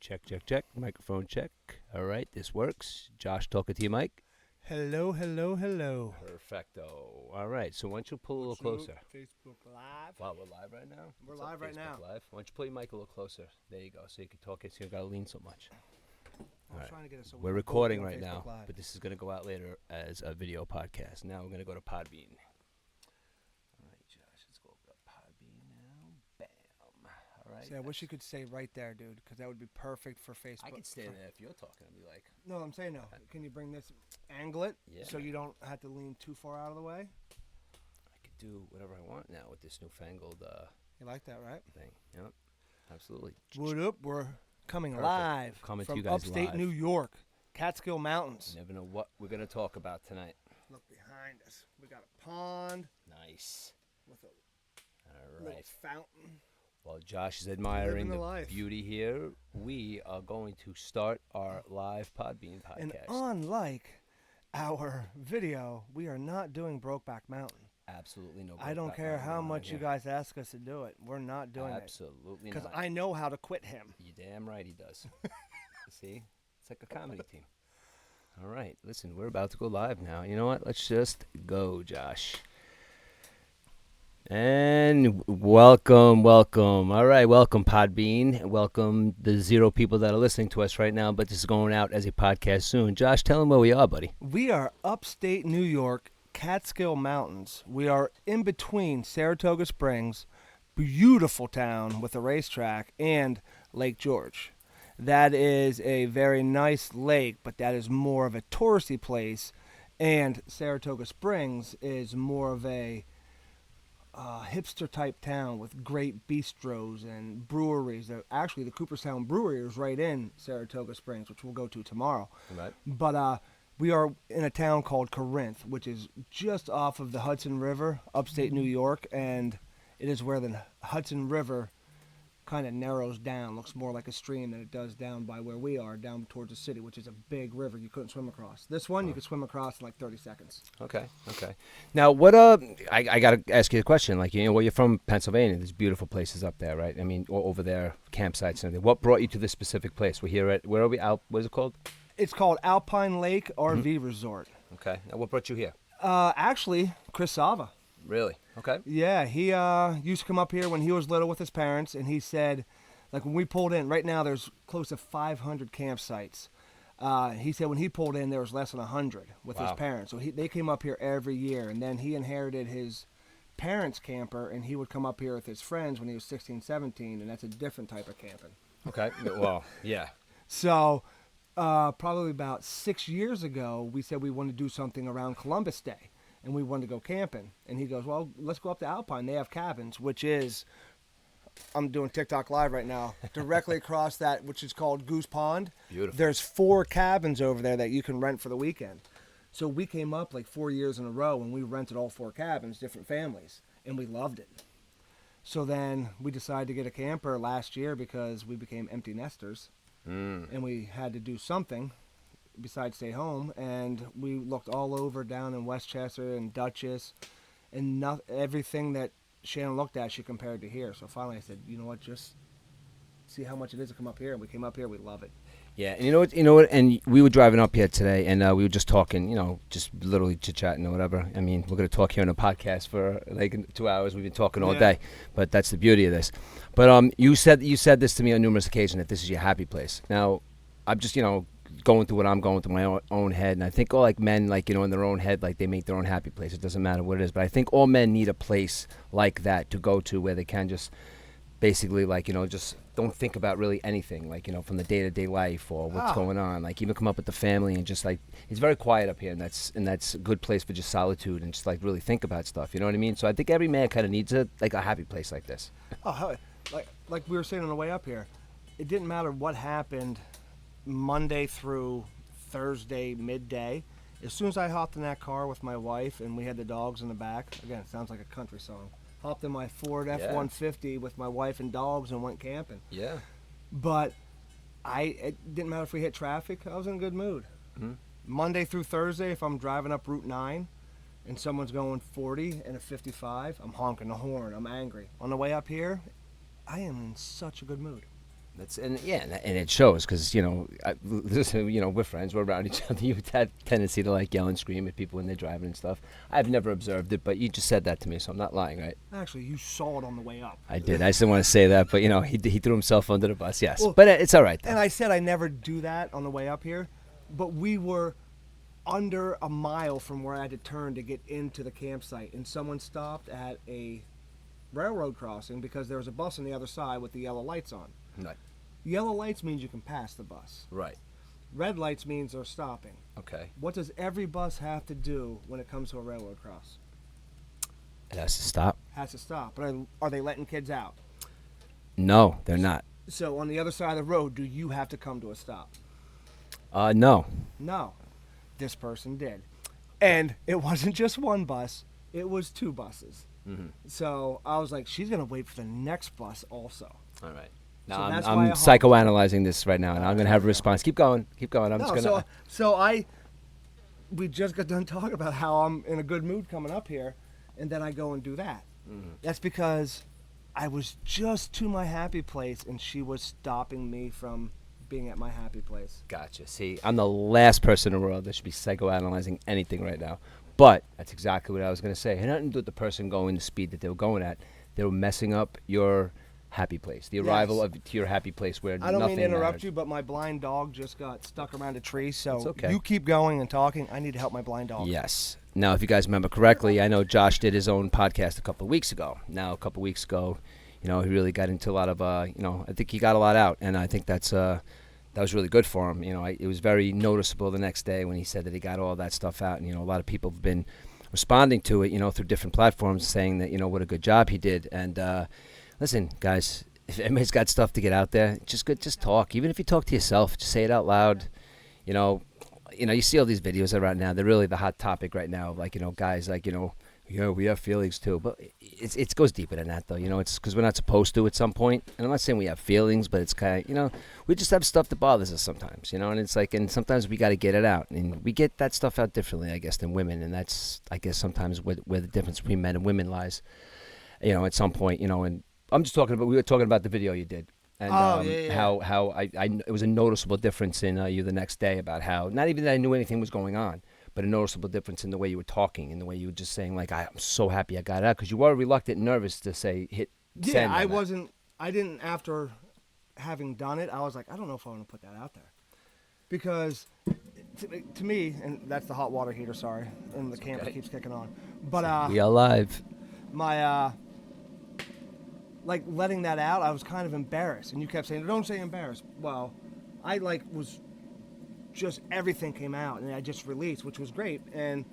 Check, check, check. Microphone check. All right, this works. Josh, talking to you, Mike. Hello, hello, hello. Perfecto. All right, so why don't you pull a little closer? Facebook Live. Wow, we're live right now? We're What's up, live right Facebook now. Live? Why don't you pull your mic a little closer? There you go, so you can talk it so you don't got to lean so much. I'm right. trying to get us. So We're can both recording be on right now, Facebook Live. but this is going to go out later as a video podcast. Now we're going to go to Podbean. All right, Josh, let's go over to Podbean now. Bam. All right. See, I wish you could stay right there, dude, because that would be perfect for Facebook. I could stay there if you're talking. I'd be like, No, I'm saying no. Can you bring this, angle it, Yeah. so you don't have to lean too far out of the way? I could do whatever I want now with this newfangled You like that, right? thing. Yep, absolutely. What up? We're coming Perfect. live Coming to from you guys upstate live. New York, Catskill Mountains. Never know what we're going to talk about tonight. Look behind us. We got a pond Nice. with a All little right. fountain. While Josh is admiring the the life. beauty here, we are going to start our live Podbean And podcast. unlike our video, we are not doing Brokeback Mountain. Absolutely no. I don't Brokeback care Mountain how going on much you here. guys ask us to do it. We're not doing it. Absolutely Because not. I know how to quit him. You're damn right he does. See? It's like a comedy team. All right. Listen, we're about to go live now. You know what? Let's just go, Josh. And welcome. All right, welcome Podbean. Welcome the 0 people that are listening to us right now, but this is going out as a podcast soon. Josh, tell them where we are, buddy. We are upstate New York, Catskill Mountains. We are in between Saratoga Springs, beautiful town with a racetrack, and Lake George. That is a very nice lake, but that is more of a touristy place, and Saratoga Springs is more of a hipster type town with great bistros and breweries. Actually, the Cooperstown Brewery is right in Saratoga Springs, which we'll go to tomorrow. Right. But we are in a town called Corinth, which is just off of the Hudson River, upstate New York, and it is where the Hudson River kind of narrows down, looks more like a stream than it does down by where we are, down towards the city, which is a big river you couldn't swim across. This one you could swim across in like 30 seconds. Okay. Now, what I got to ask you a question. Like, well, you're from Pennsylvania. There's beautiful places up there, right? I mean, over there, campsites and everything. What brought you to this specific place? We're here at, where are we? What is it called? It's called Alpine Lake RV Resort. Okay. Now, what brought you here? Actually, Chris Sava. Really? Okay. Yeah, he used to come up here when he was little with his parents, and he said, like when we pulled in, right now there's close to 500 campsites. He said when he pulled in, there was less than 100 with his Wow. parents. So they came up here every year, and then he inherited his parents' camper, and he would come up here with his friends when he was 16, 17, and that's a different type of camping. Okay. Well, yeah. So probably about 6 years ago, we said we wanted to do something around Columbus Day. And we wanted to go camping. And he goes, well, let's go up to Alpine. They have cabins, which is, I'm doing TikTok Live right now, directly across that, which is called Goose Pond. Beautiful. There's 4 cabins over there that you can rent for the weekend. So we came up like 4 years in a row, and we rented all 4 cabins, different families, and we loved it. So then we decided to get a camper last year because we became empty nesters, and we had to do something besides stay home, and we looked all over down in Westchester and Dutchess, and everything that Shannon looked at, she compared to here. So finally I said, you know what, just see how much it is to come up here. And we came up here, we love it. Yeah, and you know what, and we were driving up here today, and we were just talking, just literally chit-chatting or whatever. I mean, we're going to talk here on a podcast for like 2 hours. We've been talking all day, but that's the beauty of this. But you said this to me on numerous occasions, that this is your happy place. Now, I'm just, going through what I'm going through my own head, and I think all like men, like, in their own head, like they make their own happy place. It doesn't matter what it is, but I think all men need a place like that to go to where they can just basically, like, just don't think about really anything, like, from the day-to-day life or what's going on, like even come up with the family and just like, it's very quiet up here, and that's a good place for just solitude and just like really think about stuff, you know what I mean? So I think every man kind of needs a happy place like this. Oh, like we were saying on the way up here, it didn't matter what happened Monday through Thursday midday. As soon as I hopped in that car with my wife and we had the dogs in the back, again, it sounds like a country song, hopped in my Ford F-150 with my wife and dogs and went camping. Yeah. But it didn't matter if we hit traffic, I was in a good mood. Mm-hmm. Monday through Thursday, if I'm driving up Route 9 and someone's going 40 and a 55, I'm honking the horn, I'm angry. On the way up here, I am in such a good mood. And it shows because listen, we're friends, we're around each other. You've had tendency to like yell and scream at people when they're driving and stuff. I've never observed it, but you just said that to me, so I'm not lying, right? Actually, you saw it on the way up. I did. I just didn't want to say that, but he threw himself under the bus. Yes, Well, but it's all right. Though. And I said I never do that on the way up here, but we were under a mile from where I had to turn to get into the campsite, and someone stopped at a railroad crossing because there was a bus on the other side with the yellow lights on. Right. Yellow lights means you can pass the bus. Right. Red lights means they're stopping. Okay. What does every bus have to do when it comes to a railroad cross? It has to stop. Has to stop. But are they letting kids out? No, they're not. So on the other side of the road, do you have to come to a stop? No. No. This person did. And it wasn't just one bus, it was 2 buses. Mm-hmm. So I was like, she's going to wait for the next bus also. All right. So Now that's I'm why I psychoanalyzing this right now, and I'm going to have a response. Keep going. I'm just going to. We just got done talking about how I'm in a good mood coming up here, and then I go and do that. Mm-hmm. That's because I was just to my happy place, and she was stopping me from being at my happy place. Gotcha. See, I'm the last person in the world that should be psychoanalyzing anything right now. But that's exactly what I was going to say. It had nothing to do with the person going the speed that they were going at. They were messing up your happy place, the arrival to your happy place where I don't nothing mean to interrupt matters. you, but my blind dog just got stuck around a tree, so It's okay. you keep going and talking. I need to help my blind dog. Yes. Now, if you guys remember correctly, I know Josh did his own podcast a couple of weeks ago. Now, a couple of weeks ago, he really got into a lot of, I think he got a lot out, and I think that was really good for him. It was very noticeable the next day when he said that he got all that stuff out, and a lot of people have been responding to it, through different platforms, saying that what a good job he did. And listen, guys, if anybody's got stuff to get out there, just talk. Even if you talk to yourself, just say it out loud. You see all these videos around now. They're really the hot topic right now. Like, guys, like, we have feelings too. But it goes deeper than that, though. It's because we're not supposed to at some point. And I'm not saying we have feelings, but it's kind of, we just have stuff that bothers us sometimes, and it's like, and sometimes we got to get it out. And we get that stuff out differently, I guess, than women. And that's, I guess, sometimes where the difference between men and women lies, at some point, and we were talking about the video you did. And how it was a noticeable difference in you the next day about how, not even that I knew anything was going on, but a noticeable difference in the way you were talking and the way you were just saying, like, I'm so happy I got it out, because you were reluctant and nervous to say hit send. Yeah, I didn't, after having done it, I was like, I don't know if I want to put that out there. Because to me, and that's the hot water heater, sorry, and the camera keeps kicking on. But we are live. My like letting that out, I was kind of embarrassed, and you kept saying, "Don't say embarrassed." Well, I was just, everything came out, and I just released, which was great. And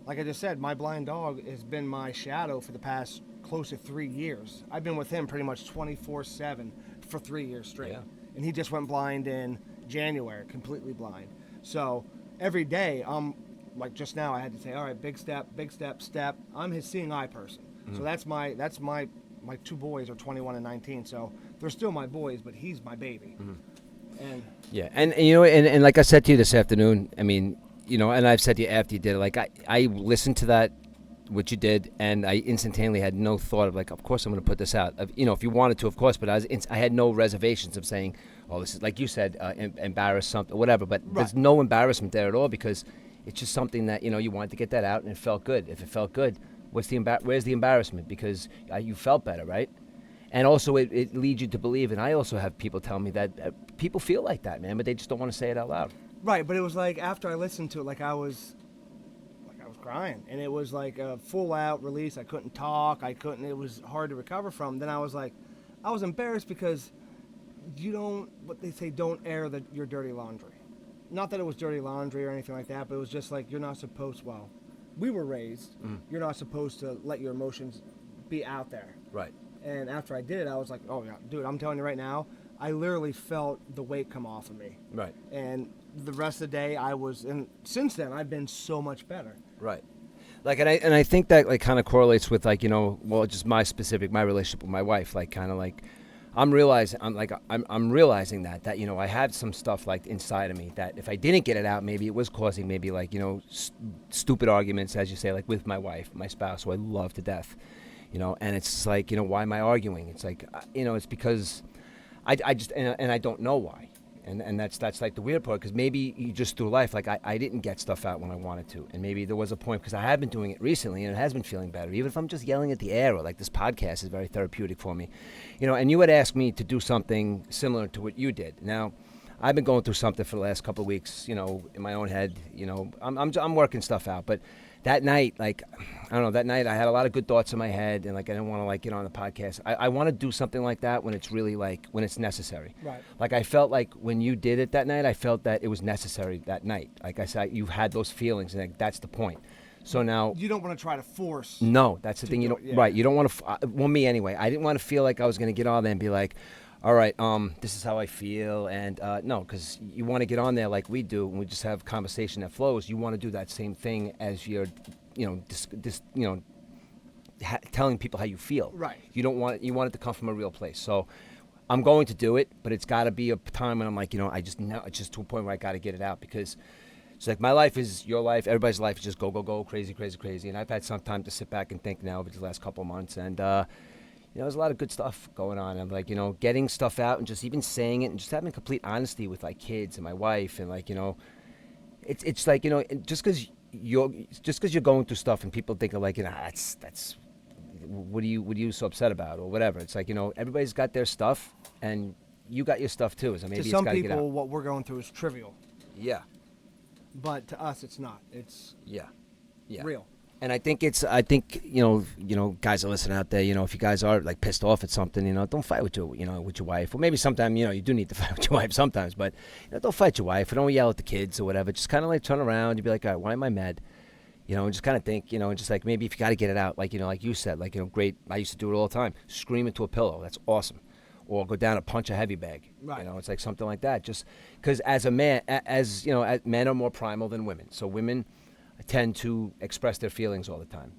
like I just said, my blind dog has been my shadow for the past close to 3 years. I've been with him pretty much 24/7 for 3 years straight, and he just went blind in January, completely blind. So every day, I'm like, just now, I had to say, all right, big step, step. I'm his seeing eye person. Mm-hmm. So that's my 2 boys are 21 and 19, so they're still my boys, but he's my baby. Mm-hmm. And like I said to you this afternoon, I mean, and I've said to you after you did it, like I listened to that, what you did, and I instantaneously had no thought of, like, of course I'm going to put this out. If you wanted to, of course, but I had no reservations of saying, oh, this is, like you said, embarrass something, whatever. But there's no embarrassment there at all, because it's just something that you wanted to get that out, and it felt good. If it felt good, where's the embarrassment? Because you felt better, right? And also it leads you to believe, and I also have people tell me that people feel like that, man, but they just don't want to say it out loud. Right, but it was like, after I listened to it, like I was crying, and it was like a full out release. I couldn't talk. It was hard to recover from. Then I was like, I was embarrassed because what they say, don't air your dirty laundry. Not that it was dirty laundry or anything like that, but it was just like, you're not supposed, we were raised, you're not supposed to let your emotions be out there. Right. And after I did it, I was like, oh, yeah, dude, I'm telling you right now, I literally felt the weight come off of me. Right. And the rest of the day, and since then, I've been so much better. Right. Like, and I think that, like, kind of correlates with, like, just my relationship with my wife. Like, kind of like, I'm realizing that I had some stuff, like, inside of me that if I didn't get it out, maybe it was causing maybe, like, stupid arguments, as you say, like with my wife, my spouse, who I love to death, and it's like, why am I arguing? It's like, it's because I just and I don't know why. And that's like the weird part, because maybe you just through life, like I didn't get stuff out when I wanted to, and maybe there was a point, because I have been doing it recently and it has been feeling better, even if I'm just yelling at the air, or like this podcast is very therapeutic for me, and you had asked me to do something similar to what you did. Now I've been going through something for the last couple of weeks, in my own head. I'm working stuff out, but that night, like, I don't know, that night I had a lot of good thoughts in my head, and like I didn't want to like get on the podcast. I want to do something like that when it's really like when it's necessary. Right. Like I felt like when you did it that night, I felt that it was necessary that night. Like I said, you had those feelings, and like, that's the point. So now You don't want to try to force. no, that's the thing. You do don't it, yeah. right. You don't want to. Well, me anyway. I didn't want to feel like I was going to get on there and be like, "All right, this is how I feel," and no, because you want to get on there like we do, and we just have conversation that flows. You want to do that same thing as you're, telling people how you feel. Right. You don't want you want it to come from a real place. So I'm going to do it, but it's got to be a time when I'm like, I just know it's just to a point where I got to get it out, because it's like my life is your life. Everybody's life is just go, go, go, crazy, crazy, crazy. And I've had some time to sit back and think now over the last couple of months. And, there's a lot of good stuff going on. I'm like, getting stuff out and just even saying it and just having complete honesty with like kids and my wife. And like, it's like, just because you're going through stuff and people think of like, that's what are you so upset about or whatever. It's like, everybody's got their stuff and you got your stuff too. So maybe To it's some got to get out. people, what we're going through is trivial, Yeah. but to us, it's not. It's Yeah. real. And I think guys are listening out there, if you guys are like pissed off at something, don't fight with your wife. Or maybe sometimes, you do need to fight with your wife sometimes, but don't fight your wife, or don't yell at the kids or whatever. Just kind of like turn around. You'd be like, all right, why am I mad? And just kind of think, and just like maybe if you got to get it out, like, like you said, like, great. I used to do it all the time. Scream into a pillow. That's awesome. Or go down and punch a heavy bag. Right. It's like something like that. Just because as a man, as men are more primal than women. So women tend to express their feelings all the time.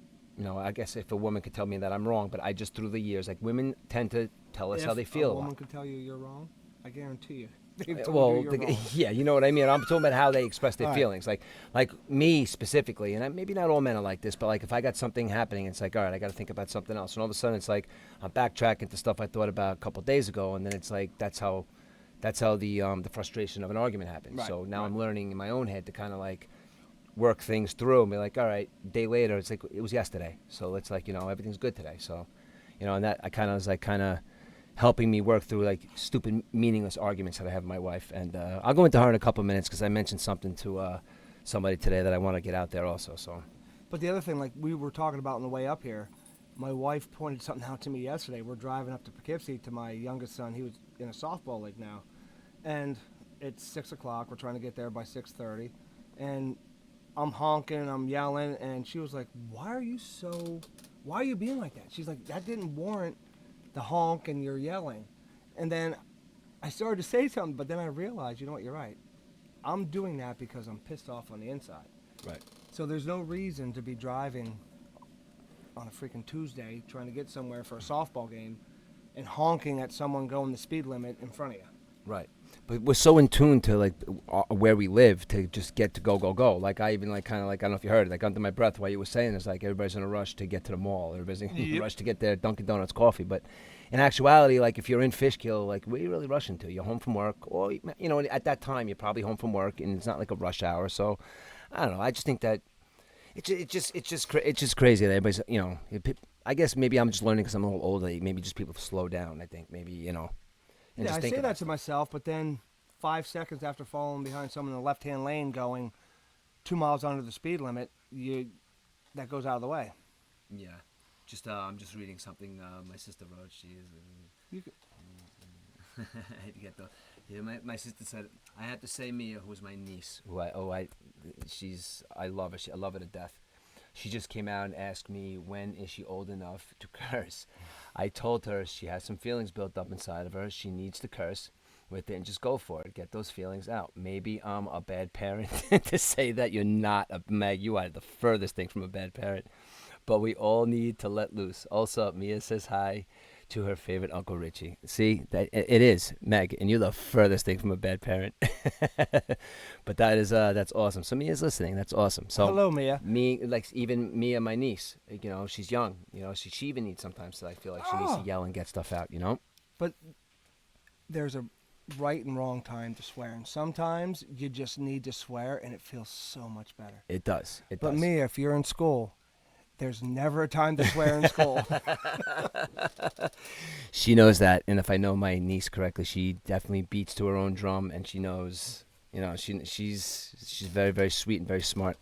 I guess if a woman could tell me that I'm wrong, but I just through the years, like women tend to tell us how they feel. If a woman could tell you you're wrong, I guarantee you. Well, you're wrong. yeah, you know what I mean. I'm talking about how they express their All right. feelings. Like me specifically, and maybe not all men are like this, but like if I got something happening, it's like, all right, I got to think about something else, and all of a sudden it's like I'm backtracking to stuff I thought about a couple of days ago, and then it's like that's how the frustration of an argument happens. Right, So now right. I'm learning in my own head to kind of like work things through and be like, all right, a day later, it's like it was yesterday, so it's like everything's good today. So, and that I kind of was like helping me work through like stupid, meaningless arguments that I have with my wife. And I'll go into her in a couple of minutes because I mentioned something to somebody today that I want to get out there also. So, But the other thing, like we were talking about on the way up here, my wife pointed something out to me yesterday. We're driving up to Poughkeepsie to my youngest son. He was in a softball league now, and it's 6 o'clock. We're trying to get there by 6:30, and I'm honking, I'm yelling, and she was like, why are you being like that? She's like, that didn't warrant the honk and you're yelling. And then I started to say something, but then I realized, you know what, you're right. I'm doing that because I'm pissed off on the inside. right. So there's no reason to be driving on a freaking Tuesday trying to get somewhere for a softball game and honking at someone going the speed limit in front of you. Right. But we're so in tune to like where we live to just get to go, go, go. Like I even like kind of like, I don't know if you heard it, like under my breath while you were saying it's like everybody's in a rush to get to the mall. Everybody's in a rush to get their Dunkin' Donuts coffee. But in actuality, like if you're in Fishkill, like where are you really rushing to? You're home from work, or at that time you're probably home from work and it's not like a rush hour. So I don't know. I just think that it's just crazy that everybody's, I guess maybe I'm just learning because I'm a little older. Maybe just people slow down. I think maybe, and Yeah, just I think say about that to myself, but then 5 seconds after falling behind someone in the left-hand lane going 2 miles under the speed limit, that goes out of the way. Yeah, just I'm just reading something my sister wrote. She is. You could, I had to get the. Yeah, my sister said I had to say Mia, who's my niece, I love her. I love her to death. She just came out and asked me when is she old enough to curse. I told her she has some feelings built up inside of her. She needs to curse with it and just go for it. Get those feelings out. Maybe I'm a bad parent to say that. You're not, Meg. You are the furthest thing from a bad parent. But we all need to let loose. Also, Mia says hi to her favorite Uncle Richie. See, that it is, Meg, and you're the furthest thing from a bad parent. But that's awesome. So Mia's listening. That's awesome. So hello, Mia. Even Mia, my niece, she's young. She even needs sometimes to feel like she needs to yell and get stuff out. But there's a right and wrong time to swear, and sometimes you just need to swear, and it feels so much better. It does. It But does. me, if you're in school, there's never a time to swear in school. She knows that, and if I know my niece correctly, she definitely beats to her own drum, and she knows. She's very, very sweet and very smart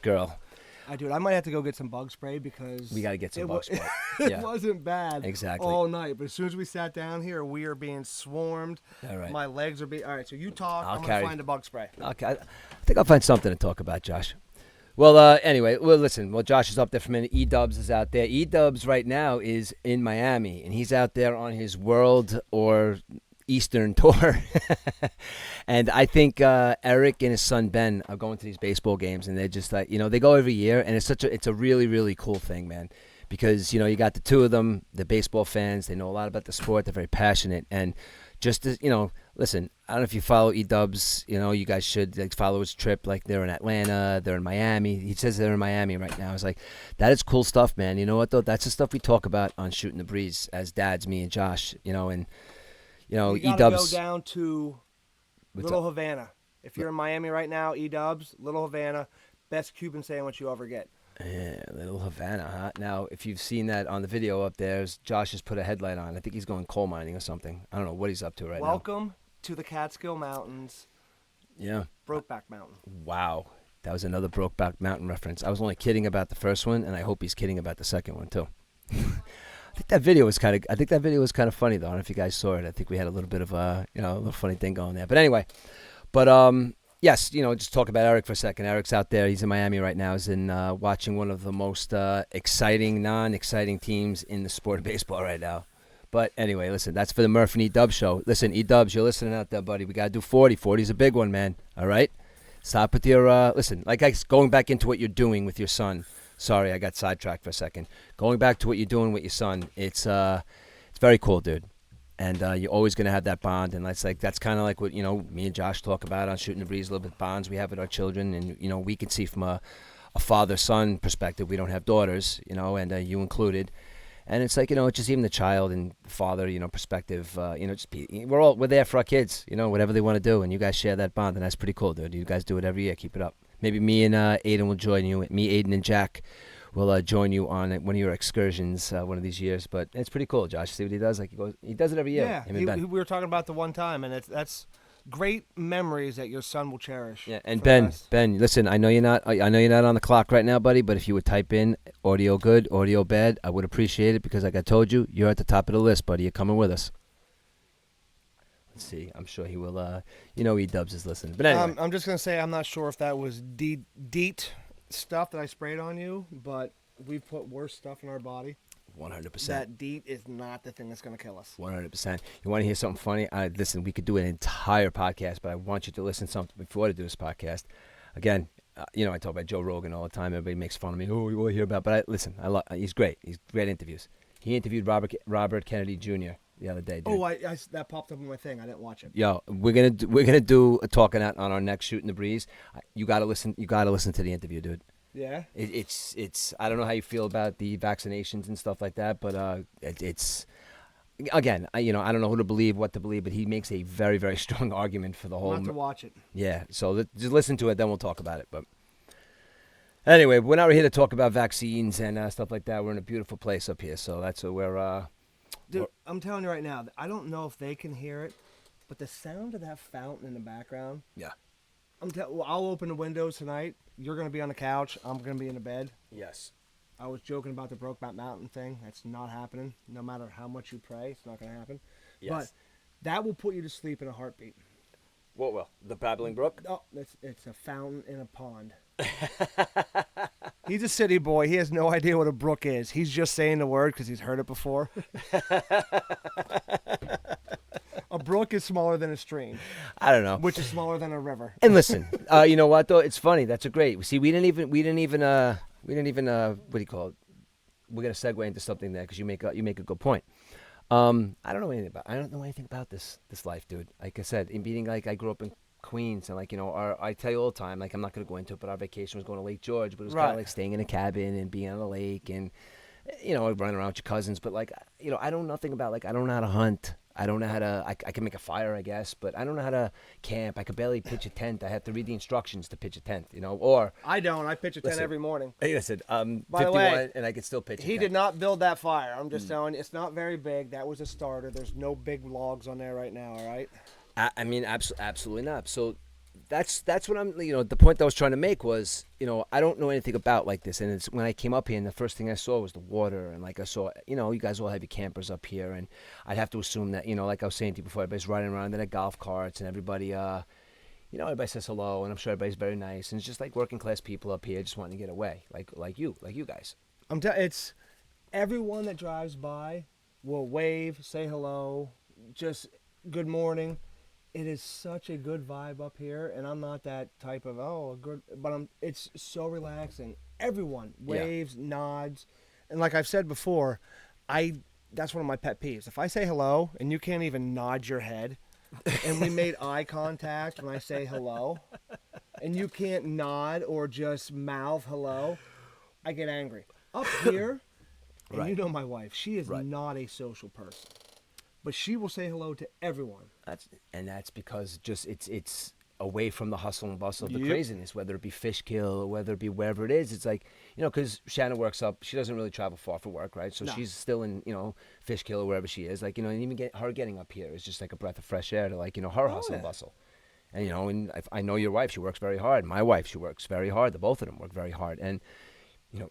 girl. I might have to go get some bug spray because We got to get some it bug spray. it Yeah, wasn't bad exactly. all night. But as soon as we sat down here, we are being swarmed. All right. My legs are being. All right, so you talk. I'll I'm carry- gonna find a bug spray. Okay, I think I'll find something to talk about, Josh. Well, anyway, listen. Well, Josh is up there for a minute. E-Dubs is out there. E-Dubs right now is in Miami, and he's out there on his world or Eastern tour. And I think Eric and his son Ben are going to these baseball games, and they're just like, they go every year, and it's a really, really cool thing, man. Because, you got the two of them, they're baseball fans, they know a lot about the sport, they're very passionate, and just as, listen, I don't know if you follow E-Dubs, you guys should follow his trip. Like, they're in Atlanta, they're in Miami. He says they're in Miami right now. I was like, that is cool stuff, man. You know what, though? That's the stuff we talk about on Shootin' the Breeze as dads, me and Josh, and, You gotta E-Dubs. go down to Little Havana. If you're in Miami right now, E-Dubs, Little Havana, best Cuban sandwich you ever get. Yeah, Little Havana, huh? Now, if you've seen that on the video up there, Josh has put a headlight on. I think he's going coal mining or something. I don't know what he's up to right now. Welcome to the Catskill Mountains, Yeah. Brokeback Mountain. Wow. That was another Brokeback Mountain reference. I was only kidding about the first one, and I hope he's kidding about the second one, too. I think that video was kind of funny, though. I don't know if you guys saw it. I think we had a little bit of a little funny thing going there. But anyway, yes, just talk about Eric for a second. Eric's out there. He's in Miami right now. He's in watching one of the most exciting, non-exciting teams in the sport of baseball right now. But anyway, listen, that's for the Murph and E-Dubs show. Listen, E-Dubs, you're listening out there, buddy. We got to do 40. 40's a big one, man. All right? Stop with your, listen, going back into what you're doing with your son. Sorry, I got sidetracked for a second. Going back to what you're doing with your son, it's very cool, dude. And you're always going to have that bond. And that's kind of like what, me and Josh talk about on Shootin' the Breeze, a little bit bonds we have with our children. And, we can see from a father-son perspective, we don't have daughters, and you included. And it's like, just even the child and father, perspective, we're there for our kids, whatever they want to do. And you guys share that bond. And that's pretty cool, dude. You guys do it every year. Keep it up. Maybe me and Aiden will join you. Me, Aiden, and Jack will join you on one of your excursions one of these years. But it's pretty cool, Josh. See what he does? He does it every year. Yeah, we were talking about the one time, and that's great memories that your son will cherish. Yeah, and Ben, listen, I know you're not on the clock right now, buddy. But if you would type in audio good, audio bad, I would appreciate it because, like I told you, you're at the top of the list, buddy. You're coming with us. Let's see. I'm sure he will. E-Dubs is listening. But anyway, I'm just gonna say I'm not sure if that was DEET stuff that I sprayed on you, but we've put worse stuff in our body. 100%. That DEET is not the thing that's gonna kill us. 100%. You want to hear something funny? Listen, we could do an entire podcast, but I want you to listen to something before to do this podcast. Again, I talk about Joe Rogan all the time. Everybody makes fun of me. Oh, you want to hear about? But listen, he's great. He's great interviews. He interviewed Robert Kennedy Jr. the other day, dude. Oh, that popped up on my thing. I didn't watch it. Yo, we're gonna do a talking out on our next Shootin' the Breeze. You gotta listen. You gotta listen to the interview, dude. Yeah. It's. I don't know how you feel about the vaccinations and stuff like that, but it's. Again, I don't know who to believe, what to believe, but he makes a very, very strong argument for the whole. I'll have to watch it. Yeah, so just listen to it, then we'll talk about it. But anyway, we're not here to talk about vaccines and stuff like that. We're in a beautiful place up here, so that's where Dude, I'm telling you right now, I don't know if they can hear it, but the sound of that fountain in the background. Yeah. I'll open the windows tonight. You're going to be on the couch. I'm going to be in the bed. Yes. I was joking about the Brokeback Mountain thing. That's not happening. No matter how much you pray, it's not going to happen. Yes. But that will put you to sleep in a heartbeat. What will? The Babbling Brook? Oh, it's a fountain in a pond. He's a city boy. He has no idea what a brook is. He's just saying the word because he's heard it before. A brook is smaller than a stream. I don't know. Which is smaller than a river. And listen, you know what though? It's funny. That's a great. See, we didn't even. What do you call it? We're gonna segue into something there because you make a good point. I don't know anything about this life, dude. Like I said, in being I grew up in Queens, and I tell you all the time, I'm not gonna go into it, but our vacation was going to Lake George, but it was kind of like staying in a cabin and being on a lake and running around with your cousins. But I don't know nothing about I don't know how to hunt. I don't know how to. I can make a fire, I guess, but I don't know how to camp. I could barely pitch a tent. I have to read the instructions to pitch a tent, Or I don't. I pitch a tent every morning. hey, listen, By the 51, way, and I could still pitch. He did not build that fire. I'm just telling you, it's not very big. That was a starter. There's no big logs on there right now. All right. I mean, absolutely not. So that's what I'm. The point that I was trying to make was, I don't know anything about like this, and it's when I came up here, and the first thing I saw was the water, and like I saw, you guys all have your campers up here, and I'd have to assume that, like I was saying to you before, everybody's riding around in their golf carts, and everybody, everybody says hello, and I'm sure everybody's very nice, and it's just like working class people up here, just wanting to get away, like you guys. It's everyone that drives by will wave, say hello, just good morning. It is such a good vibe up here, and I'm not that type of but it's so relaxing. Everyone waves, nods, and like I've said before, that's one of my pet peeves. If I say hello and you can't even nod your head, and we made eye contact when I say hello, and you can't nod or just mouth hello, I get angry. Up here, and Right. you know my wife, she is Right. not a social person. But she will say hello to everyone. That's because just it's away from the hustle and bustle of the Yep. craziness, whether it be Fishkill or whether it be wherever it is. It's like, because Shannon works up, she doesn't really travel far for work, right? So No. she's still in, Fishkill or wherever she is. Like, and even her getting up here is just like a breath of fresh air to like, her hustle and yeah. bustle. And, and I know your wife, she works very hard. My wife, she works very hard. The both of them work very hard. And,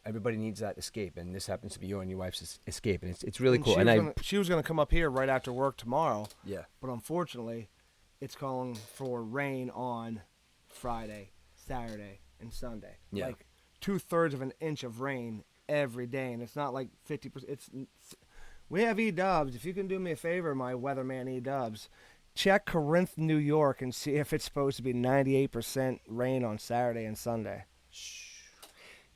everybody needs that escape, and this happens to be you and your wife's escape, and it's really cool. She was gonna come up here right after work tomorrow. Yeah. But unfortunately, it's calling for rain on Friday, Saturday, and Sunday. Yeah. Like 2/3 of an inch of rain every day, and it's not like 50%. We have E-Dubs. If you can do me a favor, my weatherman E-Dubs, check Corinth, New York, and see if it's supposed to be 98% rain on Saturday and Sunday.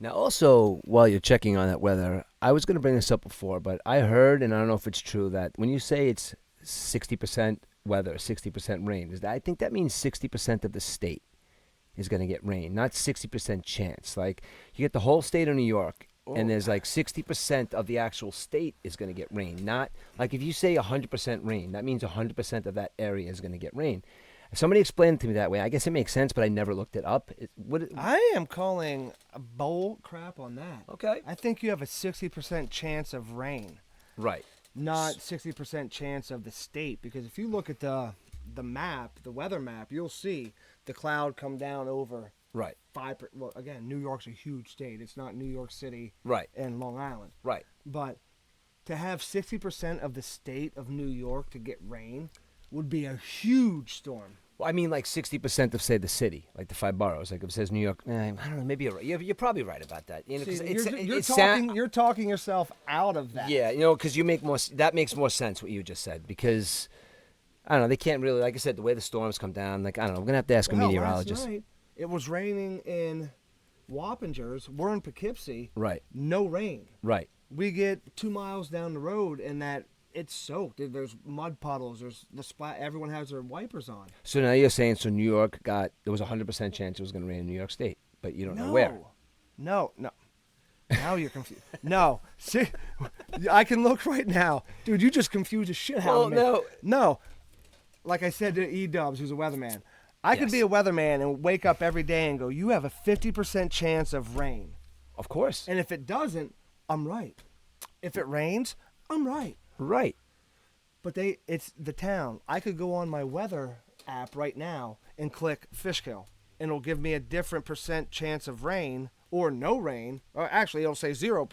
Now, also, while you're checking on that weather, I was going to bring this up before, but I heard, and I don't know if it's true, that when you say it's 60% weather, 60% rain, I think that means 60% of the state is going to get rain, not 60% chance. Like, you get the whole state of New York, and there's like 60% of the actual state is going to get rain. Not, like if you say 100% rain, that means 100% of that area is going to get rain. Somebody explained it to me that way. I guess it makes sense, but I never looked it up. I am calling a bull crap on that. Okay. I think you have a 60% chance of rain, Right. not 60% chance of the state. Because if you look at the map, the weather map, you'll see the cloud come down over Right. 5%. Well, again, New York's a huge state. It's not New York City Right. and Long Island. Right. But to have 60% of the state of New York to get rain would be a huge storm. Well, I mean, like 60% of, say, the city, like the 5 boroughs. Like if it says New York, I don't know, maybe you're right. You're probably right about that. 'Cause See, you're talking yourself out of that. Yeah, because that makes more sense what you just said. Because, I don't know, they can't really, like I said, the way the storms come down, like, I don't know, we're going to have to ask a meteorologist. Last night, it was raining in Wappingers. We're in Poughkeepsie. Right, No rain. right. We get 2 miles down the road, and it's soaked. There's mud puddles. There's the splat. Everyone has their wipers on. So now you're saying, New York there was a 100% chance it was going to rain in New York State, but you don't know where. No. Now you're confused. No. See, I can look right now. Dude, you just confused the shit out of me. No. Like I said to E-Dubs, who's a weatherman, I could be a weatherman and wake up every day and go, you have a 50% chance of rain. Of course. And if it doesn't, I'm right. If it rains, I'm right. Right. But it's the town. I could go on my weather app right now and click Fishkill, and it'll give me a different percent chance of rain or no rain. Or actually, it'll say 0,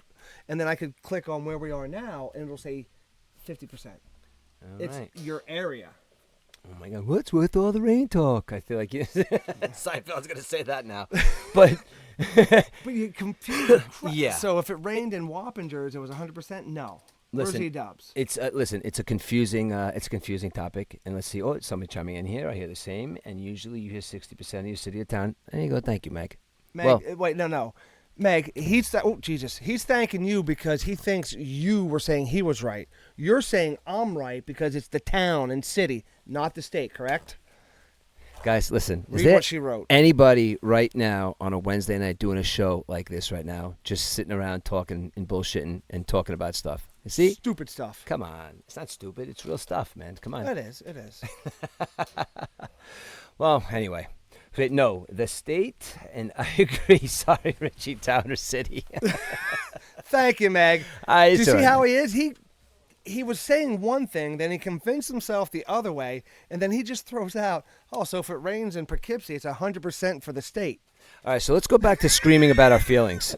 and then I could click on where we are now, and it'll say 50%. It's your area. Oh my God, what's with all the rain talk? I feel like Seinfeld's going to say that now. But But you confuse the crap. Yeah. So if it rained in Wappingers, it was 100%? No. Where's E-Dubs? It's it's a confusing topic. And let's see. Oh, somebody chiming in here. I hear the same. And usually you hear 60% of your city or town. There you go. Thank you, Meg. Wait, no. Meg, he's thanking you because he thinks you were saying he was right. You're saying I'm right because it's the town and city, not the state, correct? Guys, listen. Read what she wrote. Anybody right now on a Wednesday night doing a show like this right now, just sitting around talking and bullshitting and talking about stuff? See? Stupid stuff. Come on. It's not stupid. It's real stuff, man. Come on. It is. It is. Well, anyway. But no, the state, and I agree. Sorry, Richie, Towner City. Thank you, Meg. Do you see how he is? He was saying one thing, then he convinced himself the other way, and then he just throws out, oh, so if it rains in Poughkeepsie, it's 100% for the state. All right, so let's go back to screaming about our feelings.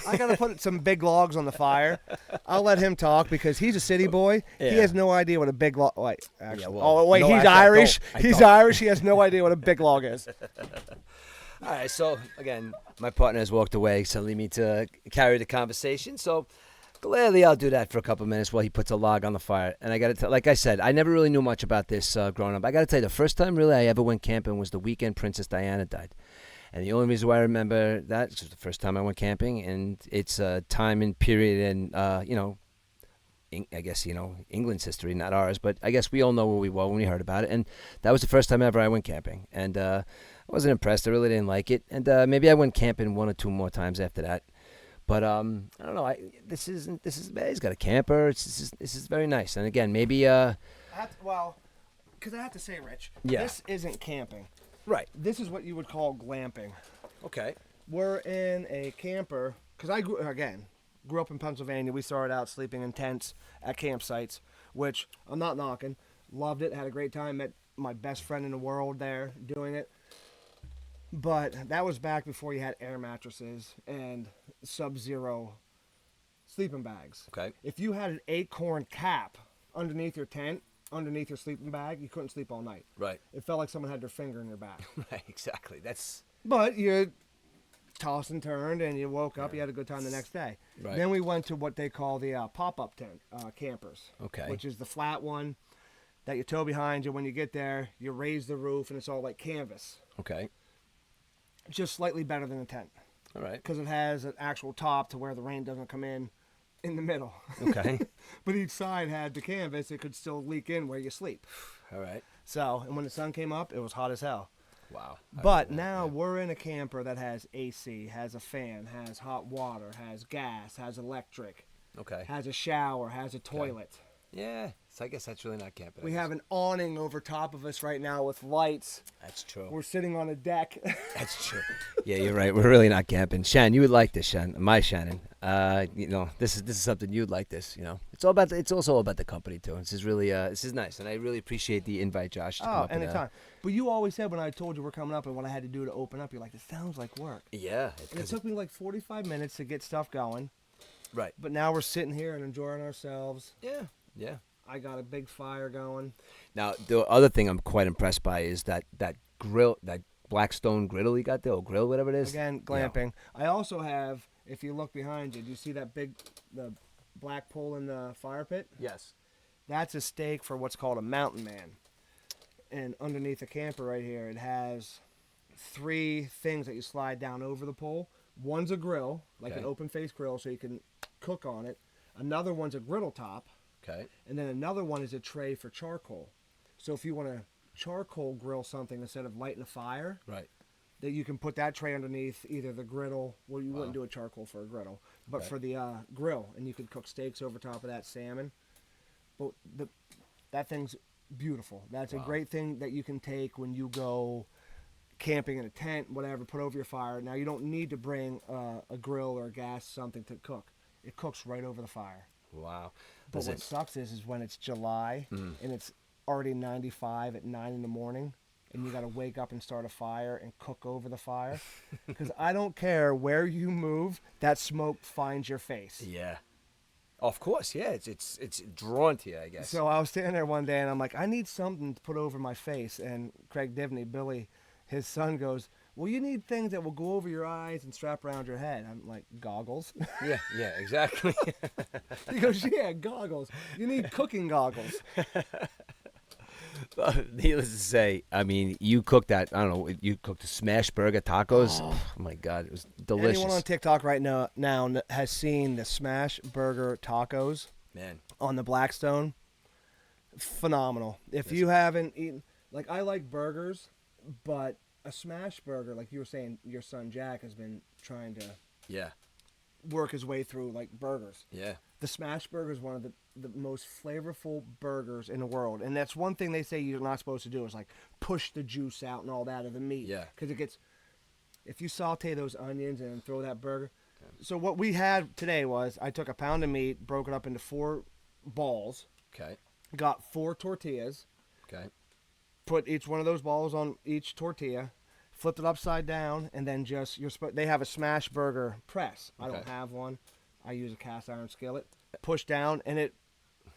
I got to put some big logs on the fire. I'll let him talk because he's a city boy. Yeah. He has no idea what a big log. Wait, actually. Yeah, well, no, he's actually, Irish. I He's don't. Irish. He has no idea what a big log is. All right, so again, my partner has walked away, so leave me to carry the conversation. So gladly, I'll do that for a couple of minutes while he puts a log on the fire. And I got to tell, like I said, I never really knew much about this growing up. I got to tell you, the first time really I ever went camping was the weekend Princess Diana died. And the only reason why I remember that is the first time I went camping, and it's a time and period in, I guess, England's history, not ours, but I guess we all know where we were when we heard about it. And that was the first time ever I went camping. And I wasn't impressed. I really didn't like it. And maybe I went camping one or two more times after that. But I don't know. This is he's got a camper. This is very nice. And again, maybe Because I have to say, Rich, Yeah. this isn't camping. right. This is what you would call glamping. Okay. We're in a camper because I grew up in Pennsylvania. We started out sleeping in tents at campsites, which I'm not knocking. Loved it. Had a great time. Met my best friend in the world there doing it. But that was back before you had air mattresses and sub-zero sleeping bags. Okay. If you had an acorn cap underneath your tent, underneath your sleeping bag, you couldn't sleep all night. Right. It felt like someone had their finger in your back. Right. Exactly. That's But you tossed and turned, and you woke up. You had a good time the next day. Right. Then we went to what they call the pop-up tent campers. Okay. Which is the flat one that you tow behind you. When you get there, you raise the roof, and it's all like canvas. okay. Just slightly better than a tent All right. because it has an actual top to where the rain doesn't come in the middle. Okay. But each side had the canvas. It could still leak in where you sleep. All right. So, and when the sun came up, it was hot as hell. Wow. But now we're in a camper that has AC, has a fan, has hot water, has gas, has electric, Okay. has a shower, has a toilet. Yeah. So I guess that's really not camping. I We guess. have an awning over top of us right now with lights. That's true. We're sitting on a deck. That's true. Yeah, you're right. We're really not camping. Shannon, you would like this, My Shannon. This is something you'd like. This, it's all about. It's also all about the company too. This is really this is nice, and I really appreciate the invite, Josh. To come Oh, up and, anytime. But you always said when I told you we're coming up and what I had to do to open up, you're like, this sounds like work. Yeah. And it took me like 45 minutes to get stuff going. Right. But now we're sitting here and enjoying ourselves. Yeah. Yeah. I got a big fire going. Now the other thing I'm quite impressed by is that grill, that Blackstone griddle you got there, or grill, whatever it is. Again, glamping. I also have, if you look behind you, do you see that the black pole in the fire pit? Yes. That's a stake for what's called a mountain man. And underneath the camper right here, it has 3 things that you slide down over the pole. One's a grill, like Okay. an open face grill, so you can cook on it. Another one's a griddle top. Okay. And then another one is a tray for charcoal. So if you want to charcoal grill something instead of lighting a fire, Right. that you can put that tray underneath either the griddle, well, you wouldn't do a charcoal for a griddle, but Okay. for the grill, and you could cook steaks over top of that salmon. But that thing's beautiful. That's a great thing that you can take when you go camping in a tent, whatever, put over your fire. Now you don't need to bring a grill or a gas something to cook. It cooks right over the fire. Wow. But Does what it? sucks is when it's July and it's already 95 at 9 in the morning, and you got to wake up and start a fire and cook over the fire. Because I don't care where you move, that smoke finds your face. Yeah. Of course. Yeah. It's drawn to you, I guess. So I was standing there one day, and I'm like, I need something to put over my face. And Craig Divney, Billy, his son, goes, well, you need things that will go over your eyes and strap around your head. I'm like, goggles? Yeah. Yeah. Exactly. He goes, yeah, goggles. You need cooking goggles. Needless to say, I mean, you cooked that. I don't know. You cooked the smash burger tacos. Oh my God, it was delicious. Anyone on TikTok right now has seen the smash burger tacos Man. on the Blackstone. Phenomenal. If you haven't eaten, like, I like burgers, but a smash burger, like you were saying, your son Jack has been trying to Yeah. work his way through like burgers. Yeah. The smash burger is one of the most flavorful burgers in the world, and that's one thing they say you're not supposed to do is like push the juice out and all that of the meat. Yeah. Because it gets, if you saute those onions and throw that burger. So what we had today was I took a pound of meat, broke it up into 4 balls. Okay. Got 4 tortillas. Okay. Put each one of those balls on each tortilla, flipped it upside down, and then just they have a smash burger press. I don't have one. I use a cast iron skillet. Push down, and it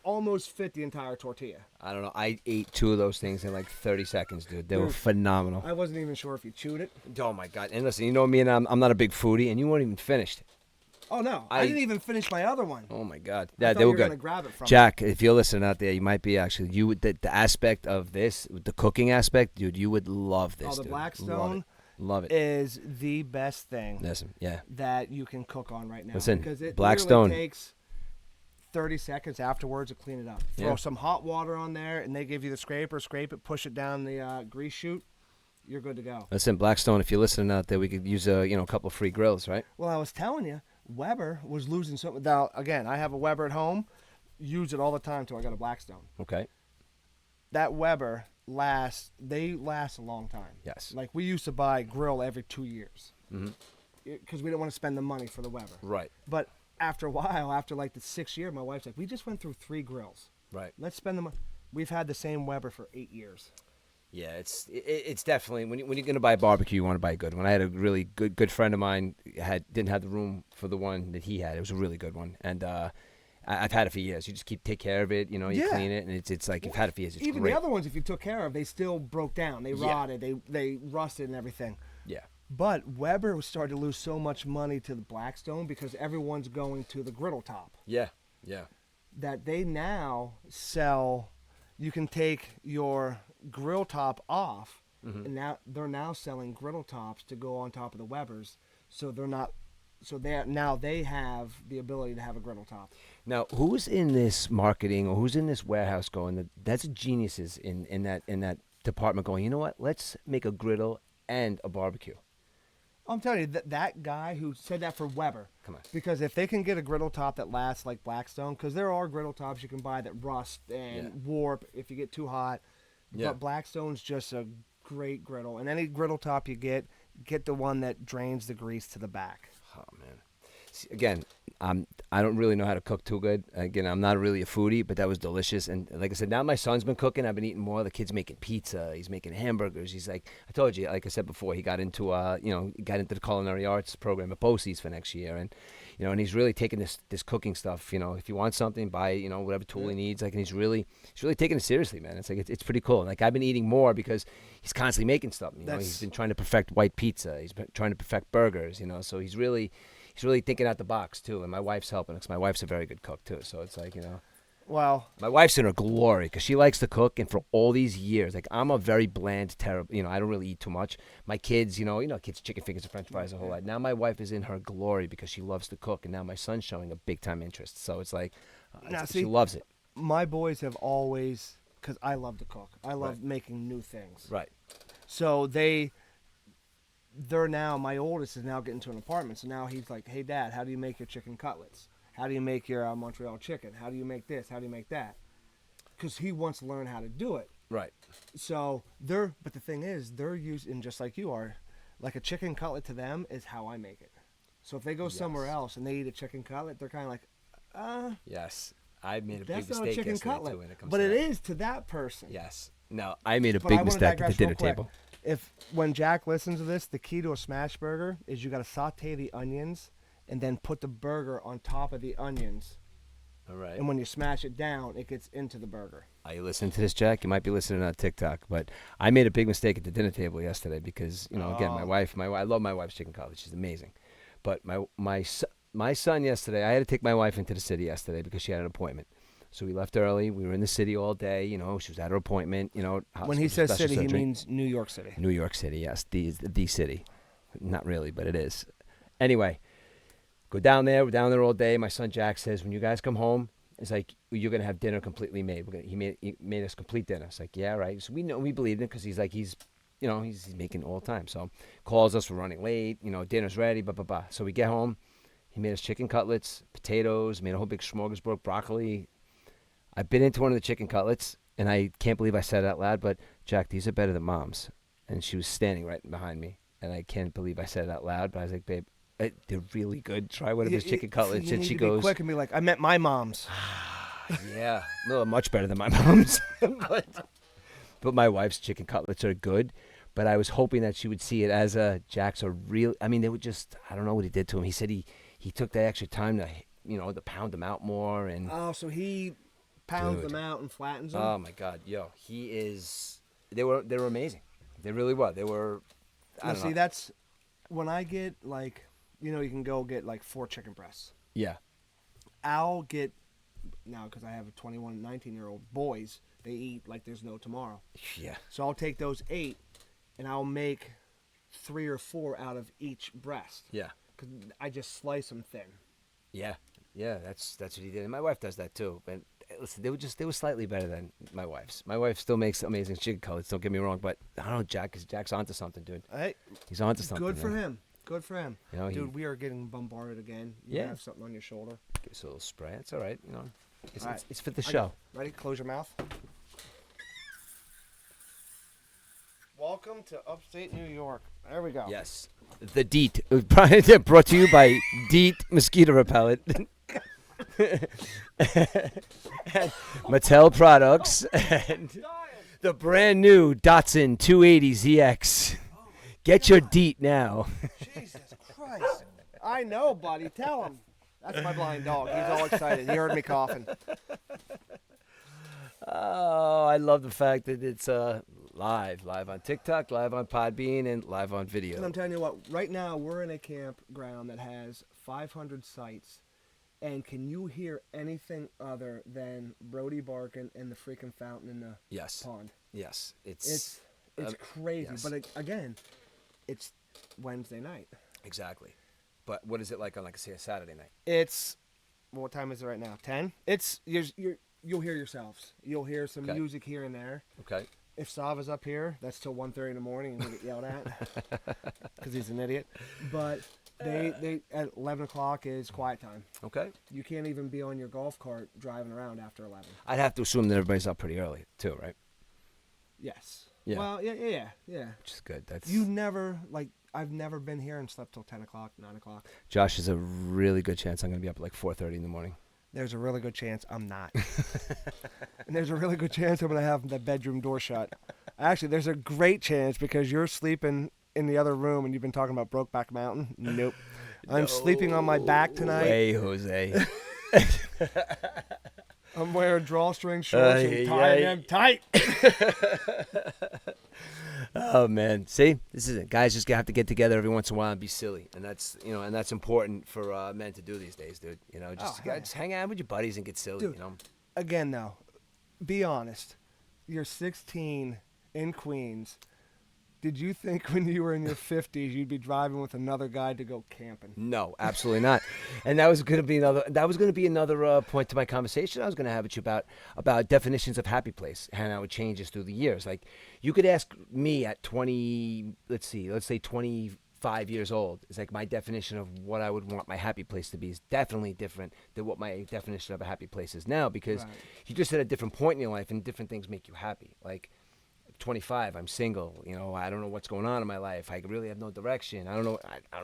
almost fit the entire tortilla. I don't know. I ate 2 of those things in like 30 seconds, dude. They were phenomenal. I wasn't even sure if you chewed it. Oh my god! And listen, you know me, and I'm not a big foodie, and you weren't even finished. Oh no, I didn't even finish my other one. Oh my god! I They were good. Gonna grab it from Jack, if you're listening out there, you might be actually the aspect of this, the cooking aspect, dude. You would love this. The dude. Blackstone love it. is the best thing. Listen, yeah. That you can cook on right now. Listen, because it Blackstone takes 30 seconds afterwards to clean it up. Throw some hot water on there, and they give you the scraper. Scrape it, push it down the grease chute. You're good to go. Listen, Blackstone, if you're listening out there, we could use a couple of free grills, right? Well, I was telling you, Weber was losing something. Now, again, I have a Weber at home. Use it all the time till I got a Blackstone. Okay. That Weber they last a long time. Yes. Like we used to buy grill every 2 years. Because we didn't want to spend the money for the Weber. Right. But after a while, after like the 6th year, my wife's like, we just went through 3 grills. Right. Let's spend the money. We've had the same Weber for 8 years. Yeah, it's definitely when you're gonna buy a barbecue, you want to buy a good one. I had a really good friend of mine didn't have the room for the one that he had. It was a really good one, and I've had it for years. You just take care of it, you clean it, and it's like you've had it for years. It's even great. The other ones, if you took care of, they still broke down. They rotted. They rusted and everything. Yeah. But Weber started to lose so much money to the Blackstone because everyone's going to the griddle top. Yeah. Yeah. That they now sell. You can take your grill top off, and now they're selling griddle tops to go on top of the Webers. So they have the ability to have a griddle top. Now, who's in this marketing or who's in this warehouse going? That's geniuses in that department going. You know what? Let's make a griddle and a barbecue. I'm telling you, that guy who said that for Weber. Come on. Because if they can get a griddle top that lasts like Blackstone, because there are griddle tops you can buy that rust and warp if you get too hot. Yeah. But Blackstone's just a great griddle. And any griddle top you get the one that drains the grease to the back. Oh, man. See, again, I don't really know how to cook too good. Again, I'm not really a foodie, but that was delicious. And like I said, now my son's been cooking. I've been eating more. The kid's making pizza. He's making hamburgers. He's like, I told you, like I said before, he got into the culinary arts program at BOCES for next year. And, and he's really taking this cooking stuff. If you want something, buy, whatever tool he needs. Like, and he's really taking it seriously, man. It's like, it's pretty cool. Like, I've been eating more because he's constantly making stuff. He's been trying to perfect white pizza. He's been trying to perfect burgers, so he's really thinking out the box, too. And my wife's helping because my wife's a very good cook, too. So it's like, Well, my wife's in her glory because she likes to cook. And for all these years, like, I'm a very bland, terrible, I don't really eat too much. My kids, kids, chicken fingers and french fries a whole lot. Now my wife is in her glory because she loves to cook. And now my son's showing a big-time interest. So it's like, she loves it. My boys have always, because I love to cook. I love making new things. Right. So they're now, my oldest is now getting to an apartment. So now he's like, hey, Dad, how do you make your chicken cutlets? How do you make your Montreal chicken? How do you make this? How do you make that? Because he wants to learn how to do it. Right. So but the thing is, they're using, just like you are, like a chicken cutlet to them is how I make it. So if they go somewhere else and they eat a chicken cutlet, they're kind of like, Yes. I made a big that's not mistake a chicken yesterday, cutlet. too, when it comes But to it that. is to that person. Yes. No, I made a But I big wanna mistake at the digress dinner real quick. table. When Jack listens to this, the key to a smash burger is you got to saute the onions and then put the burger on top of the onions. All right. And when you smash it down, it gets into the burger. Are you listening to this, Jack? You might be listening on TikTok, but I made a big mistake at the dinner table yesterday because, again, my wife, I love my wife's chicken cutlet. She's amazing. But my son yesterday, I had to take my wife into the city yesterday because she had an appointment. So we left early. We were in the city all day. She was at her appointment. When he says city, he means New York City. New York City, yes, the city. Not really, but it is. Anyway, go down there. We're down there all day. My son Jack says, when you guys come home, it's like you're gonna have dinner completely made. He made us complete dinner. It's like, yeah, right. So we believed him because he's making it all the time. So calls us, we're running late. Dinner's ready. Blah blah blah. So we get home. He made us chicken cutlets, potatoes, made a whole big smorgasbord, broccoli. I bit into one of the chicken cutlets, and I can't believe I said it out loud, but Jack, these are better than Mom's. And she was standing right behind me, and I can't believe I said it out loud, but I was like, babe, they're really good. Try one of his chicken cutlets. You And need she to goes, be quick and be like, I meant my mom's. yeah, no, much better than my Mom's. But my wife's chicken cutlets are good. But I was hoping that she would see it as Jack's a real. I mean, they would just. I don't know what he did to him. He said he took the extra time to to pound them out more and. Oh, so he pounds Dude. them out and flattens them. Oh my God, yo, he is. They were amazing. They really were. They were. I don't know. That's when I get like, you can go get like 4 chicken breasts. Yeah. I'll get now because I have a 21, 19-year-old boys. They eat like there's no tomorrow. Yeah. So I'll take those 8. And I'll make 3 or 4 out of each breast. Yeah. Cause I just slice them thin. Yeah. Yeah. That's what he did. And my wife does that too. But listen, they were slightly better than my wife's. My wife still makes amazing chicken cutlets. Don't get me wrong, but I don't know, Jack's onto something, dude. Hey, he's onto something. Good for man. him. Good for him. Dude, we are getting bombarded again. You have something on your shoulder. Give us a little spray. It's all right. It's, All right. it's for the show. Ready? Close your mouth. Welcome to upstate New York. There we go. Yes. The DEET. Brought to you by DEET Mosquito Repellent. Mattel Products. And the brand new Datsun 280ZX. Get your DEET now. Jesus Christ. I know, buddy. Tell him. That's my blind dog. He's all excited. He heard me coughing. Oh, I love the fact that it's live on TikTok, live on Podbean, and live on video. And I'm telling you what, right now we're in a campground that has 500 sites, and can you hear anything other than Brody barking and the freaking fountain in the pond? Yes. It's crazy, yes. but again, it's Wednesday night. Exactly. But what is it like on, like, say, a Saturday night? It's, what time is it right now? 10? It's, you'll hear yourselves. You'll hear some music here and there. Okay. If Sava's up here, that's till 1:30 in the morning and he'll get yelled at because he's an idiot. But they at 11 o'clock is quiet time. Okay. You can't even be on your golf cart driving around after 11. I'd have to assume that everybody's up pretty early, too, right? Yes. Yeah. Well, yeah. Which is good. I've never been here and slept till 10 o'clock, 9 o'clock. Josh, there's a really good chance I'm going to be up at like 4:30 in the morning. There's a really good chance I'm not. And there's a really good chance I'm going to have the bedroom door shut. Actually, there's a great chance because you're sleeping in the other room and you've been talking about Brokeback Mountain. Nope. I'm sleeping on my back tonight. Hey, Jose. I'm wearing drawstring shorts and tying them tight. Oh man, see, this is it. Guys just have to get together every once in a while and be silly, and that's important for men to do these days, dude. Just hang out with your buddies and get silly. Dude, again, though, be honest. You're 16 in Queens. Did you think when you were in your 50s you'd be driving with another guy to go camping? No, absolutely not. And that was going to be another point to my conversation I was going to have with you about definitions of happy place and how it changes through the years. Like, you could ask me at 20, let's say 25 years old. It's like my definition of what I would want my happy place to be is definitely different than what my definition of a happy place is now, because you just at a different point in your life and different things make you happy. Like, 25, I'm single. I don't know what's going on in my life. I really have no direction. I don't know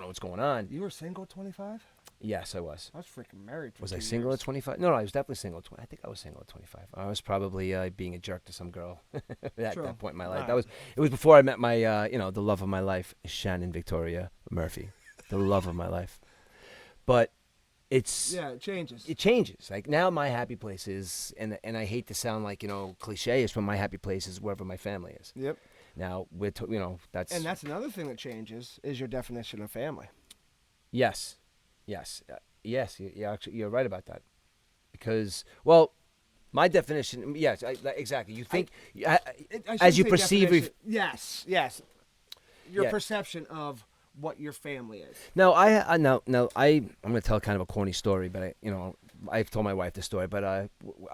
what's going on. You were single at 25? Yes, I was. I was freaking married for Was 2 I single years. at 25? No, I was definitely single. I think I was single at 25. I was probably being a jerk to some girl at that point in my life. It was before I met my the love of my life, Shannon Victoria Murphy, the love of my life. But it changes. It changes. Like, now my happy place is, and I hate to sound like cliche-ish, but my happy place is wherever my family is. Yep. Now that's another thing that changes is your definition of family. Yes. You're right about that, because my definition. Yes, exactly. You think as you perceive. Yes. Your perception of what your family is. No, I'm going to tell kind of a corny story, but I've told my wife this story, but I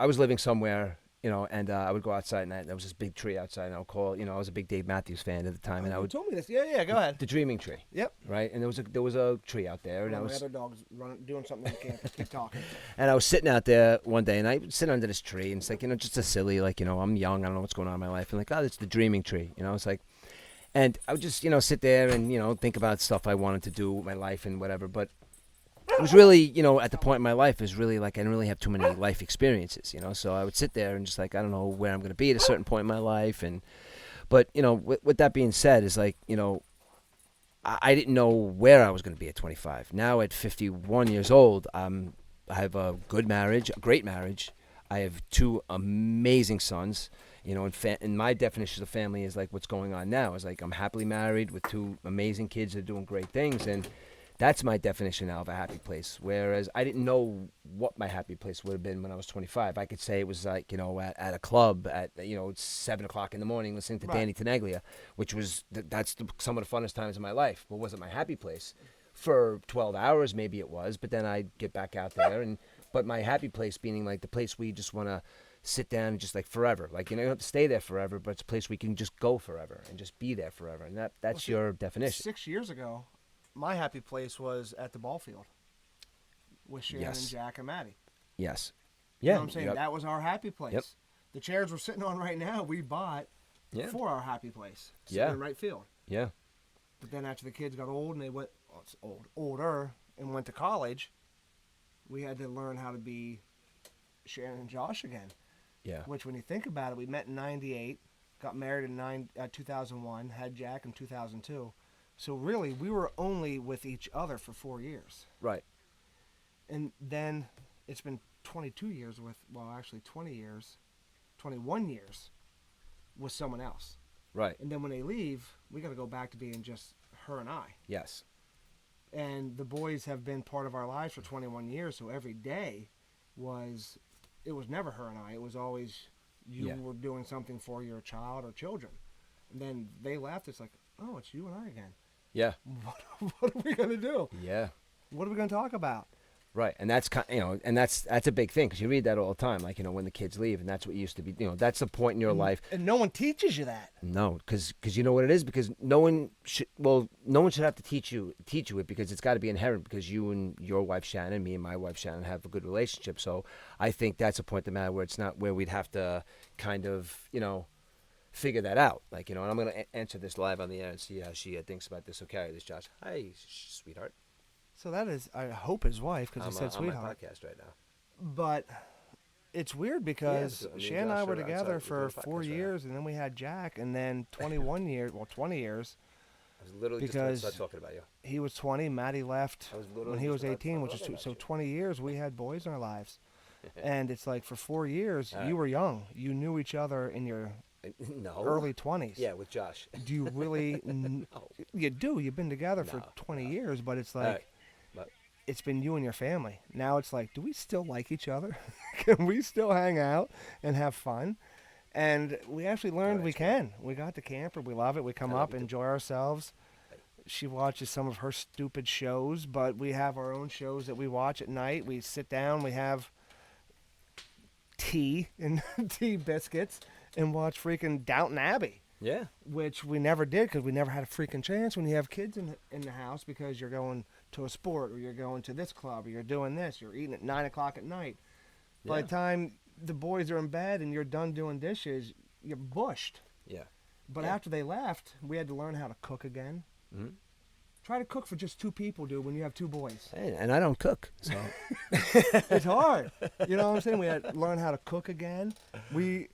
was living somewhere and I would go outside, and there was this big tree outside, and I would call, I was a big Dave Matthews fan at the time, and I You would told me this. Yeah, go ahead. the dreaming tree, Yep. right? And there was a tree out there, and I My was other dog's doing something in camp. Keep talking. and I was sitting out there one day, and I would sit under this tree, and it's like, just a silly, like, I'm young, I don't know what's going on in my life, and like, oh, it's the dreaming tree, it's like, and I would just, sit there and, think about stuff I wanted to do with my life and whatever, but it was really, at the point in my life, is really like I didn't really have too many life experiences, so I would sit there and just like, I don't know where I'm going to be at a certain point in my life, but, with that being said, is like, I didn't know where I was going to be at 25. Now at 51 years old, I have a good marriage, a great marriage. I have two amazing sons. And my definition of family is like what's going on now. Is like I'm happily married with two amazing kids that are doing great things, and that's my definition now of a happy place. Whereas I didn't know what my happy place would have been when I was 25. I could say it was like, at a club at, 7 o'clock in the morning listening to Danny Tenaglia, which was, some of the funnest times of my life. But was it my happy place? For 12 hours, maybe it was, but then I'd get back out there. But my happy place being like the place where you just want to sit down and just like forever. Like, you don't have to stay there forever, but it's a place where you can just go forever and just be there forever. And that's your definition. 6 years ago, my happy place was at the ball field with Shannon, Jack, and Maddie. Yes. You Yeah. know what I'm saying? That was our happy place. Yep. The chairs we're sitting on right now, we bought for our happy place. Sitting in right field. Yeah. But then after the kids got old and they went, older, and went to college, we had to learn how to be Shannon and Josh again. Yeah. Which, when you think about it, we met in 98, got married in 2001, had Jack in 2002. So really, we were only with each other for 4 years. Right. And then it's been 22 years with, well, actually 20 years, 21 years with someone else. Right. And then when they leave, we got to go back to being just her and I. Yes. And the boys have been part of our lives for 21 years, so every day it was never her and I. It was always you were doing something for your child or children. And then they left. It's like, oh, it's you and I again. Yeah. What are we going to do? Yeah. What are we going to talk about? Right, and that's and that's a big thing because you read that all the time, like when the kids leave, and that's what used to be, that's the point in your life. And no one teaches you that. No, because you know what it is, because no one should have to teach you it, because it's got to be inherent, because you and your wife Shannon, me and my wife Shannon have a good relationship. So I think that's a point that matter, where it's not where we'd have to kind of figure that out, like and I'm gonna answer this live on the air and see how she thinks about this. Okay, this Josh, hi sweetheart. So that is, I hope, his wife, because he said sweetheart. I'm on my podcast right now. But it's weird because Shannon and I were together for 4 years, right, and then we had Jack, and then 21 years, well, 20 years. I was literally because just talking about you. He was 20, Maddie left when he was 18, which is so 20 years we had boys in our lives. And it's like for 4 years, you were young. You knew each other in your early 20s. Yeah, with Josh. Do you really? No. You do. You've been together for 20 years, but it's like, it's been you and your family. Now it's like, do we still like each other? Can we still hang out and have fun? And we actually learned we can. We got the camper. We love it. We come up, enjoy ourselves. She watches some of her stupid shows, but we have our own shows that we watch at night. We sit down. We have tea and tea biscuits and watch freaking Downton Abbey. Yeah. Which we never did because we never had a freaking chance when you have kids in the house, because you're going to a sport, or you're going to this club, or you're doing this, you're eating at 9 o'clock at night. Yeah. By the time the boys are in bed and you're done doing dishes, you're bushed. Yeah. But after they left, we had to learn how to cook again. Mm-hmm. Try to cook for just 2 people, dude, when you have 2 boys. Hey, and I don't cook, so. It's hard. You know what I'm saying? We had to learn how to cook again. We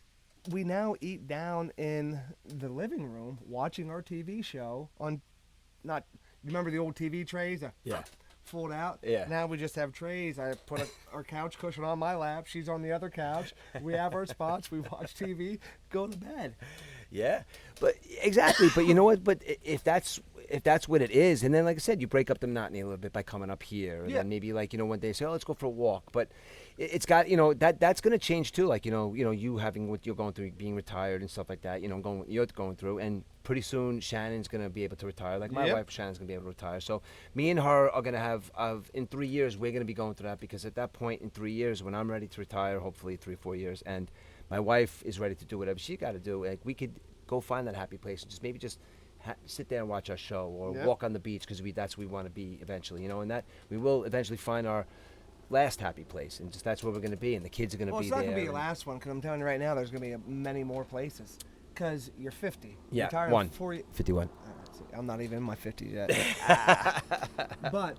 now eat down in the living room watching our TV show on, you remember the old TV trays? Fold out? Yeah. Now we just have trays. I put our couch cushion on my lap. She's on the other couch. We have our spots. We watch TV, go to bed. Yeah, but exactly. But you know what? But if that's what it is, and then like I said, you break up the monotony a little bit by coming up here, and then maybe one day say, oh, let's go for a walk. But it's got that's going to change too. Like you having what you're going through, being retired and stuff like that. You're going through, and pretty soon Shannon's going to be able to retire. Like my wife Shannon's going to be able to retire. So me and her are going to have in 3 years we're going to be going through that, because at that point in 3 years when I'm ready to retire, hopefully 3 or 4 years, and My wife is ready to do whatever she got to do. Like we could go find that happy place and just maybe just sit there and watch our show or Yep. walk on the beach because that's where we want to be eventually, you know. And that we will eventually find our last happy place, and just that's where we're going to be, and the kids are going to Well, be it's not there. going to be your and- last one because I'm telling you right now, there's going to be many more places. Because you're 50. Yeah, Retiring one. before you, 51. see, I'm not even in my 50s yet. But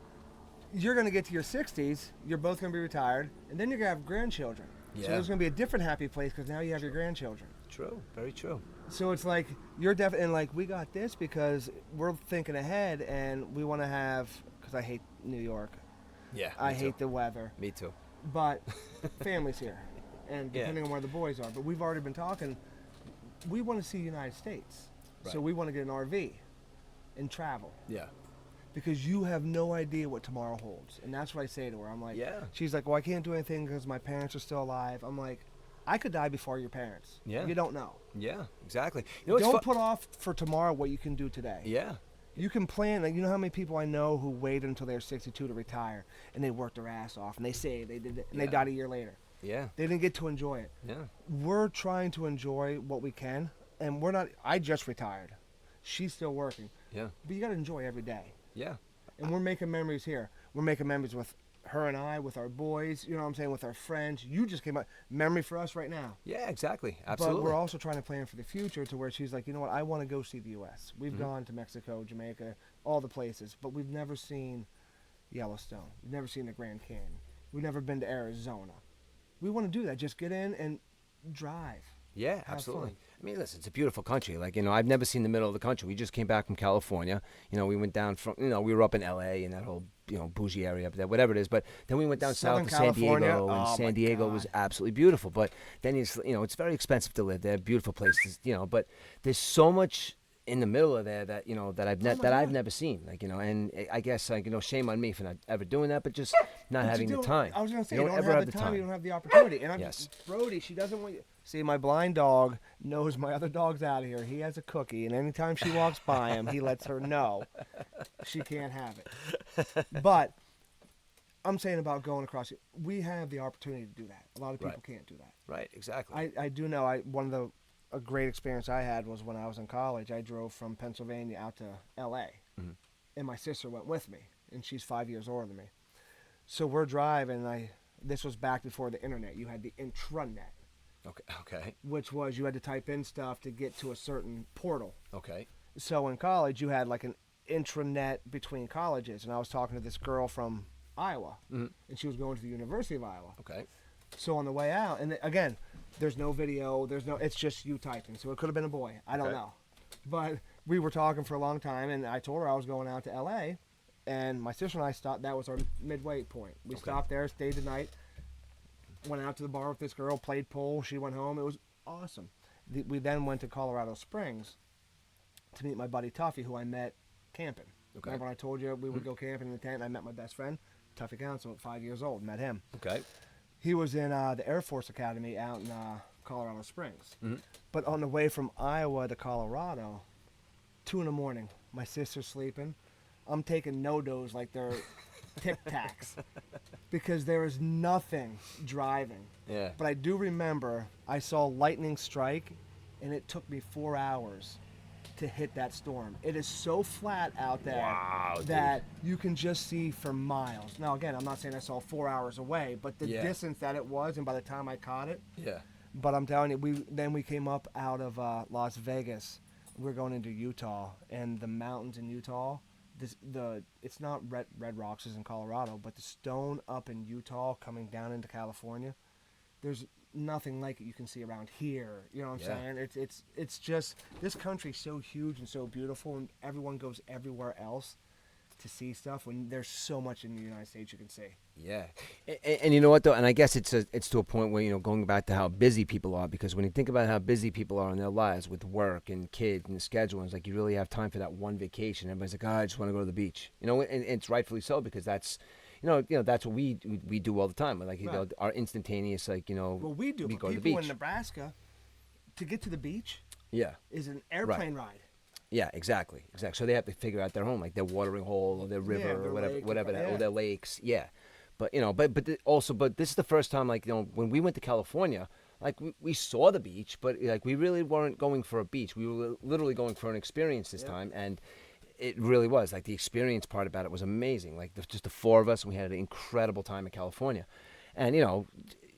you're going to get to your 60s. You're both going to be retired, and then you're going to have grandchildren. So Yeah. there's going to be a different happy place because now you have your grandchildren. True, very true. So it's like you're definitely like we got this because we're thinking ahead and we want to have because I hate New York. Yeah, I hate the weather, Me too. but family's here, and Yeah. depending on where the boys are. But we've already been talking. We want to see the United States, so Right. we want to get an RV and travel Yeah. because you have no idea what tomorrow holds, and that's what I say to her. I'm like, Yeah. She's like, well, I can't do anything because my parents are still alive. I'm like, I could die before your parents. Yeah. You don't know. Yeah, exactly. You know, it's Don't put off for tomorrow what you can do today. Yeah. You can plan. Like, you know how many people I know who waited until they're 62 to retire, and they worked their ass off, and they say they did it, and they Yeah. died a year later. Yeah. They didn't get to enjoy it. Yeah. We're trying to enjoy what we can, and we're not. I just retired. She's still working, Yeah. but you got to enjoy every day. Yeah. And we're making memories here. We're making memories with her and I, with our boys. You know what I'm saying? With our friends. You just came out. Memory for us right now. Yeah, exactly. Absolutely. But we're also trying to plan for the future to where she's like, you know what? I want to go see the U.S. We've gone to Mexico, Jamaica, all the places, but we've never seen Yellowstone. We've never seen the Grand Canyon. We've never been to Arizona. We want to do that. Just get in and drive. Yeah, Have absolutely. fun. I mean, listen, it's a beautiful country. Like, you know, I've never seen the middle of the country. We just came back from California. You know, we went down from, you know, we were up in L.A. and that whole, you know, bougie area up there, whatever it is. But then we went down Southern south to San California, Diego, and oh my San Diego was God. absolutely beautiful. But then it's, you know, it's very expensive to live there. Beautiful places, you know. But there's so much in the middle of there that, you know, that I've my that I've God. never seen. Like, you know, and I guess, like, you know, shame on me for not ever doing that, but just not But you having the don't- time. I was going to say, you you don't don't ever have the time, you don't have the opportunity. And I'm, Yes. Brody, she doesn't want you. See, my blind dog knows my other dog's out of here. He has a cookie, and anytime she walks by him, he lets her know she can't have it. But I'm saying about going across it. We have the opportunity to do that. A lot of people Right. can't do that. Right, exactly. I do know. A great experience I had was when I was in college. I drove from Pennsylvania out to L.A. Mhm. and my sister went with me, and she's 5 years older than me. So we're driving. This was back before the internet. You had the intranet, Okay. which was you had to type in stuff to get to a certain portal. Okay. So in college, you had like an intranet between colleges, and I was talking to this girl from Iowa, Mhm. and she was going to the University of Iowa. Okay. So on the way out, and again, there's no video, it's just you typing. So it could have been a boy. I don't Okay. know. But we were talking for a long time, and I told her I was going out to L.A., and my sister and I stopped. That was our midway point. We Okay. stopped there, stayed the night, went out to the bar with this girl, played pool. She went home. It was awesome. We then went to Colorado Springs to meet my buddy Tuffy, who I met camping. Okay. Remember when I told you we would go camping in the tent? I met my best friend, Tuffy Council, at 5 years old. Met him. Okay. He was in the Air Force Academy out in Colorado Springs. Mhm. But on the way from Iowa to Colorado, 2 in the morning, my sister's sleeping. I'm taking no-dos like they're Tic Tacs because there is nothing driving. Yeah. But I do remember I saw lightning strike, and it took me 4 hours to hit that storm. It is so flat out there Wow, dude. that you can just see for miles. Now, again, I'm not saying I saw 4 hours away, but the Yeah. distance that it was, and by the time I caught it, Yeah. but I'm telling you, we came up out of Las Vegas. We're going into Utah, and the mountains in Utah. It's not red rocks as in Colorado, but the stone up in Utah coming down into California. There's nothing like it you can see around here. You know what I'm Yeah. saying? It's just this country's so huge and so beautiful, and everyone goes everywhere else to see stuff when there's so much in the United States you can see. Yeah, and you know what though, and I guess it's to a point where, you know, going back to how busy people are, because when you think about how busy people are in their lives with work and kids and the schedule, and it's like you really have time for that one vacation. Everybody's like, I just want to go to the beach, you know, and it's rightfully so, because that's, you know that's what we do all the time. Like, you know, Right. our instantaneous, like, you know, Well, we do, we but go to the people beach. in Nebraska, to get to the beach Yeah. is an airplane ride. Yeah, exactly. So they have to figure out their home, like their watering hole or their river their or whatever, lake, whatever that, yeah. or their lakes. Yeah, but you know, but this is the first time, like, you know, when we went to California, like we saw the beach, but like we really weren't going for a beach. We were literally going for an experience this time, and it really was like the experience part about it was amazing. Like just the four of us, and we had an incredible time in California, and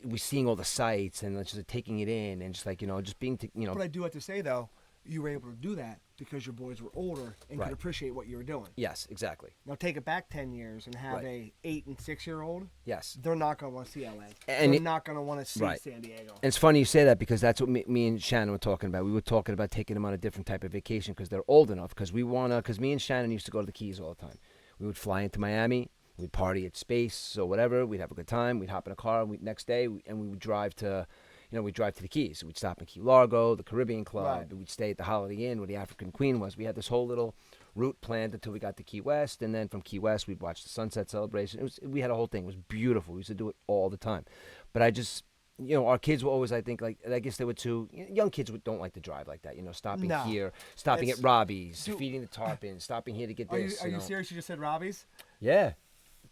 we seeing all the sights and just taking it in, and just like just being But I do have to say though, you were able to do that because your boys were older and Right. could appreciate what you were doing. Yes, exactly. Now take it back 10 years and have Right. a 8 and 6-year-old. Yes. They're not going to want to see LA. And they're not going to want to see Right. San Diego. And it's funny you say that because that's what me and Shannon were talking about. We were talking about taking them on a different type of vacation because they're old enough. Because me and Shannon used to go to the Keys all the time. We would fly into Miami. We'd party at Space or whatever. We'd have a good time. We'd hop in a car. Next day, we would drive to, we'd drive to the Keys. We'd stop in Key Largo, the Caribbean Club. Right. We'd stay at the Holiday Inn where the African Queen was. We had this whole little route planned until we got to Key West, and then from Key West, we'd watch the sunset celebration. We had a whole thing. It was beautiful. We used to do it all the time. But I just, our kids were always, I think, like, I guess they were too, young kids don't like to drive like that, stopping No. here, stopping at Robbie's, Dude. feeding the tarpons, stopping here to get Are this. you serious? You just said Robbie's? Yeah.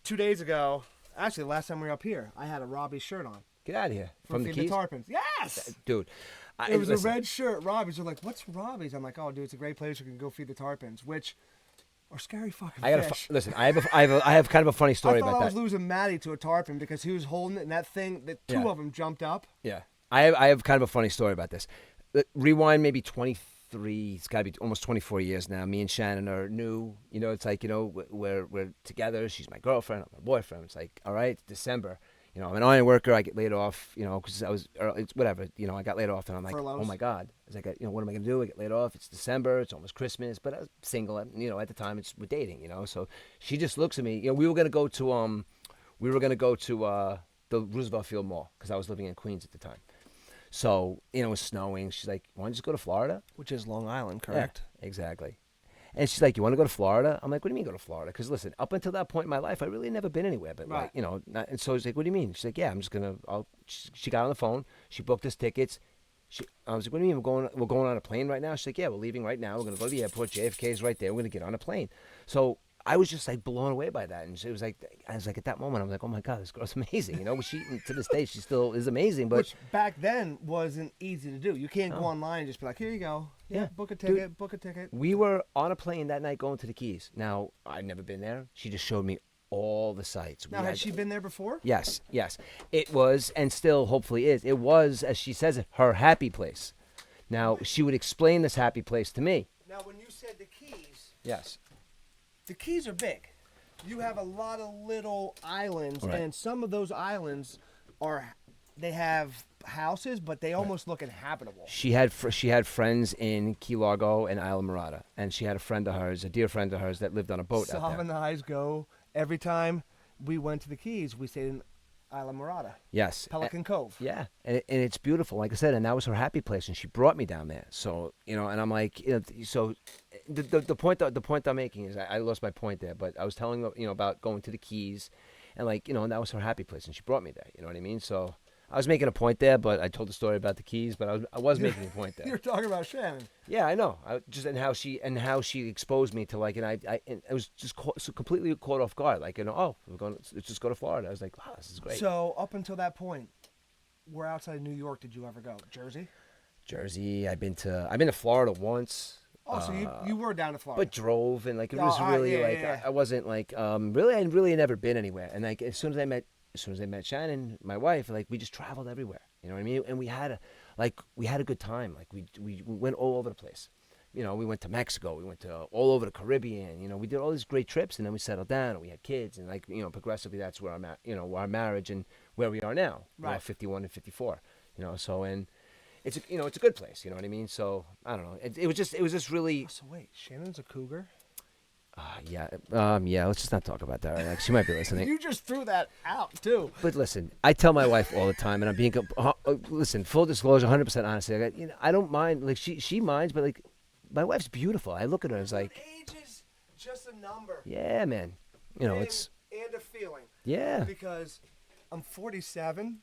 2 days ago, actually, the last time we were up here, I had a Robbie's shirt on. Get out of here. From the Feed Keys? Tarpons. Yes! Dude. It was listen, a red shirt. Robbie's. They're like, what's Robbie's? I'm like, oh, dude, it's a great place. You can go feed the tarpons, which are scary fucking fish. Listen, I have kind of a funny story I thought about I was that. losing Maddie to a tarpon because he was holding it, and that thing, the two Yeah. of them jumped up. Yeah. I have kind of a funny story about this. Rewind maybe 23, it's got to be almost 24 years now. Me and Shannon are new. It's like, we're together. She's my girlfriend, I'm my boyfriend. It's like, all right, it's December. I'm an iron worker. I get laid off, because I was, it's whatever. I got laid off, and I'm like, Furloughs. oh my God. I was like, what am I going to do? I get laid off. It's December. It's almost Christmas. But I was single. At the time, we're dating. So she just looks at me. We were going to go to the Roosevelt Field Mall because I was living in Queens at the time. So it was snowing. She's like, "You want to just go to Florida?" Which is Long Island, correct? Yeah, exactly. And she's like, "You want to go to Florida?" I'm like, "What do you mean go to Florida?" Because listen, up until that point in my life, I really never been anywhere. But Right. and so I was like, "What do you mean?" She's like, "Yeah, I'm just gonna." She got on the phone. She booked us tickets. I was like, "What do you mean we're going on a plane right now?" She's like, "Yeah, we're leaving right now. We're gonna go to the airport. JFK is right there. We're gonna get on a plane." So I was just like blown away by that, and it was like, at that moment, I was like, "Oh my God, this girl's amazing." She to this day, she still is amazing. But Which back then wasn't easy to do. You can't go No. online and just be like, here you go. Yeah, Yeah. book a Dude. ticket, book a ticket. we were on a plane that night going to the Keys. Now I'd never been there. She just showed me all the sights. Now, had she been there before? Yes. It was, and still hopefully is. It was, as she says it, her happy place. Now, she would explain this happy place to me. Now, when you said the Keys, Yes. the Keys are big. You have a lot of little islands, Right. and some of those islands they have houses, but they almost look inhabitable. She had friends in Key Largo and Isla Morada, and she had a friend of hers, a dear friend of hers, that lived on a boat out Sav there. and I go, every time we went to the Keys, we stayed in Isla Morada, Yes. Pelican Cove. Yeah, and it's beautiful, like I said, and that was her happy place, and she brought me down there. So and I'm like, so the point I'm making is I lost my point there, but I was telling her, about going to the Keys, and and that was her happy place, and she brought me there. You know what I mean? So I was making a point there, but I told the story about the Keys, but I was making a point there. You're talking about Shannon. Yeah, I know. And how she exposed me to and I was just so completely caught off guard. Like let's just go to Florida. I was like, wow, this is great. So up until that point, where outside of New York did you ever go? Jersey? Jersey. I've been to Florida once. Oh, so you were down to Florida. But drove and it Oh, was really yeah. I wasn't really I really never been anywhere. And as soon as I met Shannon, my wife, we just traveled everywhere. You know what I mean? And we had a good time. We went all over the place. We went to Mexico. We went to all over the Caribbean. We did all these great trips, and then we settled down and we had kids, and progressively that's where our marriage and where we are now. Right. 51 and 54. So and it's a good place. You know what I mean? So I don't know. It was just really. So wait, Shannon's a cougar? Yeah. Let's just not talk about that. Right? She might be listening. You just threw that out too. But listen, I tell my wife all the time, and I'm being listen, full disclosure, 100% honestly. I don't mind. She minds, but my wife's beautiful. I look at her and it's like, Age is just a number. yeah, man. It's and a feeling. yeah, Because I'm 47.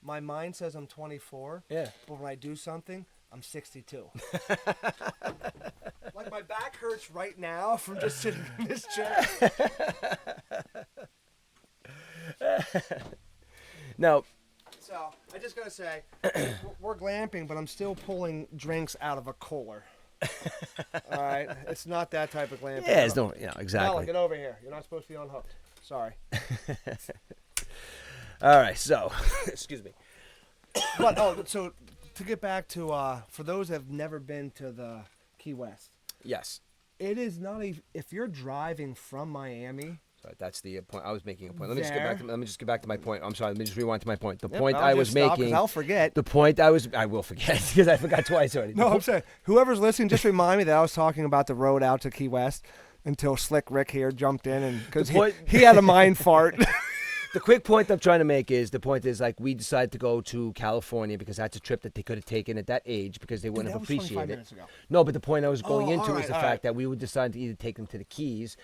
My mind says I'm 24. yeah. But when I do something, I'm 62. My back hurts right now from just sitting in this chair. Now, So I just gotta say, we're glamping, but I'm still pulling drinks out of a cooler. All right, it's not that type of glamping. Yeah, it's no, exactly. Bella, get over here. You're not supposed to be unhooked. Sorry. All right, so excuse me. But so to get back to for those that have never been to the Key West, Yes. it is not if you're driving from Miami. Sorry, that's the point. I was making a point. Let me just get back to my point. I'm sorry. Let me just rewind to my point. The point I was making. I'll forget. The point I will forget because I forgot twice already. No, I'm saying whoever's listening, just remind me that I was talking about the road out to Key West until Slick Rick here jumped in and because he had a mind fart. The quick point I'm trying to make is like we decided to go to California because that's a trip that they could have taken at that age because they wouldn't have appreciated it. No, but the point I was going into is the fact that we would decide to either take them to the Keys.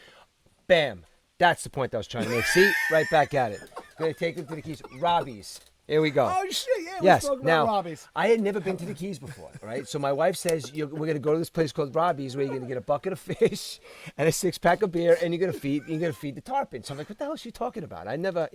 Bam. That's the point I was trying to make. See? Right back at it. Going to take them to the Keys. Robbie's. Here we go. Oh, shit, yeah. Yes. We spoke Now, about Robbie's. I had never been to the Keys before, right? So my wife says, we're going to go to this place called Robbie's where you're going to get a bucket of fish and a 6-pack of beer and you're going to feed the tarpon. So I'm like, what the hell is she talking about? I never,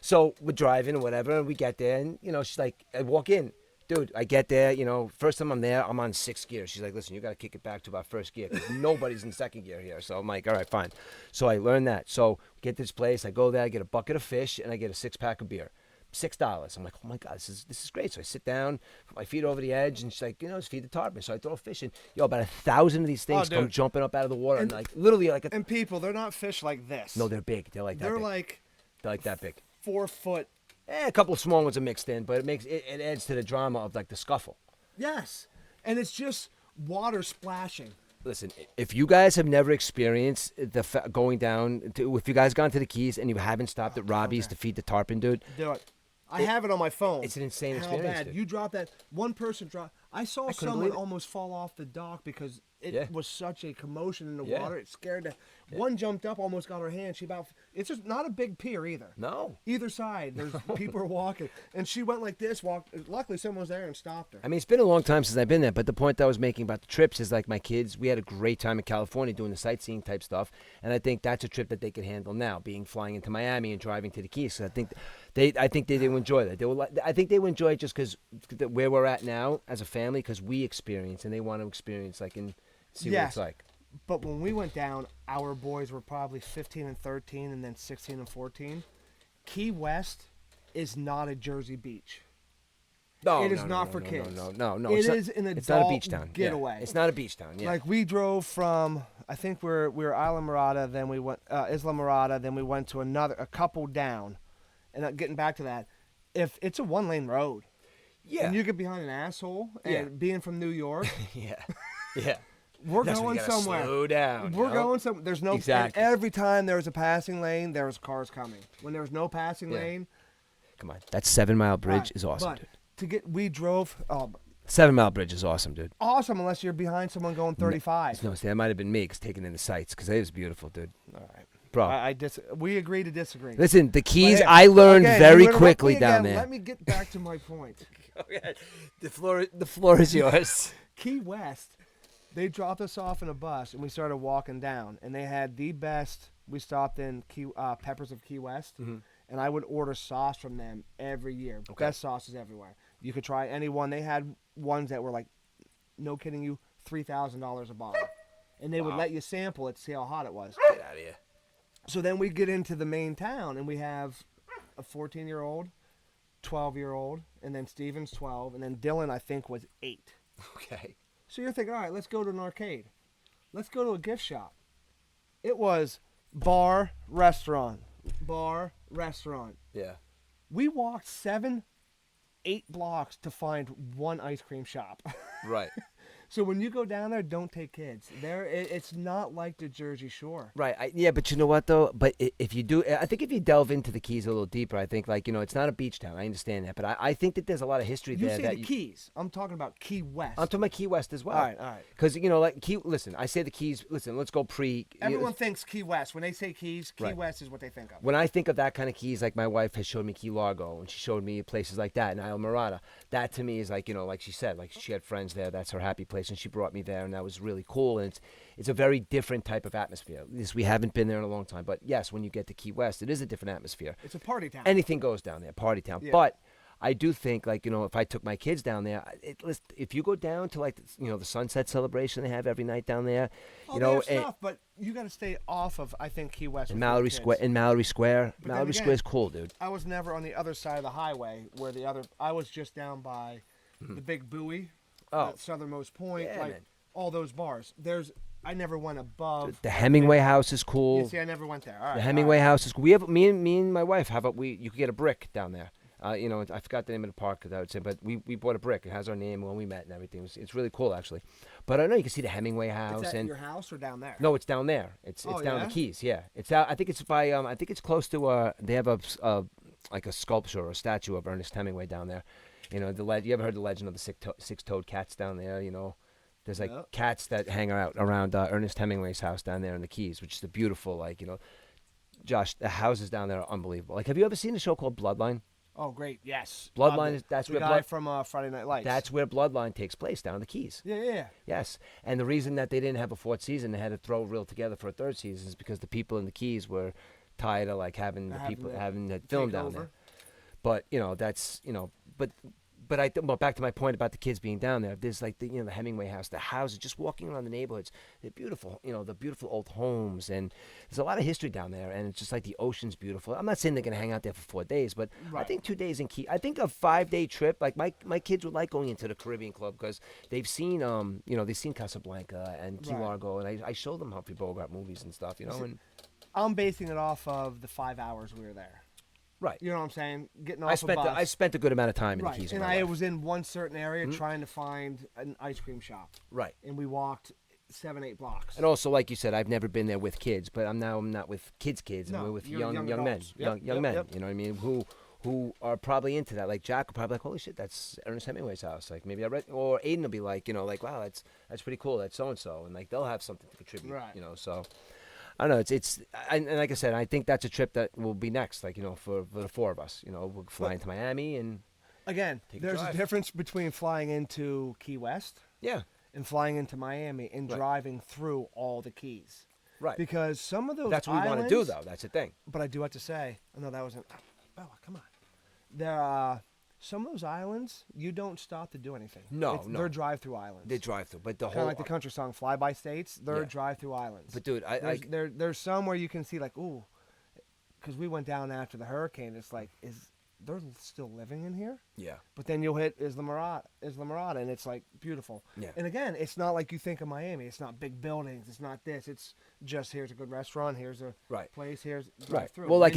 So we're driving and whatever, and we get there and, she's like, I walk in. Dude, I get there, first time I'm there, I'm on 6th gear. She's like, listen, you got to kick it back to about 1st gear because nobody's in 2nd gear here. So I'm like, all right, fine. So I learned that. So we get to this place. I go there. I get a bucket of fish, and I get a 6-pack of beer. $6. I'm like, oh, my God, this is great. So I sit down, put my feet over the edge, and she's like, just feed the tarpon. So I throw a fish in. About 1,000 of these things come jumping up out of the water. And like, literally like and people, they're not fish like this. No, they're big. They're like that big. They're like that big. 4 foot. A couple of small ones are mixed in, but it adds to the drama of like the scuffle. Yes, and it's just water splashing. Listen, if you guys have never experienced going down, if you guys gone to the Keys and you haven't stopped at Robbie's to feed the tarpon, dude, do it. I have it on my phone. It's an insane How experience. Bad. Dude. You drop that. One person dropped. I saw someone almost fall off the dock because it was such a commotion in the water. It scared the. One jumped up, almost got her hand. It's just not a big pier either. No. Either side, there's people are walking, and she went like this. Luckily, someone was there and stopped her. I mean, it's been a long time since I've been there, but the point I was making about the trips is like my kids. We had a great time in California doing the sightseeing type stuff, and I think that's a trip that they could handle now, flying into Miami and driving to the Keys. So I think they do enjoy that. I think they would enjoy it just because where we're at now as a family, because we experience and they want to experience and see what it's like. But when we went down, our boys were probably 15 and 13 and then 16 and 14. Key West is not a Jersey beach. No, it is not for kids. No. It is an adult it's not a beach town. getaway. Yeah. It's not a beach town. Yeah. Like we drove from, I think we were Isla Mirada, then we went Isla Mirada, then we went to a couple down. And getting back to that, if it's a 1-lane road, and you get behind an asshole, and being from New York, yeah. We're going somewhere. Slow down. We're going somewhere. There's no. Exactly. Every time there's a passing lane, there's cars coming. When there's no passing lane, come on. That 7 Mile Bridge is awesome, dude. We drove. 7 Mile Bridge is awesome, dude. Awesome, unless you're behind someone going 35. No, see, that might have been me because taking in the sights because it was beautiful, dude. All right. Bro. We agree to disagree. Listen, the Keys, I learned very quickly down there. Let me get back to my point. Okay. The floor is yours. Key West, they dropped us off in a bus, and we started walking down. And they had the best. We stopped in Peppers of Key West, and I would order sauce from them every year. Okay. Best sauces everywhere. You could try any one. They had ones that were like, no kidding you, $3,000 a bottle. And they would let you sample it to see how hot it was. Get out of here. So then we get into the main town, and we have a 14-year-old, 12-year-old, and then Steven's 12, and then Dylan, I think, was 8. Okay. So you're thinking, all right, let's go to an arcade. Let's go to a gift shop. It was bar, restaurant. Yeah. We walked 7, 8 blocks to find one ice cream shop. Right. So when you go down there, don't take kids. It's not like the Jersey Shore. Right. But you know what though? But if you do, I think if you delve into the Keys a little deeper, I think it's not a beach town. I understand that, but I think that there's a lot of history there. You say the Keys. I'm talking about Key West. I'm talking about Key West as well. All right. Because listen, I say the Keys. Listen, let's go pre. Everyone thinks Key West. When they say Keys, Key West is what they think of. When I think of that kind of Keys, like my wife has showed me Key Largo, and she showed me places like that in Isla Mirada. That to me is like like she said, like she had friends there. That's her happy place, and she brought me there. And that was really cool, and it's a very different type of atmosphere. At least we haven't been there in a long time, but yes, when you get to Key West, it is a different atmosphere. It's a party town. Anything goes down there, party town. Yeah. But I do think, like, if I took my kids down there, if you go down to, like, the sunset celebration they have every night down there, Oh, they have stuff, but you got to stay off of, I think, Key West. in Mallory Square. Mallory Square Square's cool, dude. I was never on the other side of the highway where I was just down by the big buoy, southernmost point, Yeah, like man. all those bars. I never went above. The Hemingway House is cool. Yeah, see, I never went there. All right, The Hemingway House is cool. We have me and my wife. How about you could get a brick down there. I forgot the name of the park that I would say, but we bought a brick. It has our name when we met and everything. It's really cool, actually. But I know you can see the Hemingway House. Is that and your house or down there? No, it's down there. It's down the Keys. Yeah, it's out. I think it's by. I think it's close to. They have like a sculpture or a statue of Ernest Hemingway down there. You ever heard the legend of the six-toed cats down there? There's like cats that hang out around Ernest Hemingway's house down there in the Keys, which is a beautiful, Josh, the houses down there are unbelievable. Like, have you ever seen a show called Bloodline? Oh, great! Yes, Bloodline. That's the where guy from Friday Night Lights. That's where Bloodline takes place, down in the Keys. Yeah. Yes, and the reason that they didn't have a fourth season, they had to throw real together for a third season, is because the people in the Keys were tired of having the film down there. But but back to my point about the kids being down there. There's the Hemingway House, the houses, just walking around the neighborhoods. They're beautiful, the beautiful old homes, and there's a lot of history down there. And it's just like the ocean's beautiful. I'm not saying they're gonna hang out there for 4 days, but I think 2 days in Key. I think a 5-day trip. Like my kids would like going into the Caribbean Club because they've seen they've seen Casablanca and Key Largo, and I show them Humphrey Bogart movies and stuff. And I'm basing it off of the 5 hours we were there. Right. You know what I'm saying? Getting off a bus. I spent a good amount of time in the Keys. And I was in one certain area trying to find an ice cream shop. Right. And we walked 7-8 blocks. And also, like you said, I've never been there with kids, but I'm not with kids, and we're with young men, young men. Yep. You know what I mean? Who are probably into that. Like Jack will probably like, holy shit, that's Ernest Hemingway's house. Like maybe I read, or Aiden will be like, wow, that's pretty cool. That's so and so, and they'll have something to contribute. Right. So. I don't know. And like I said, I think that's a trip that will be next. For the four of us, we'll fly into Miami and again, there's a difference between flying into Key West, and flying into Miami and driving through all the Keys, right? Because some of those that's what we want to do, though. That's the thing. But I do have to say, no, that wasn't. Bella, come on. There are some of those islands you don't stop to do anything. No. They're drive-through islands. They drive through, but the kind whole of like the country song "Fly By States." They're drive-through islands. But dude, there's some where you can see because we went down after the hurricane. It's like, they're still living in here? Yeah. But then you'll hit Isla Mirada, and it's like beautiful. Yeah. And again, it's not like you think of Miami. It's not big buildings. It's not this. It's just here's a good restaurant. Here's a place. Here's drive-through. Well,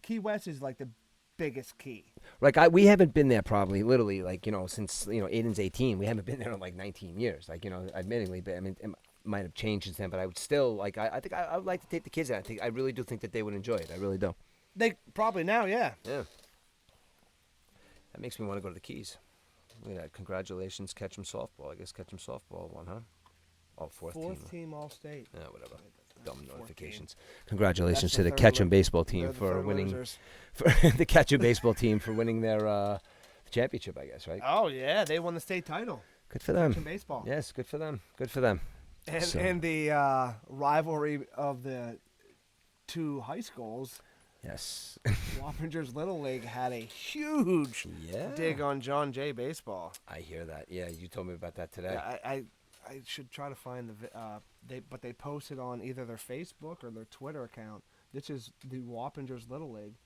Key West is like the biggest key. Like we haven't been there probably literally since Aiden's 18. We haven't been there in 19 years. Admittingly, but I mean it might have changed since then. But I would still I think I would like to take the kids out. I really do think that they would enjoy it. I really do. They probably now, yeah. Yeah. That makes me want to go to the Keys. Look at that. Congratulations, Ketchum softball. I guess Ketchum softball won, huh? Oh, fourth team All-State. Yeah, whatever. Dumb notifications. Congratulations to the Ketchum baseball team for winning. For the Ketchum baseball team for winning their championship, I guess, right? Oh yeah, they won the state title. Good for them. Ketchum baseball. Yes, good for them. Good for them. And the rivalry of the two high schools. Yes. Wappingers Little League had a huge dig on John Jay baseball. I hear that. Yeah, you told me about that today. Yeah, I should try to find but they posted on either their Facebook or their Twitter account. This is the Wappingers Little League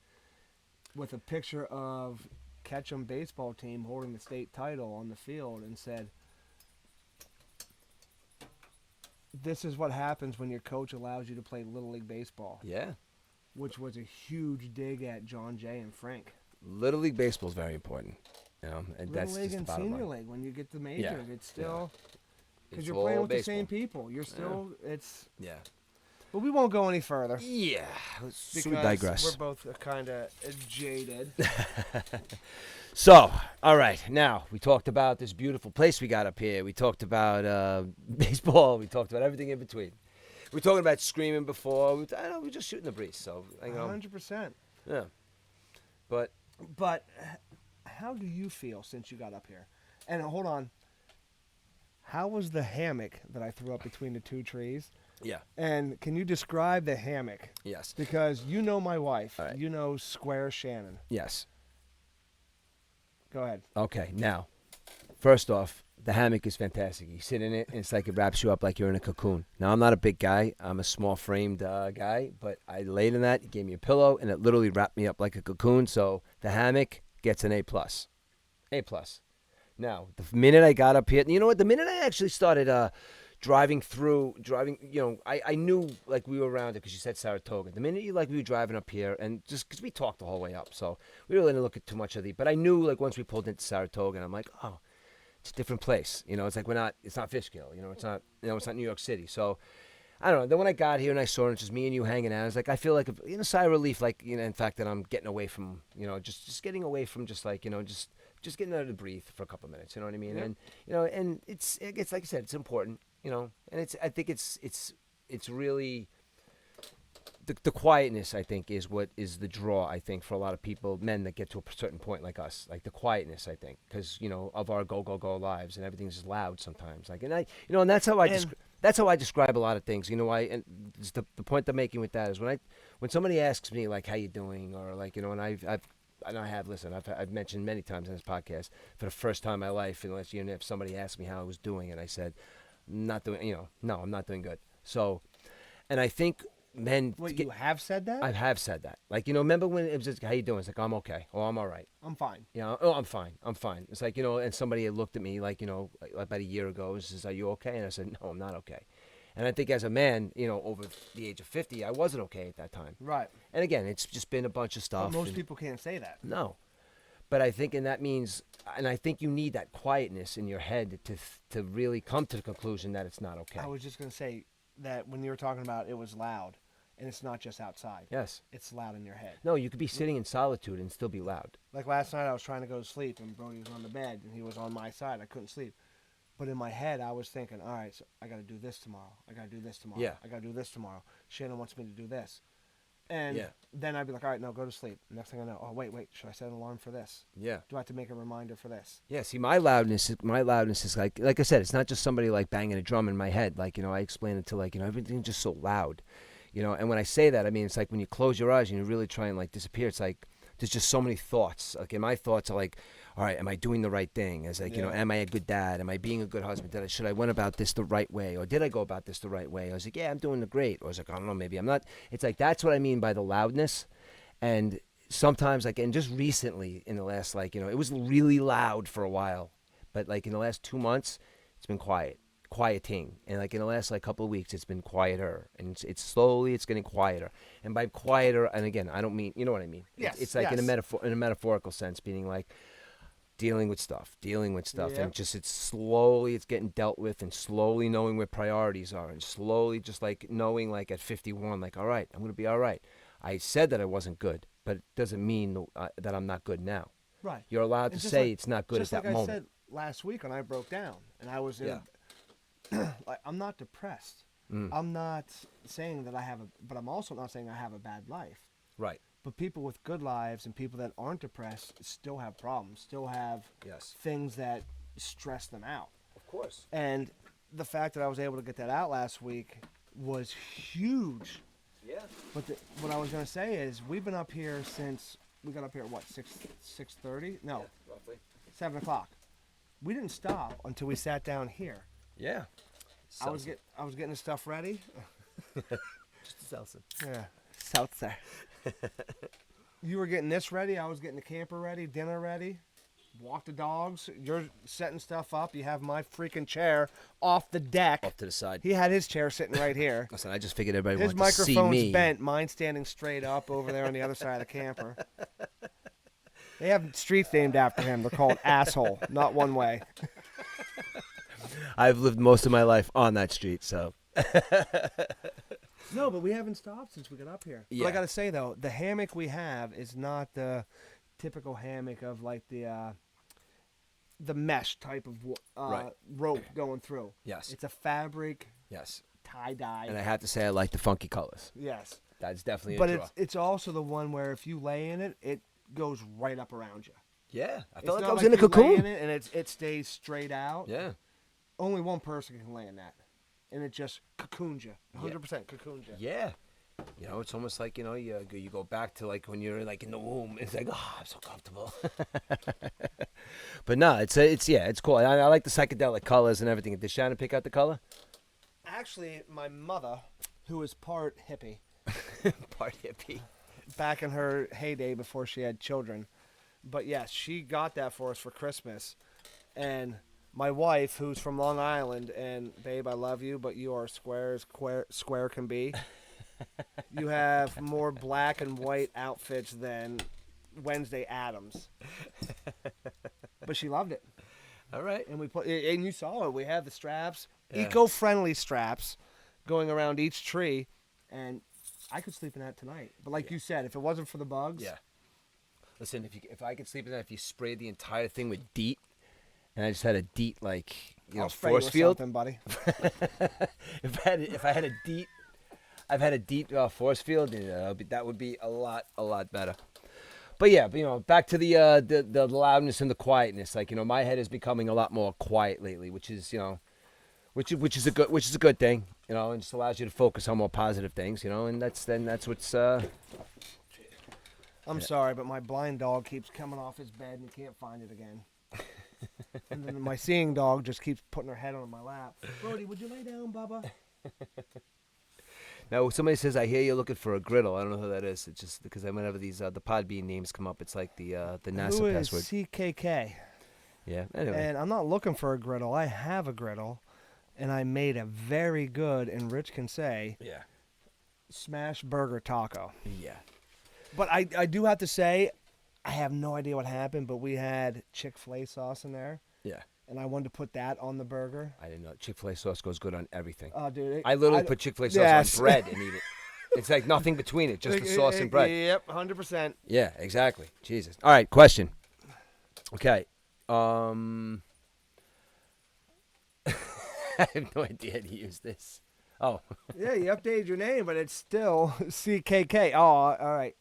with a picture of Ketchum baseball team holding the state title on the field and said, "This is what happens when your coach allows you to play Little League baseball." Yeah. Which was a huge dig at John Jay and Frank. Little League baseball is very important. And Little that's League just and Senior League, when you get to majors, it's still... Because you're playing with the same people. You're still... It's... Yeah. But we won't go any further. Yeah. Because we digress. We're both kind of jaded. So, all right. Now, we talked about this beautiful place we got up here. We talked about baseball. We talked about everything in between. We were talking about screaming before. I know we're just shooting the breeze. So 100%. Yeah. But how do you feel since you got up here? And hold on. How was the hammock that I threw up between the two trees? Yeah. And can you describe the hammock? Yes. Because you know my wife. All right. You know Square Shannon. Yes. Go ahead. Okay, now, first off, the hammock is fantastic. You sit in it, and it's like it wraps you up like you're in a cocoon. Now, I'm not a big guy. I'm a small-framed guy, but I laid in that. You gave me a pillow, and it literally wrapped me up like a cocoon. So the hammock gets an A+. A+. Now, the minute I got up here, you know what? The minute I actually started driving, I knew like we were around it because you said Saratoga. The minute we were driving up here, and just because we talked the whole way up, so we really didn't look at too much of but I knew like once we pulled into Saratoga, and I'm like, oh, it's a different place. It's like it's not Fishkill. It's not New York City. So I don't know. Then when I got here and I saw it, it's just me and you hanging out, I was like, I feel like a sigh of relief, like, in fact that I'm getting away from, just getting away from just like, just getting out to breathe for a couple of minutes. You know what I mean? Yeah. And, and it's like I said, it's important, and I think it's really, the quietness, I think, is what is the draw, I think, for a lot of people, men that get to a certain point like us, like the quietness, I think, because, of our go lives, and everything's just loud sometimes. Like, and and that's how that's how I describe a lot of things. And the point I'm making with that is when somebody asks me, like, how you doing, or like, and I've mentioned many times in this podcast, for the first time in my life, unless, if somebody asked me how I was doing, and I said, not doing, no, I'm not doing good. So, and I think, men, You have said that? I have said that. Like, remember when it was just, how you doing? It's like, I'm okay. Oh, I'm all right. I'm fine. Oh, I'm fine. It's like, and somebody had looked at me like, about a year ago and says, are you okay? And I said, no, I'm not okay. And I think as a man, over the age of 50, I wasn't okay at that time. Right. And again, it's just been a bunch of stuff. But most people can't say that. No. But I think, and that means, and I think you need that quietness in your head to really come to the conclusion that it's not okay. I was just going to say that when you were talking about it was loud, and it's not just outside. Yes. It's loud in your head. No, you could be sitting in solitude and still be loud. Like last night, I was trying to go to sleep, and Brody was on the bed, and he was on my side. I couldn't sleep. But in my head, I was thinking, all right, so I got to do this tomorrow. I got to do this tomorrow. Yeah. I got to do this tomorrow. Shannon wants me to do this. And Yeah. then I'd be like, all right, no, go to sleep. Next thing I know, oh, wait, should I set an alarm for this? Yeah. Do I have to make a reminder for this? Yeah, see, my loudness is like I said, it's not just somebody like banging a drum in my head. Like, I explain it to like, everything's just so loud. And when I say that, I mean, it's like when you close your eyes and you really try and like disappear, it's like there's just so many thoughts. Like, and my thoughts are like, all right, am I doing the right thing? As like, am I a good dad? Am I being a good husband? Should I went about this the right way? Or did I go about this the right way? I was like, yeah, I'm doing the great. Or I was like, I don't know, maybe I'm not. It's like, that's what I mean by the loudness. And sometimes, like, and just recently in the last, like, it was really loud for a while. But like in the last 2 months, it's been quieting, and like in the last like couple of weeks, it's been quieter, and it's slowly getting quieter. And by quieter, and again, I don't mean, you know what I mean. Yes, it's like yes. in a metaphorical sense, meaning like dealing with stuff, Yep. and just it's getting dealt with, and slowly knowing where priorities are, and slowly just like knowing, like at 51, like, all right, I'm gonna be all right. I said that I wasn't good, but it doesn't mean that I'm not good now. Right. You're allowed to say it's not good at that moment. Just like I said last week when I broke down, and I was in, like, I'm not depressed. I'm not saying that but I'm also not saying I have a bad life. Right. But people with good lives and people that aren't depressed still have problems, still have things that stress them out. Of course. And the fact that I was able to get that out last week was huge. Yeah. But what I was going to say is we've been up here since we got up here at what, 6:30? No, Yeah, roughly. 7 o'clock. We didn't stop until we sat down here. Yeah. I was getting the stuff ready. Just a salsa. Yeah, seltzer. You were getting this ready. I was getting the camper ready, dinner ready. Walk the dogs. You're setting stuff up. You have my freaking chair off the deck. Off to the side. He had his chair sitting right here. Listen, I just figured everybody His wanted to see me. microphone's bent. Mine standing straight up over there on the other side of the camper. They have streets named after him. They're called Asshole, not One Way. I've lived most of my life on that street, so. No, but we haven't stopped since we got up here. Yeah. But I got to say, though, the hammock we have is not the typical hammock of like the mesh type of rope going through. Yes. It's a fabric Yes. tie-dye. And I have to say I like the funky colors. Yes. That's definitely But a draw. it's also the one where if you lay in it, it goes right up around you. Yeah. I It's felt like not I was in a you lay cocoon. in it and it stays straight out. Yeah. Only one person can lay in that. And it just cocoons you. 100% cocoons you. Yeah. You know, it's almost like, you go back to like when you're like in the womb. It's like, oh, I'm so comfortable. But no, it's cool. I like the psychedelic colors and everything. Did Shannon pick out the color? Actually, my mother, who is part hippie, Part hippie. back in her heyday before she had children, but yes, she got that for us for Christmas. And my wife, who's from Long Island, and babe, I love you, but you are square can be. You have more black and white outfits than Wednesday Addams. But she loved it. All right. And you saw it. We have the straps, Yeah. eco-friendly straps, going around each tree, and I could sleep in that tonight. But like you said, if it wasn't for the bugs, Yeah. Listen, if I could sleep in that, if you sprayed the entire thing with DEET, and I just had a DEET I'll spray force you with field. something, buddy. if I had a DEET, I've had a DEET force field, that would be a lot better. But yeah, back to the loudness and the quietness. Like, my head is becoming a lot more quiet lately, which is which is a good thing, and just allows you to focus on more positive things, and that's what's. I'm sorry, but my blind dog keeps coming off his bed and he can't find it again. And then my seeing dog just keeps putting her head on my lap. Brody, would you lay down, Bubba? Now, somebody says, I hear you're looking for a griddle. I don't know who that is. It's just because whenever these the Podbean names come up, it's like the NASA Who is password. CKK? Yeah. Anyway. And I'm not looking for a griddle. I have a griddle, and I made a very good, and Rich can say, Yeah. smash burger taco. Yeah. But I do have to say, I have no idea what happened, but we had Chick-fil-A sauce in there, Yeah. and I wanted to put that on the burger. I didn't know. Chick-fil-A sauce goes good on everything. Oh, dude. I literally put Chick-fil-A sauce on bread and eat it. It's like nothing between it, just the sauce and bread. Yep, 100%. Yeah, exactly. Jesus. All right, question. Okay. I have no idea how to use this. Oh. Yeah, you updated your name, but it's still CKK. Oh, all right.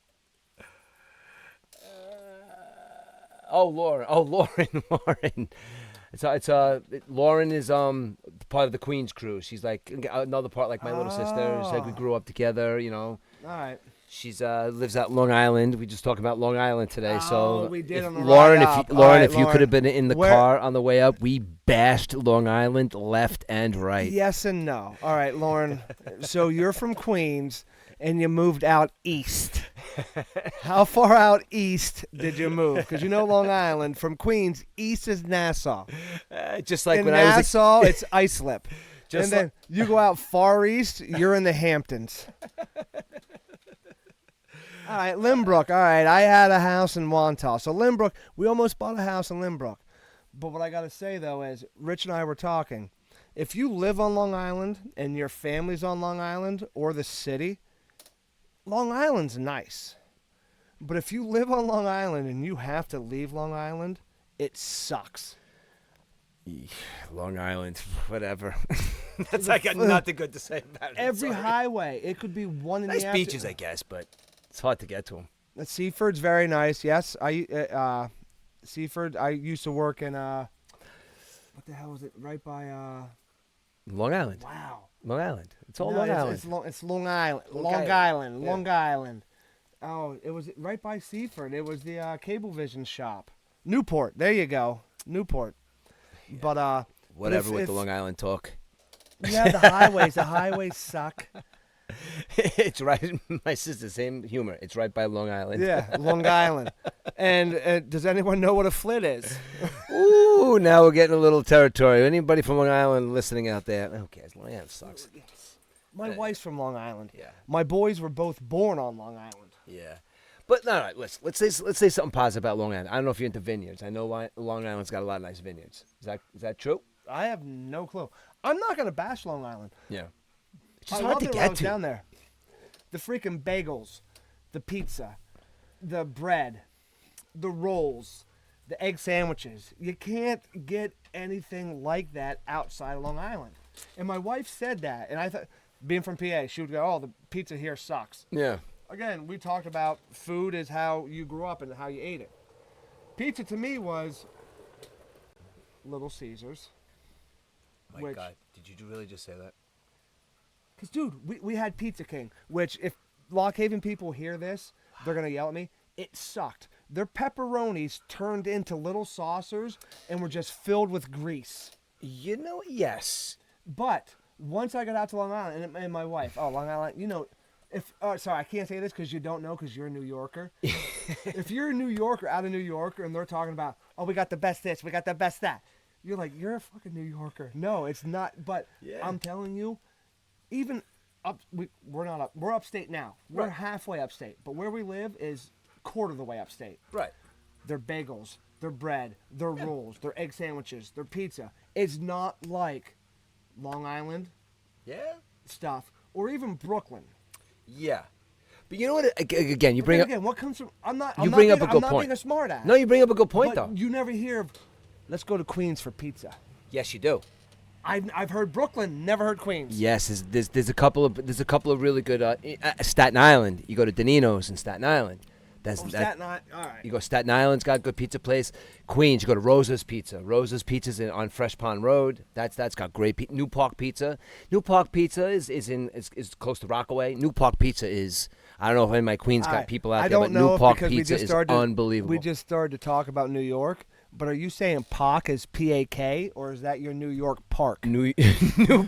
Lauren. Lauren. Lauren is part of the Queen's crew. She's like another part, like my little sister. It's like we grew up together. All right. She's lives out Long Island. We just talked about Long Island today. So we did on the Lauren, ride up. Lauren, All right, if you could have been in the Where- car on the way up, we bashed Long Island left and right. Yes and no. All right, Lauren. So you're from Queens, and you moved out east. How far out east did you move? Because Long Island, from Queens, east is Nassau. Just like In when I was Nassau, it's Islip. Just And then you go out far east, you're in the Hamptons. All right, Limbrook. All right, I had a house in Wantagh. So Limbrook, we almost bought a house in Limbrook. But what I got to say, though, is Rich and I were talking. If you live on Long Island and your family's on Long Island or the city, Long Island's nice. But if you live on Long Island and you have to leave Long Island, it sucks. Long Island, whatever. That's I got nothing good to say about it. Every Sorry. highway, it could be one in Nice the beaches, I guess, but it's hard to get to them. Seaford's very nice. Yes, Seaford. I used to work in what the hell is it? Right by Long Island. Wow. Long Island. It's all No, Long Island. It's Long Island. Long Island. Island. Yeah. Long Island. Oh, it was right by Seaford. It was the Cablevision shop. Newport. There you go. Newport. Yeah. But whatever with the Long Island talk. Yeah, the highways. The highways suck. It's right. My sister, same humor. It's right by Long Island. Yeah, Long Island. And does anyone know what a flit is? Ooh, now we're getting a little territory. Anybody from Long Island listening out there? Who cares? Long Island sucks. My wife's from Long Island. Yeah. My boys were both born on Long Island. Yeah. But all right, let's say something positive about Long Island. I don't know if you're into vineyards. I know Long Island's got a lot of nice vineyards. Is that true? I have no clue. I'm not gonna bash Long Island. Yeah. It's just I hard loved to it when I get was to. down there. The freaking bagels, the pizza, the bread, the rolls, the egg sandwiches. You can't get anything like that outside of Long Island. And my wife said that, and I thought, being from PA, she would go, "Oh, the pizza here sucks." Yeah. Again, we talked about food is how you grew up and how you ate it. Pizza to me was Little Caesars. My Which- God, did you really just say that? Because, dude, we had Pizza King, which if Lock Haven people hear this, they're going to yell at me. It sucked. Their pepperonis turned into little saucers and were just filled with grease. You know, yes. But once I got out to Long Island, and my wife, Long Island, you know, sorry, I can't say this because you don't know because you're a New Yorker. If you're a New Yorker, out of New Yorker, and they're talking about, we got the best this, we got the best that, you're like, you're a fucking New Yorker. No, it's not. But I'm telling you, even we're not up. We're upstate now. We're halfway upstate, but where we live is quarter of the way upstate. Right. Their bagels, their bread, their rolls, their egg sandwiches, their pizza. It's not like Long Island stuff or even Brooklyn. Yeah. But you know what? Again, you bring up... Again, what comes from... I'm not being a good point. being a smart ass. No, you bring up a good point, but though. You never hear of, let's go to Queens for pizza. Yes, you do. I've heard Brooklyn, never heard Queens. Yes, there's a couple of really good... Staten Island. You go to Danino's in Staten Island. Staten Island. All right. You go Staten Island's got a good pizza place. Queens, you go to Rosa's Pizza. Rosa's Pizza's on Fresh Pond Road. That's got great pizza. New Park Pizza. New Park Pizza is close to Rockaway. New Park Pizza is, I don't know if any of my Queens got people out there, but New Park Pizza is unbelievable. We just started to talk about New York, but are you saying PAK is P-A-K, or is that your New York Park? New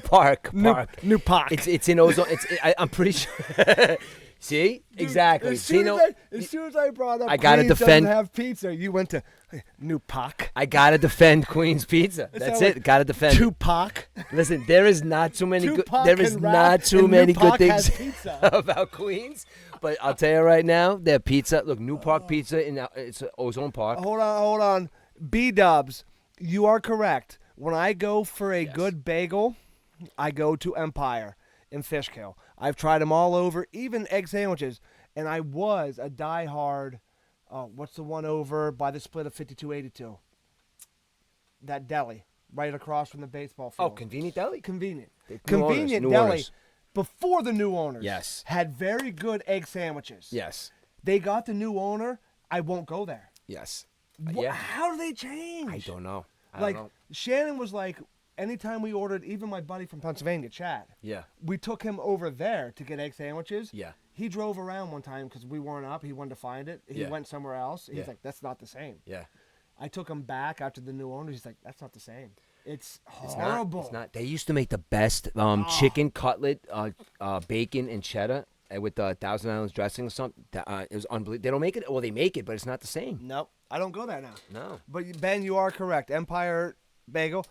Park. New Park. It's in Ozone. I'm pretty sure. See? Dude, exactly. As soon as I brought up I gotta Queens defend, doesn't have pizza, you went to New Park. I got to defend Queens Pizza. That's it. Got to defend Tupac. Listen, there is not too many good things about Queens, but I'll tell you right now, their pizza, look, New Park Pizza it's Ozone Park. Hold on. B-dubs, you are correct. When I go for a good bagel, I go to Empire in Fishkill. I've tried them all over, even egg sandwiches, and I was a diehard. What's the one over by the split of 5282? That deli right across from the baseball field. Oh, Convenient Deli? Convenient New Deli. owners. Before the new owners, yes, had very good egg sandwiches. Yes, they got the new owner. I won't go there. Yes. How do they change? I don't know. Shannon was like, anytime we ordered, even my buddy from Pennsylvania, Chad. Yeah. We took him over there to get egg sandwiches. Yeah. He drove around one time because we weren't up. He wanted to find it. He went somewhere else. He's like, that's not the same. Yeah. I took him back after the new owners. He's like, that's not the same. It's horrible. It's not. They used to make the best chicken cutlet, bacon and cheddar with Thousand Islands dressing or something. It was unbelievable. They don't make it. Well, they make it, but it's not the same. Nope. I don't go there now. No. But Ben, you are correct. Empire Bagel.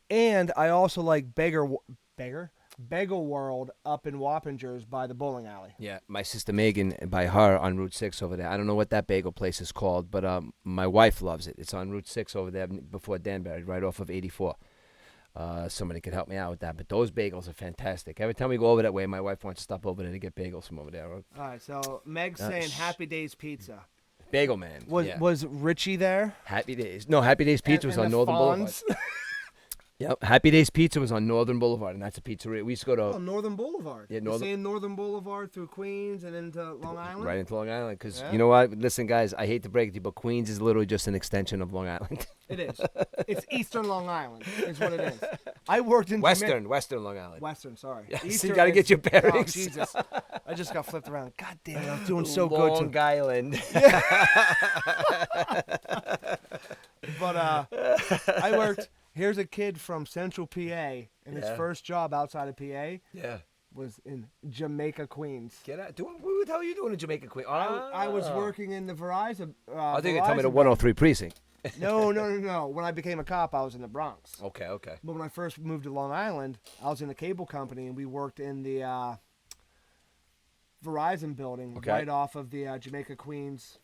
And I also like Bagel World up in Wappingers by the bowling alley. Yeah, my sister Megan, by her on Route 6 over there. I don't know what that bagel place is called, but my wife loves it. It's on Route 6 over there before Danbury, right off of 84. Somebody could help me out with that. But those bagels are fantastic. Every time we go over that way, my wife wants to stop over there to get bagels from over there. All right, so Meg's saying Happy Days Pizza. Bagel Man. Was Richie there? Happy Days. No, Happy Days Pizza was on Northern Boulevard. Yep, Happy Days Pizza was on Northern Boulevard, and that's a pizzeria. We used to go to... Northern Boulevard. Yeah, Northern Boulevard through Queens and into Long Island? Right into Long Island, because you know what? Listen, guys, I hate to break it to you, but Queens is literally just an extension of Long Island. It is. It's Eastern Long Island is what it is. I worked in... Western Long Island. Western, sorry. Yeah, so you got to get your bearings. Oh, Jesus. I just got flipped around. God damn it, I'm doing so good. Long Island. But I worked... Here's a kid from Central PA, and his first job outside of PA was in Jamaica, Queens. Get out. What the hell are you doing in Jamaica, Queens? I was working in the Verizon. I think you told me the 103 precinct. No. When I became a cop, I was in the Bronx. Okay. But when I first moved to Long Island, I was in the cable company, and we worked in the Verizon building right off of the Jamaica, Queens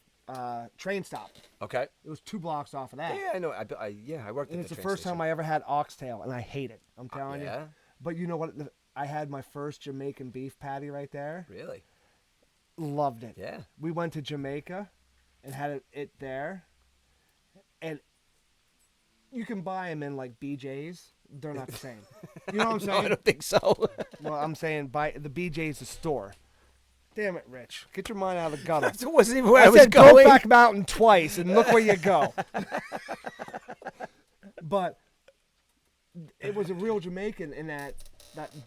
train stop. Okay. It was 2 blocks off of that. Yeah, I know. I worked at and the it's the train first station. time I ever had oxtail, and I hate it. I'm telling you. Yeah? But you know what? I had my first Jamaican beef patty right there. Really? Loved it. Yeah. We went to Jamaica and had it there. And you can buy them in like BJ's. They're not the same. You know what I'm saying? No, I don't think so. Well, I'm saying buy the BJ's the store. Damn it, Rich. Get your mind out of the gutter. That wasn't even where I was said going. Brokeback Mountain twice, and look where you go. But it was a real Jamaican in that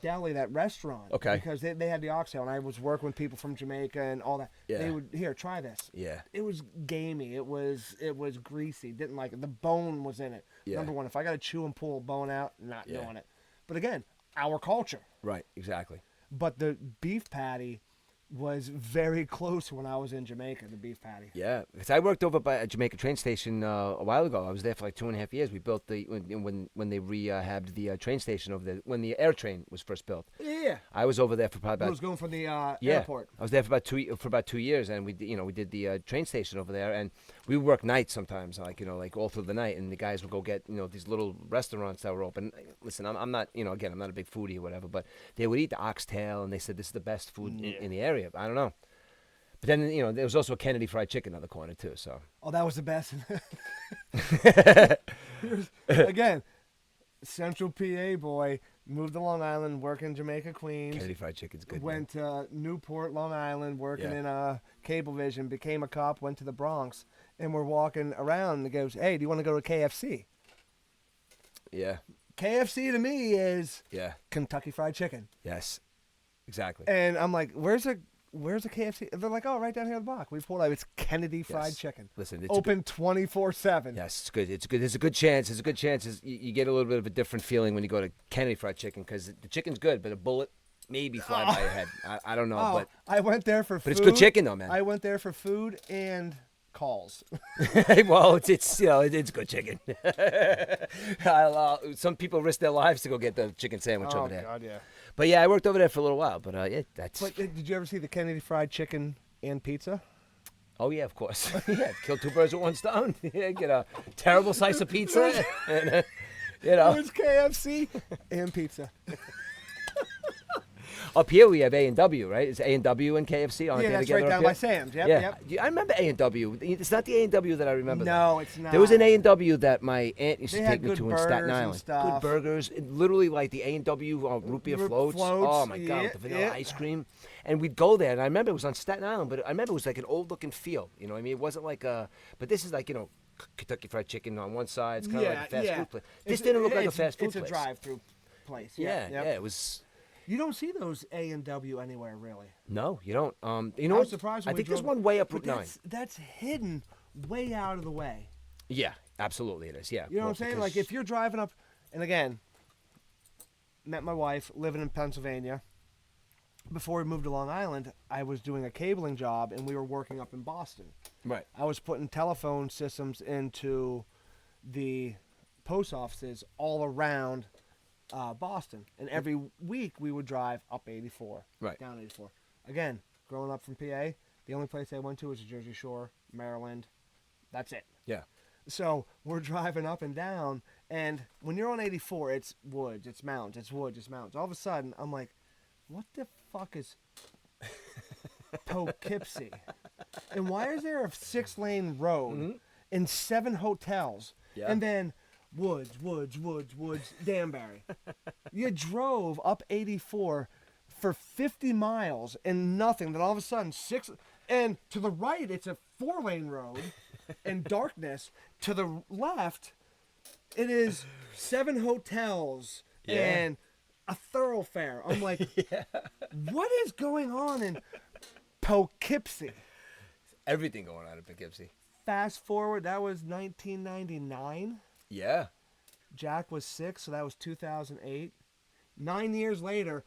deli, that restaurant. Okay. Because they had the oxtail, and I was working with people from Jamaica and all that. Yeah. They would, here, try this. Yeah. It was gamey. It was greasy. Didn't like it. The bone was in it. Yeah. Number one, if I got to chew and pull a bone out, not Yeah. doing it. But again, our culture. Right. Exactly. But the beef patty was very close when I was in Jamaica, the beef patty. Yeah, because I worked over by a Jamaica train station a while ago. I was there for like 2.5 years. We built when they rehabbed the train station over there when the air train was first built. Yeah. I was over there for probably I about was going from the yeah. airport. I was there for about 2 years, and we did the train station over there, and we would work nights sometimes, like all through the night, and the guys would go get these little restaurants that were open. Listen, I'm not again I'm not a big foodie or whatever, but they would eat the oxtail, and they said this is the best food in the area. I don't know. But then, there was also a Kennedy Fried Chicken on the corner, too, so. Oh, that was the best. Again, Central PA boy, moved to Long Island, working Jamaica, Queens. Kennedy Fried Chicken's good. Went to Newport, Long Island, working in Cablevision, became a cop, went to the Bronx, and we're walking around, and he goes, hey, do you want to go to KFC? Yeah. KFC to me is Kentucky Fried Chicken. Yes, exactly. And I'm like, where's a KFC? They're like, oh, right down here on the block. We've pulled out. It's Kennedy Fried Chicken. Listen, it's open 24/7. Yes, it's good. It's good. There's a good chance. You get a little bit of a different feeling when you go to Kennedy Fried Chicken because the chicken's good, but a bullet maybe fly by your head. I don't know, but I went there for food. But it's good chicken though, man. I went there for food and calls. Well, it's good chicken. Some people risk their lives to go get the chicken sandwich over there. Oh God, yeah. But yeah, I worked over there for a little while. But that's. But did you ever see the Kennedy Fried Chicken and pizza? Oh yeah, of course. Yeah, kill two birds with one stone. Yeah, get a terrible slice of pizza, and It was KFC and pizza. Up here we have A&W, right? It's A&W and KFC. Yeah, that's right down by Sam's. Yep. I remember A&W. It's not the A&W that I remember. No, it's not. There was an A&W that my aunt used to They take had me to good in Staten burgers and Island. stuff. Good burgers. Literally like the A&W root beer floats. Oh my God, with the vanilla ice cream. And we'd go there, and I remember it was on Staten Island, but I remember it was like an old-looking feel. You know what I mean? It wasn't like a... But this is like, Kentucky Fried Chicken on one side. It's kind of like a fast food place. This didn't look like a fast food place. It's a drive-through place. Yeah, it was... You don't see those A&W anywhere, really. No, you don't. I was surprised when I we think there's drove- one way up but Route 9. That's hidden way out of the way. Yeah, absolutely it is. Yeah. You know what I'm saying? because- Like if you're driving up, and again, met my wife living in Pennsylvania. Before we moved to Long Island, I was doing a cabling job, and we were working up in Boston. Right. I was putting telephone systems into the post offices all around Boston, and every week we would drive up 84, Right. down 84. Again, growing up from PA, the only place I went to was the Jersey Shore, Maryland. That's it. Yeah. So we're driving up and down, and when you're on 84, it's woods, it's mountains, it's woods, it's mountains. All of a sudden, I'm like, what the fuck is Poughkeepsie? And why is there a 6-lane road and 7 hotels? Yeah. And then woods, Danbury. You drove up 84 for 50 miles and nothing. Then all of a sudden, 6... And to the right, it's a 4-lane road and darkness. To the left, it is 7 hotels and a thoroughfare. I'm like, what is going on in Poughkeepsie? Everything going on in Poughkeepsie. Fast forward, that was 1999. Yeah. Jack was 6, so that was 2008. 9 years later,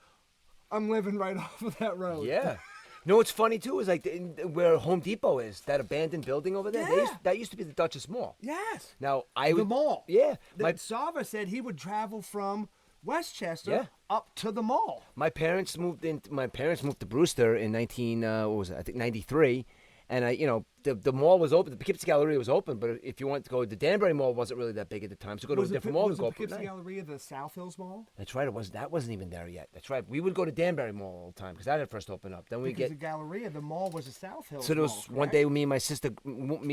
I'm living right off of that road. Yeah. You know what's funny too is like where Home Depot is, that abandoned building over there. Yeah. That used to be the Duchess Mall. Yes. Now The mall. Yeah. Sava said he would travel from Westchester up to the mall. My parents moved to Brewster in 93, and the mall was open. The Poughkeepsie Galleria was open, but if you wanted to go, the Danbury Mall wasn't really that big at the time. So go to a different mall and go Was up. the Poughkeepsie Galleria the South Hills Mall? That's right. That wasn't even there yet. That's right. We would go to Danbury Mall all the time because that had first opened up. Then we Because the Galleria, the mall was the South Hills So there was Mall, one correct? day me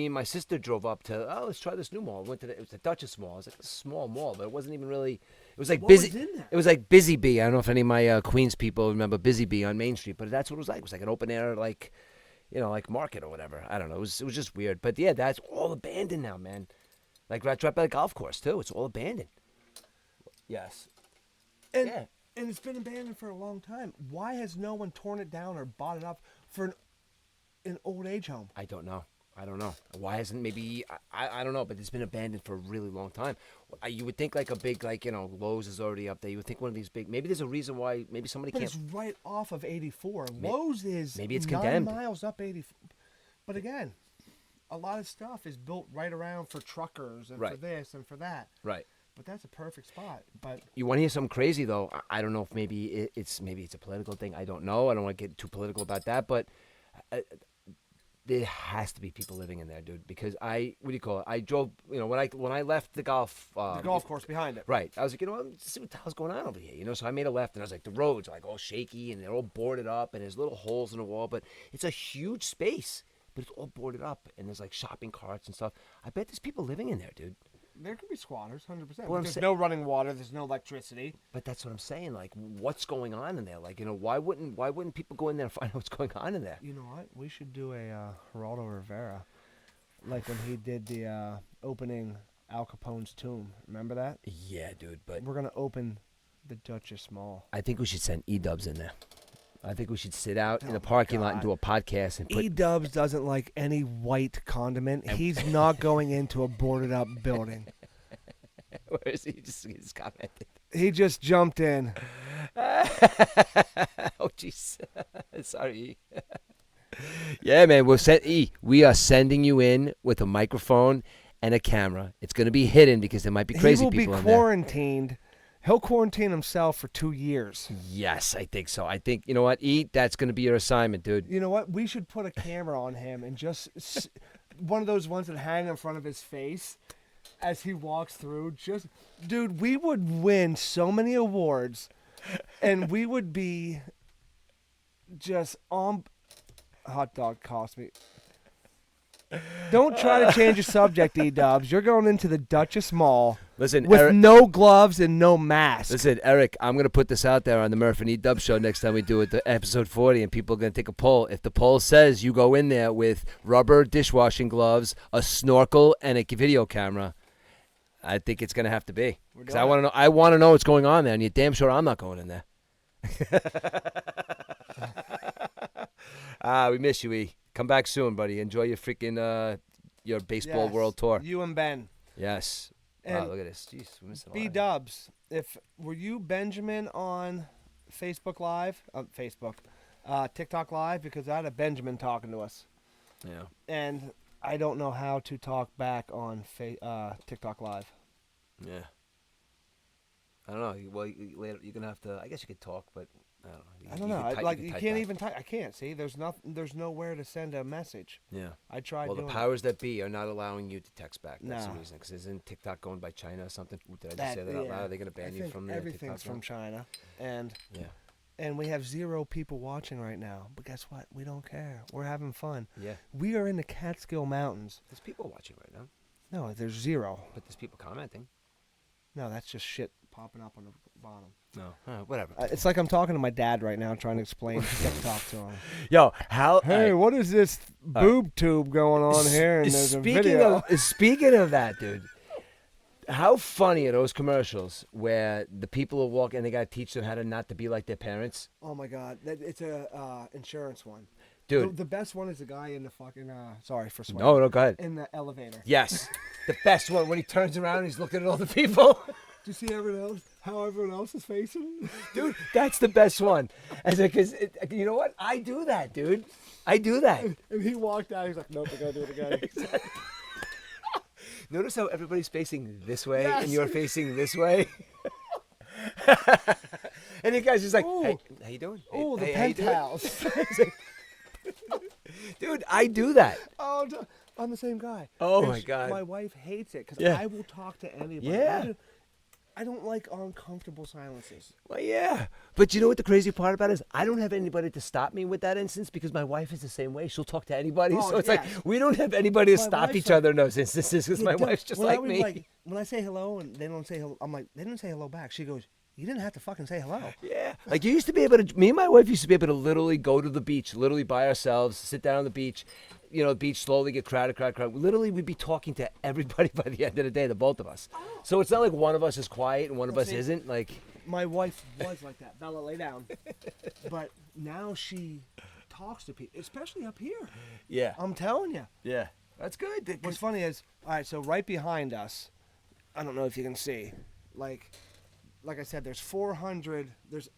and my sister drove up to let's try this new mall. It was the Duchess Mall. It was like a small mall, but it wasn't even really. It was like What busy. was in there? It was like Busy Bee. I don't know if any of my Queens people remember Busy Bee on Main Street, but that's what it was like. It was like an open air like market or whatever. I don't know. It was just weird. But yeah, that's all abandoned now, man. Like right by the golf course too. It's all abandoned. Yes. And Yeah. And it's been abandoned for a long time. Why has no one torn it down or bought it up for an old age home? I don't know. Why hasn't maybe I don't know, but it's been abandoned for a really long time. You would think like a big Lowe's is already up there. You would think one of these big. Maybe there's a reason why. Maybe somebody But can't. it's right off of 84. Lowe's is maybe it's 9 condemned. miles up 84. But again, a lot of stuff is built right around for truckers and for this and for that. Right. But that's a perfect spot. But you want to hear something crazy though? I don't know if maybe it's a political thing. I don't know. I don't want to get too political about that, but. There has to be people living in there, dude. Because I drove, when I left the golf course behind it. Right. I was like, let's see what the hell's going on over here, So I made a left, and I was like, the roads are like all shaky, and they're all boarded up, and there's little holes in the wall, but it's a huge space, but it's all boarded up, and there's like shopping carts and stuff. I bet there's people living in there, dude. There could be squatters, 100%. Well, there's no running water. There's no electricity. But that's what I'm saying. Like, what's going on in there? Like, why wouldn't people go in there and find out what's going on in there? You know what? We should do a Geraldo Rivera, like when he did the opening Al Capone's tomb. Remember that? Yeah, dude. But we're gonna open the Duchess Mall. I think we should send E-Dubs in there. I think we should sit out in the parking lot and do a podcast and put. E-Dubs doesn't like any white condiment. He's not going into a boarded up building. Where is he? He's commented. He just jumped in. Oh jeez. Sorry. Yeah, man. We are sending you in with a microphone and a camera. It's going to be hidden because there might be crazy people in there. He will be quarantined. He'll quarantine himself for 2 years. Yes, I think so. I think, you know what, that's going to be your assignment, dude. You know what? We should put a camera on him and just one of those ones that hang in front of his face as he walks through. Dude, we would win so many awards, and we would be just on. Hot dog cost me. Don't try to change the subject, E-Dubs. You're going into the Duchess Mall. Listen, with Eric, no gloves and no mask. Listen, Eric, I'm going to put this out there on the Murph and E-Dub show next time we do it, the episode 40, and people are going to take a poll. If the poll says you go in there with rubber dishwashing gloves, a snorkel, and a video camera, I think it's going to have to be. Because I want to know what's going on there, and you're damn sure I'm not going in there. We miss you, E. Come back soon, buddy. Enjoy your freaking your baseball world tour. You and Ben. Yes. And wow, look at this. Jeez, we missed a lot. B-Dubs, were you Benjamin on Facebook Live? TikTok Live? Because I had a Benjamin talking to us. Yeah. And I don't know how to talk back on TikTok Live. Yeah. I don't know. Well, later you're gonna have to. I guess you could talk, but I don't know. You can't even type. I can't see. There's nowhere to send a message. Yeah. I tried. Well, the powers that be are not allowing you to text back. That's the reason. Because isn't TikTok going by China or something? Did I just say that out loud? Are they gonna ban you from everything's from China, and yeah. And we have 0 people watching right now. But guess what? We don't care. We're having fun. Yeah. We are in the Catskill Mountains. There's people watching right now. No, there's 0. But there's people commenting. No, that's just shit popping up on the bottom. No, whatever. It's like I'm talking to my dad right now, trying to explain TikTok to him. Yo, Hey, what is this boob tube going on here? And there's a video. Speaking of that, dude, how funny are those commercials where the people are walking and they got to teach them how to not to be like their parents? Oh my God, it's a insurance one. Dude, the best one is the guy in the fucking. Sorry for swearing. No, go ahead. In the elevator. Yes, the best one when he turns around and he's looking at all the people. Do you see everyone else? How everyone else is facing? Dude, that's the best one. Because you know what? I do that, dude. I do that. And he walked out. He's like, nope, I gotta do it again. Exactly. Notice how everybody's facing this way and you're facing this way. And the guy's just like, hey, how you doing? Oh, the hey, penthouse. Dude, I do that. Oh, I'm the same guy. Oh, my God. My wife hates it because I will talk to anybody. Yeah. I don't like uncomfortable silences. Well, yeah. But you know what the crazy part about it is? I don't have anybody to stop me with that instance because my wife is the same way. She'll talk to anybody. So it's like we don't have anybody to stop each other in those instances because my wife's just like me. When I say hello and they don't say hello, I'm like, they didn't say hello back. She goes, you didn't have to fucking say hello. Yeah. Like you used to be able to, me and my wife used to be able to literally go to the beach, literally by ourselves, sit down on the beach. You know, the beach slowly get crowded. Literally, we'd be talking to everybody by the end of the day, the both of us. So it's not like one of us is quiet and one of us isn't. Like, My wife was like that. Bella, lay down. But now she talks to people, especially up here. Yeah. I'm telling you. Yeah. That's good. What's funny is, all right, so right behind us, I don't know if you can see, like I said, there's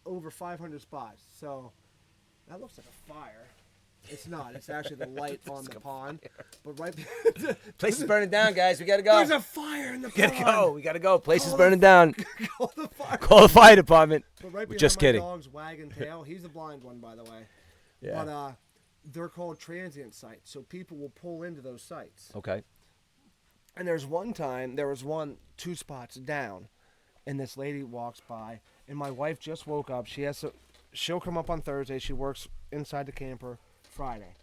over 500 spots. So that looks like a fire. It's not. It's actually the light on the pond. But right Place is burning down, guys. We gotta go. There's a fire in the pond. We gotta go. Place is burning down. Call the fire. Call the fire department. But right behind Just my kidding. dog's wagging tail. He's the blind one, by the way. Yeah. But they're called transient sites, so people will pull into those sites. Okay. And there was 2 spots down, and this lady walks by, and my wife just woke up. She'll come up on Thursday. She works inside the camper Friday.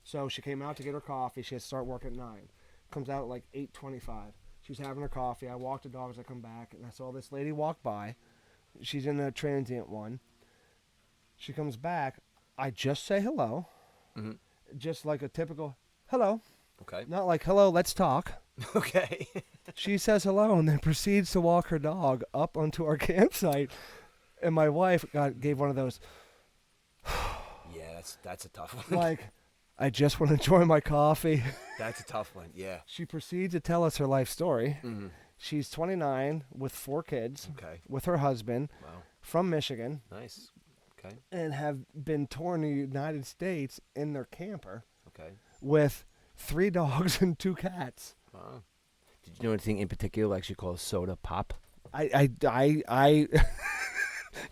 So she came out to get her coffee. She has to start work at 9. Comes out at like 8:25. She's having her coffee. I walk the dogs. I come back, and I saw this lady walk by. She's in the transient one. She comes back. I just say hello. Mm-hmm. Just like a typical hello. Okay. Not like hello, let's talk. Okay. She says hello and then proceeds to walk her dog up onto our campsite. And my wife gave one of those. Yeah, that's a tough one. Like, I just want to enjoy my coffee. That's a tough one. Yeah. She proceeds to tell us her life story. Mm-hmm. She's 29 with 4 kids. Okay. With her husband. Wow. From Michigan. Nice. Okay. And have been touring the United States in their camper. Okay. With 3 dogs and 2 cats. Wow. Did you know anything in particular like she calls soda pop? I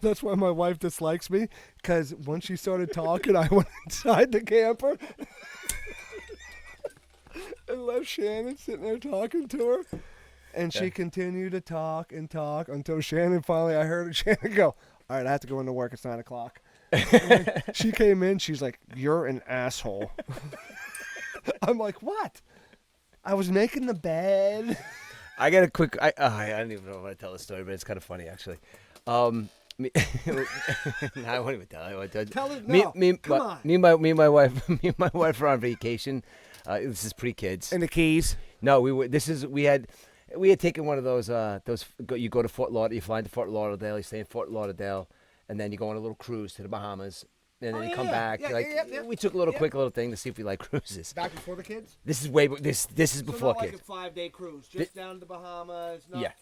that's why my wife dislikes me, because once she started talking, I went inside the camper and left Shannon sitting there talking to her. And she continued to talk and talk until Shannon finally, I heard Shannon go, all right, I have to go into work. It's 9 o'clock. She came in. She's like, you're an asshole. I'm like, what? I was making the bed. I got a quick. I don't even know if I want to tell the story, but it's kind of funny actually. Me, I won't even tell. I won't tell. Tell it now. Come on. Me and my wife. Me and my wife were on vacation. This is pre-kids. And the keys. No, we had taken one of those. You go to Fort Lauderdale. You fly into Fort Lauderdale. You stay in Fort Lauderdale, and then you go on a little cruise to the Bahamas. And then you come back. We took a quick little thing to see if we like cruises. Back before the kids? This is way. This is before not like kids. a 5-day cruise, just down to the Bahamas. No. Yeah.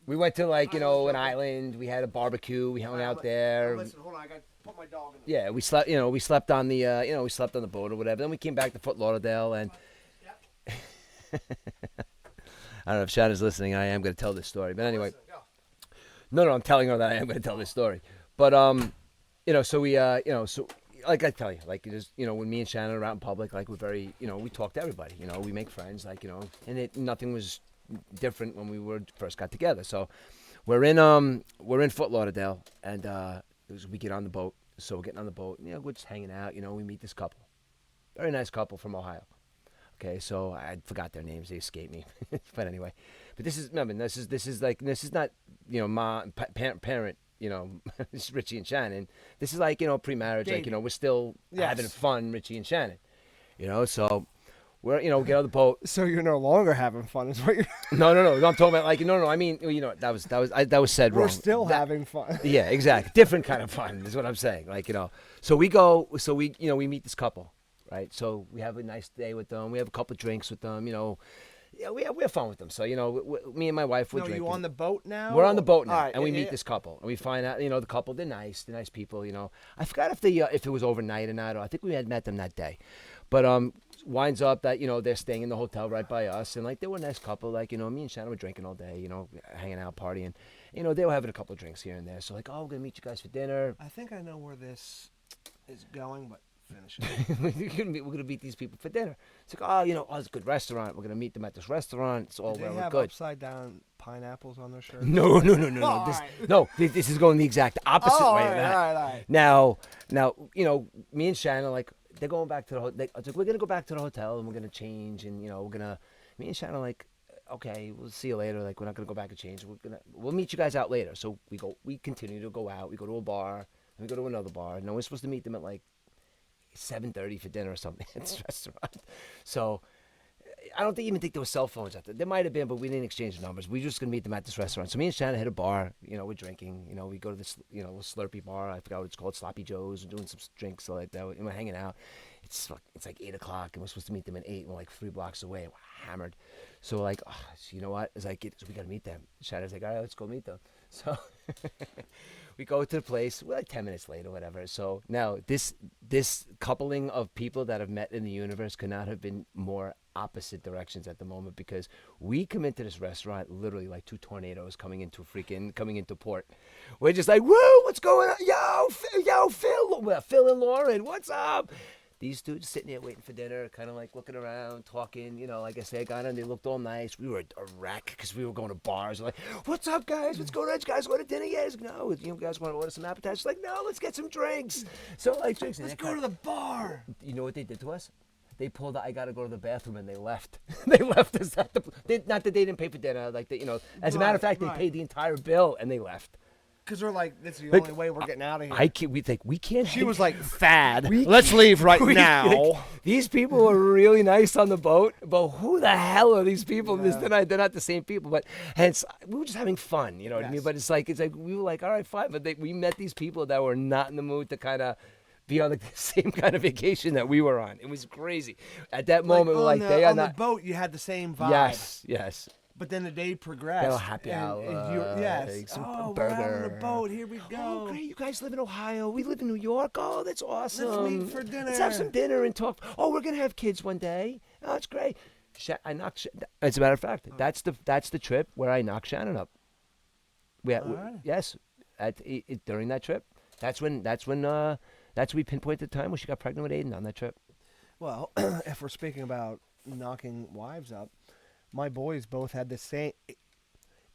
We went to an island. We had a barbecue. We hung out there. Listen, hold on. I got to put my dog in. Yeah, we slept. We slept on the. We slept on the boat or whatever. Then we came back to Fort Lauderdale, and I don't know if Shannon's listening. I am going to tell this story, but anyway. No, I'm telling her that I am going to tell this story. But so we so like I tell you, like just when me and Shannon are out in public, like we're very we talk to everybody. We make friends, like and nothing was different when we first got together. So we're in Fort Lauderdale, and we get on the boat. So we're getting on the boat, and, we're just hanging out. We meet this couple, very nice couple from Ohio. Okay, so I forgot their names; they escaped me. But anyway, this is not mom parent. This is Richie and Shannon. This is like pre-marriage, Dating. like we're still Yes. having fun, Richie and Shannon. So. We're, we get on the boat. So you're no longer having fun, is what you're... No. I'm talking about I mean, that was said wrong. We're still having fun. Yeah, exactly. Different kind of fun is what I'm saying. So we meet this couple, right? So we have a nice day with them. We have a couple of drinks with them. Yeah, we have fun with them. So me and my wife were drinking. Are you on the boat now? We're on the boat now, All right, and we meet this couple, and we find out the couple. They're nice people. I forgot if it was overnight or not. Or I think we had met them that day, but winds up that they're staying in the hotel right by us, and they were a nice couple. Me and Shannon were drinking all day, hanging out, partying. They were having a couple of drinks here and there. So we're gonna meet you guys for dinner. I think I know where this is going, but finish it. we're gonna meet these people for dinner. It's like it's a good restaurant. We're gonna meet them at this restaurant. It's all Do well they and have good. upside down pineapples on their shirts? No. All This is going the exact opposite way of that. All right. Now, me and Shannon, they're going back to the hotel. We're going to go back to the hotel, and we're going to change, and, me and Shannon, okay, we'll see you later. We're not going to go back and change. We'll meet you guys out later. So we continue to go out. We go to a bar, and we go to another bar. And we're supposed to meet them at 7:30 for dinner or something at this restaurant. So I don't even think there were cell phones out there. There might have been, but we didn't exchange numbers. We were just gonna meet them at this restaurant. So me and Shannon hit a bar. We're drinking. We go to this, little Slurpee bar. I forgot what it's called, Sloppy Joe's. We're doing some drinks like that. And we're hanging out. It's like 8 o'clock, and we're supposed to meet them at 8. And we're like 3 blocks away. We're hammered. So we're like, so you know what? It's like, so we gotta meet them. Shannon's like, all right, let's go meet them. So we go to the place. We're like 10 minutes late or whatever. So now this coupling of people that have met in the universe could not have been more opposite directions at the moment, because we come into this restaurant literally like 2 tornadoes coming into port. We're just like, woo, what's going on? Yo, Phil and Lauren, what's up? These dudes sitting there waiting for dinner, kind of like looking around, talking. Like I said, got in, they looked all nice. We were a wreck because we were going to bars. We're like, what's up, guys? What's going on? You guys want to dinner? Yes. No. You guys want to order some appetizers? Like, no, let's get some drinks. So, like, drinks. Let's go to the bar. You know what they did to us? They pulled I got to go to the bathroom, and they left. They left us at not that they didn't pay for dinner. Like, as a matter of fact, they paid the entire bill, and they left. Because they're like, this is the only way we're getting out of here. We can't. She was like, Thad, let's leave right now. These people were really nice on the boat, but who the hell are these people? Yeah. They're not the same people. But hence, we were just having fun. You know what I mean? But it's like we were like, all right, fine. But we met these people that were not in the mood to kind of be on the same kind of vacation that we were on. It was crazy. At that moment, we're like, they are not. On the boat, you had the same vibe. Yes. But then the day progressed. They were happy hour. Yes. Some we're burger. out on the boat. Here we go. Oh, great. You guys live in Ohio. We live in New York. Oh, that's awesome. Let's meet for dinner. Let's have some dinner and talk. Oh, we're going to have kids one day. Oh, that's great. As a matter of fact, that's the trip where I knocked Shannon up. Yes. During that trip. That's when we pinpointed the time when she got pregnant with Aiden on that trip. Well, if we're speaking about knocking wives up, my boys both had the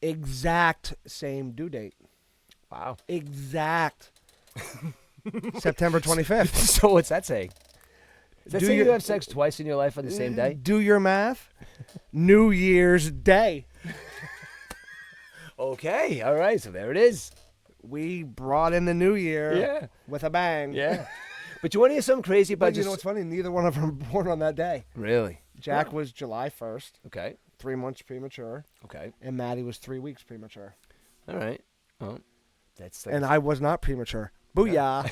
exact same due date. Wow. Exact. September 25th. So what's that saying? Does that say you have sex twice in your life on the same day? Do your math. New Year's Day. Okay. All right. So there it is. We brought in the new year with a bang. Yeah. But you want to hear something crazy about you know what's funny? Neither one of them were born on that day. Really? Jack was July 1st. Okay. 3 months premature. Okay. And Maddie was 3 weeks premature. All right. Oh, that's like and I was not premature. Booyah.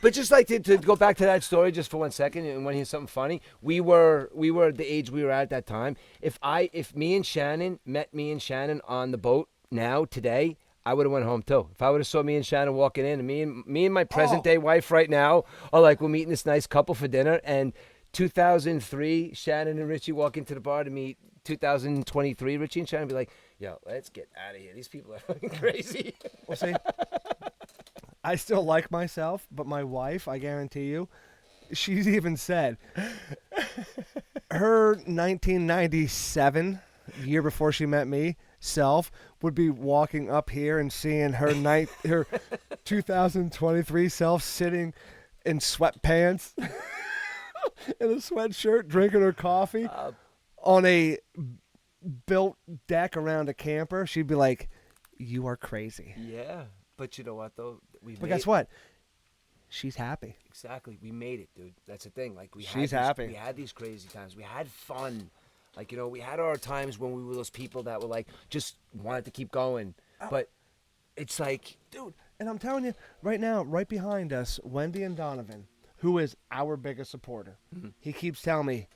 But just like to go back to that story just for 1 second and want to hear something funny, we were the age we were at that time. If me and Shannon on the boat now today, I would have went home too. If I would have saw me and Shannon walking in, and me and my present day wife right now are like, we're meeting this nice couple for dinner, and 2003, Shannon and Richie walk into the bar to meet 2023, Richie and Shannon be like, yo, let's get out of here. These people are fucking crazy. Well, see, I still like myself, but my wife, I guarantee you, she's even said her 1997, year before she met me, self would be walking up here and seeing her 2023 self sitting in sweatpants in a sweatshirt, drinking her coffee on a built deck around a camper. She'd be like, you are crazy. Yeah, but you know what though? But guess what? She's happy. Exactly. We made it, dude. That's the thing. Like She's happy. We had these crazy times. We had fun. Like, we had our times when we were those people that were like, just wanted to keep going. But it's like, dude, and I'm telling you, right now, right behind us, Wendy and Donovan, who is our biggest supporter. Mm-hmm. He keeps telling me,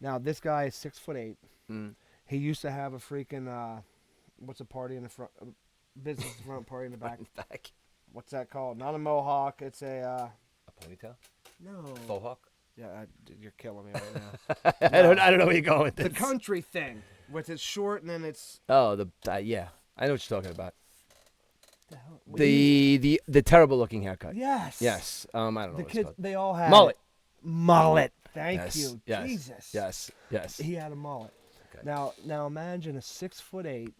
now this guy is 6'8". Mm-hmm. He used to have a freaking, what's a party in the front, business front party in the back. What's that called? Not a mohawk. It's a ponytail? No. Faux hawk? Yeah, you're killing me right now. I don't know where you're going with this. The country thing, with it's short and then it's. Oh, yeah, I know what you're talking about. The terrible looking haircut. Yes. I don't know. The kids, they all had mullet. Thank you. Yes. Jesus. Yes. He had a mullet. Okay. Now imagine a 6'8",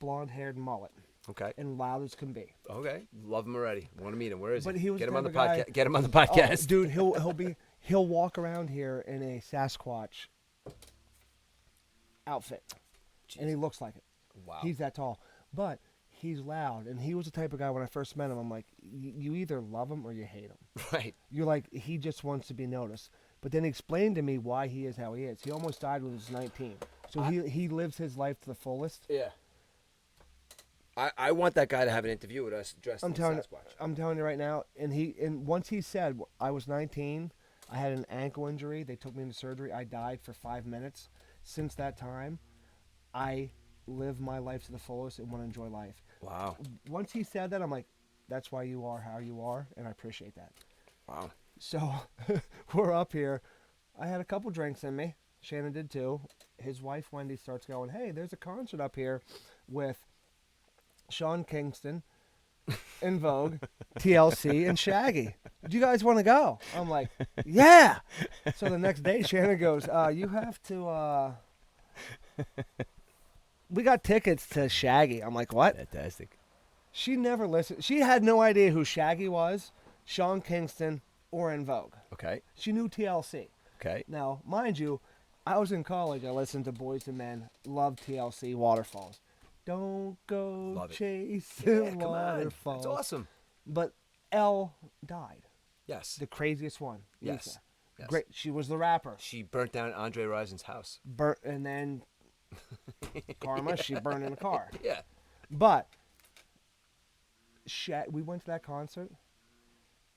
blonde-haired mullet. Okay. And loud as can be. Okay. Love him already. Want to meet him. Where is he? He was Get him on the podcast. Get him on the podcast. Oh, dude, he'll walk around here in a Sasquatch outfit. Jeez. And he looks like it. Wow. He's that tall. But he's loud, and he was the type of guy when I first met him, I'm like, you either love him or you hate him. Right. You're like, he just wants to be noticed. But then he explained to me why he is how he is. He almost died when he was 19. So he lives his life to the fullest. Yeah. I want that guy to have an interview with us dressed in Sasquatch. I'm telling you right now, and once he said I was 19, I had an ankle injury. They took me into surgery. I died for 5 minutes. Since that time, I live my life to the fullest and want to enjoy life. Wow. Once he said that, I'm like, that's why you are how you are, and I appreciate that. Wow. So we're up here. I had a couple drinks in me. Shannon did too. His wife Wendy starts going, hey, there's a concert up here with Sean Kingston, In Vogue, TLC, and Shaggy. Do you guys want to go? I'm like, yeah. So the next day, Shannon goes, you have to, we got tickets to Shaggy. I'm like, what? Fantastic. She never listened. She had no idea who Shaggy was, Sean Kingston, or In Vogue. Okay. She knew TLC. Okay. Now, mind you, I was in college. I listened to Boys and Men. Loved TLC, Waterfalls. Don't go chasing waterfalls. That's awesome. But Elle died. Yes. The craziest one. Yes. Lisa. Yes. Great. She was the rapper. She burnt down Andre Rison's house. And then karma, she burned in a car. Yeah. But we went to that concert.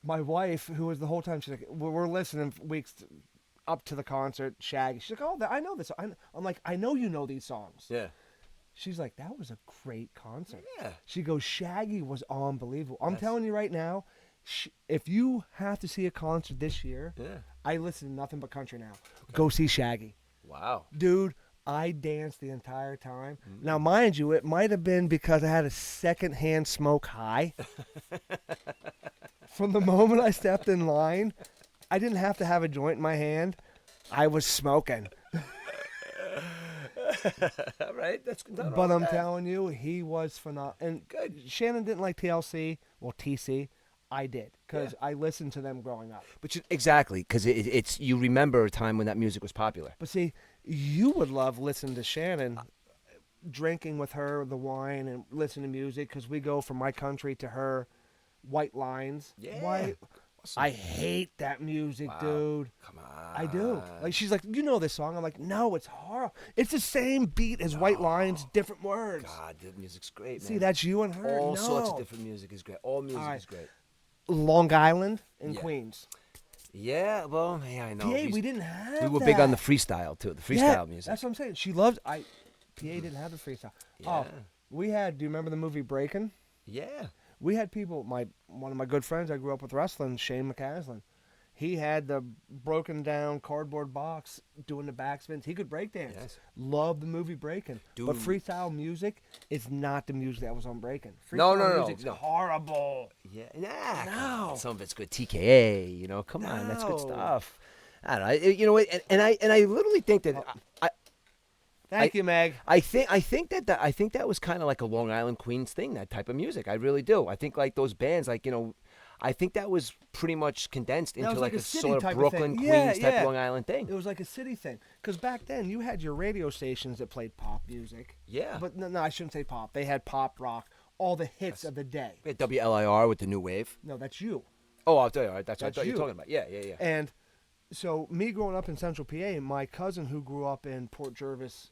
My wife, who was the whole time, she's like, we're listening weeks up to the concert, Shaggy. She's like, oh, I know this. I'm like, I know you know these songs. Yeah. She's like, that was a great concert. Yeah. She goes, Shaggy was unbelievable. I'm telling you right now, if you have to see a concert this year, I listen to nothing but country now. Okay. Go see Shaggy. Wow. Dude, I danced the entire time. Mm-hmm. Now, mind you, it might have been because I had a secondhand smoke high. From the moment I stepped in line, I didn't have to have a joint in my hand. I was smoking. Right? But I'm telling you, he was phenomenal. And good. Shannon didn't like TLC. Well, TC. I did because I listened to them growing up. But exactly, because it's you remember a time when that music was popular. But see, you would love listening to Shannon, drinking with her the wine and listening to music because we go from my country to her, White Lines. Yeah. White. Awesome. I hate that music, dude. Come on. I do. Like she's like, you know this song? I'm like, no, it's horrible. It's the same beat as White Lines, different words. God, the music's great, man. See, that's you and her. All sorts of different music is great. All music is great. Long Island and Queens. Yeah, well, yeah, I know. PA, we didn't have We were big on the freestyle, too, the freestyle music. That's what I'm saying. She loved, PA didn't have the freestyle. Yeah. Oh, we had, do you remember the movie Breakin'? Yeah. We had people, one of my good friends I grew up with wrestling, Shane McCaslin. He had the broken down cardboard box doing the backspins. He could break dance. Yes. Loved the movie Breakin'. But freestyle music is not the music that was on Breakin'. Freestyle music's horrible. Yeah. Nah. No. Some of it's good. TKA, come on, that's good stuff. I don't know. And I literally think that Thank you, Meg. I think that was kind of like a Long Island Queens thing, that type of music. I really do. I think like those bands, I think that was pretty much condensed into like a sort of Brooklyn, Queens type Long Island thing. It was like a city thing. Because back then, you had your radio stations that played pop music. Yeah. But no, I shouldn't say pop. They had pop, rock, all the hits of the day. We had WLIR with the new wave. No, that's you. Oh, I'll tell you. That's what I thought you were talking about. Yeah. And so me growing up in Central PA, my cousin who grew up in Port Jervis,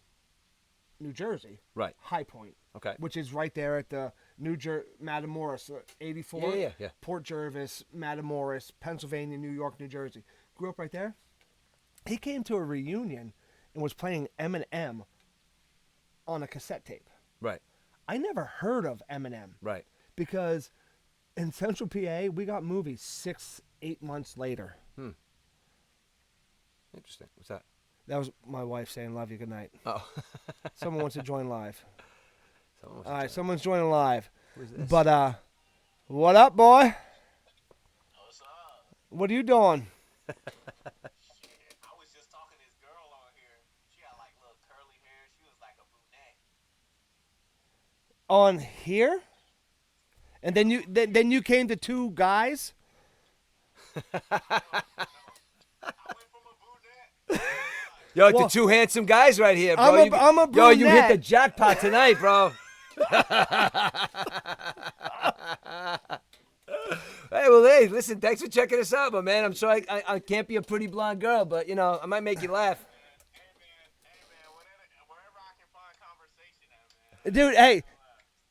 New Jersey. Right. High Point. Okay. Which is right there at the Matamoros, 84. Yeah. Port Jervis, Matamoros, Pennsylvania, New York, New Jersey. Grew up right there. He came to a reunion and was playing Eminem on a cassette tape. Right. I never heard of Eminem. Right. Because in Central PA, we got movies 6-8 months later. Interesting. What's that? That was my wife saying, love you, good night. Oh. Someone wants to join live. All right, someone's joining live. Who's this? But, what up, boy? What's up? What are you doing? Shit, I was just talking to this girl on here. She had like little curly hair. She was like a brunette. On here? And then you came to two guys? Yo, the two handsome guys right here, bro. I'm a brunette. Yo, you hit the jackpot tonight, bro. Hey, well, hey, listen, thanks for checking us out, my man. I'm sorry I can't be a pretty blonde girl, but, you know, I might make you laugh. Hey man, wherever I can find conversation at, man. Dude, hey,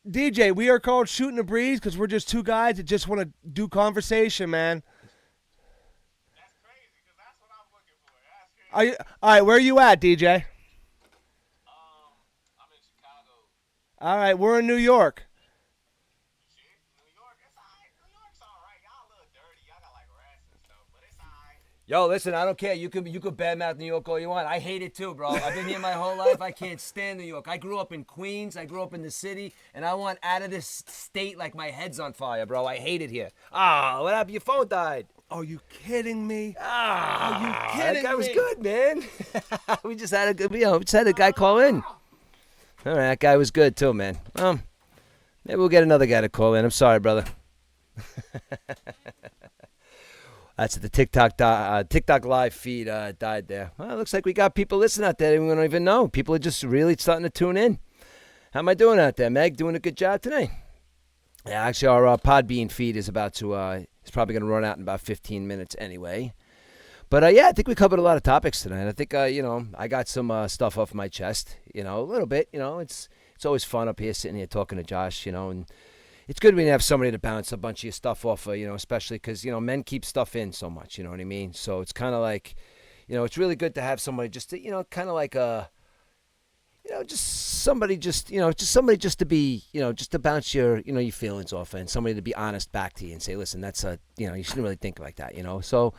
DJ, we are called Shootin' the Breeze because we're just two guys that just want to do conversation, man. That's crazy, because that's what I'm looking for. That's crazy. All right, where are you at, DJ? I'm in Chicago. All right, we're in New York. Shit, New York, it's alright. New York's alright. Y'all a little dirty. Y'all got like rats and stuff, but it's alright. Yo, listen, I don't care. You could badmouth New York all you want. I hate it too, bro. I've been here my whole life. I can't stand New York. I grew up in Queens. I grew up in the city, and I want out of this state like my head's on fire, bro. I hate it here. Ah, what happened? Your phone died. Are you kidding me? Ah, Are you kidding that guy was me? good, man. We just had a guy call in. All right, that guy was good too, man. Maybe we'll get another guy to call in. I'm sorry, brother. That's the TikTok live feed died there. Well, it looks like we got people listening out there that we don't even know. People are just really starting to tune in. How am I doing out there, Meg? Doing a good job today? Yeah, actually, our Podbean feed is about to. It's probably going to run out in about 15 minutes anyway. But yeah, I think we covered a lot of topics tonight. I think I got some stuff off my chest. A little bit. It's always fun up here sitting here talking to Josh. And it's good when you have somebody to bounce a bunch of your stuff off of. Especially because men keep stuff in so much. You know what I mean? So it's kind of like, it's really good to have somebody just to, kind of like a. Just somebody just to be, just to bounce your, your feelings off and somebody to be honest back to you and say, listen, that's you shouldn't really think like that, So,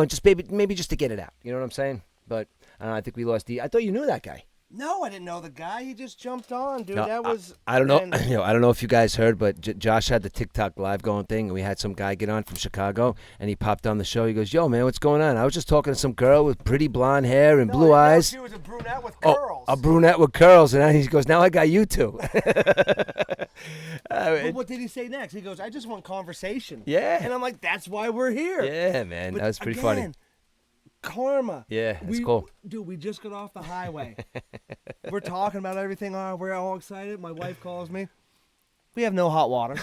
just maybe just to get it out. You know what I'm saying? But I think we lost I thought you knew that guy. No, I didn't know the guy. He just jumped on, dude. No, That was. I don't know. and- I don't know if you guys heard, but Josh had the TikTok live going thing, and we had some guy get on from Chicago, and he popped on the show. He goes, "Yo, man, what's going on? I was just talking to some girl with pretty blonde hair and blue eyes. She was a brunette with Oh, curls. a brunette with curls." And then he goes, "Now I got you two." But what did he say next? He goes, "I just want conversation." Yeah. And I'm like, "That's why we're here." Yeah, man, But that was pretty again, funny. Karma. Yeah, that's cool. Dude, we just got off the highway. We're talking about everything. We're all excited. My wife calls me. We have no hot water.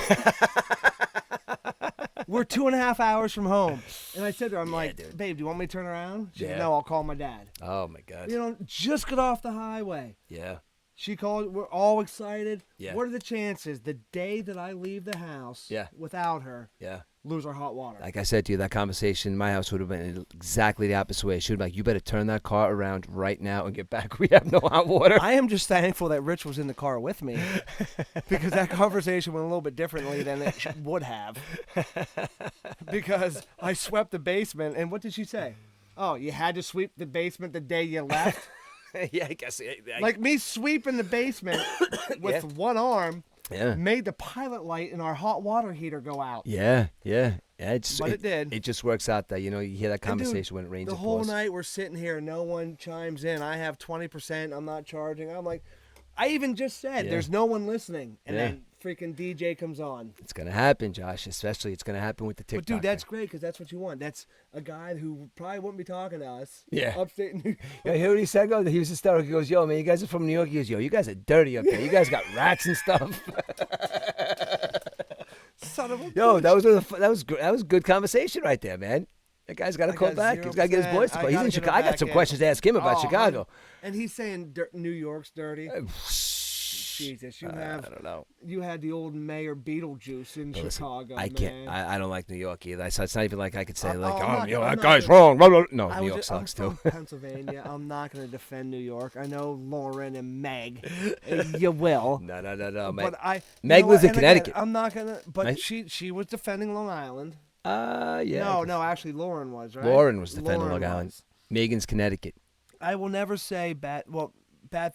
We're 2.5 hours from home. And I said to her, I'm like, dude. babe, do you want me to turn around? She Yeah. said, no, I'll call my dad. Oh my God. Just got off the highway. Yeah. She called. We're all excited. Yeah. What are the chances the day that I leave the house Yeah. without her, Yeah. lose our hot water? Like I said to you, that conversation in my house would have been exactly the opposite way. She would be like, "You better turn that car around right now and get back. We have no hot water." I am just thankful that Rich was in the car with me because that conversation went a little bit differently than it would have. Because I swept the basement, and what did she say? Oh, you had to sweep the basement the day you left? Yeah, I guess. Like me sweeping the basement with one arm Yeah. made the pilot light in our hot water heater go out. Yeah. It did. It just works out that you hear that And dude, conversation when it rains. The it whole pours. night we're sitting here, no one chimes in. I have 20%. I'm not charging. I'm like, I even just said, Yeah. there's no one listening, and Yeah. then freaking DJ comes on. It's gonna happen, Josh. Especially it's gonna happen with the TikTok. But dude, that's great because that's what you want. That's a guy who probably wouldn't be talking to us. Yeah. Upstate New York. Yeah, hear what he said? He was hysterical. He goes, "Yo, man, you guys are from New York." He goes, "Yo, you guys are dirty up there. You guys got rats and stuff." Son of a Yo, bitch. that was good conversation right there, man. That guy's got to I call got back. He's got to get his boys to 0%. call. He's gotta in get him Chicago. I got back some in. questions to ask him about Oh, Chicago. And he's saying New York's dirty. Jesus, I don't know. you had the old Mayor Beetlejuice in Listen, Chicago. I can't. man. I don't like New York either. So it's not even like I could say I'm like, not- that I'm guy's not- wrong. Blah, blah. No, I New was York just- sucks I'm too. from Pennsylvania. I'm not going to defend New York. I know Lauren and Meg. You will. No, man. But Meg lives in and again, Connecticut. I'm not gonna. But Right? she was defending Long Island. Yeah. No, actually Lauren was right. Lauren was defending Lauren Long Island. was. Megan's Connecticut. I will never say bad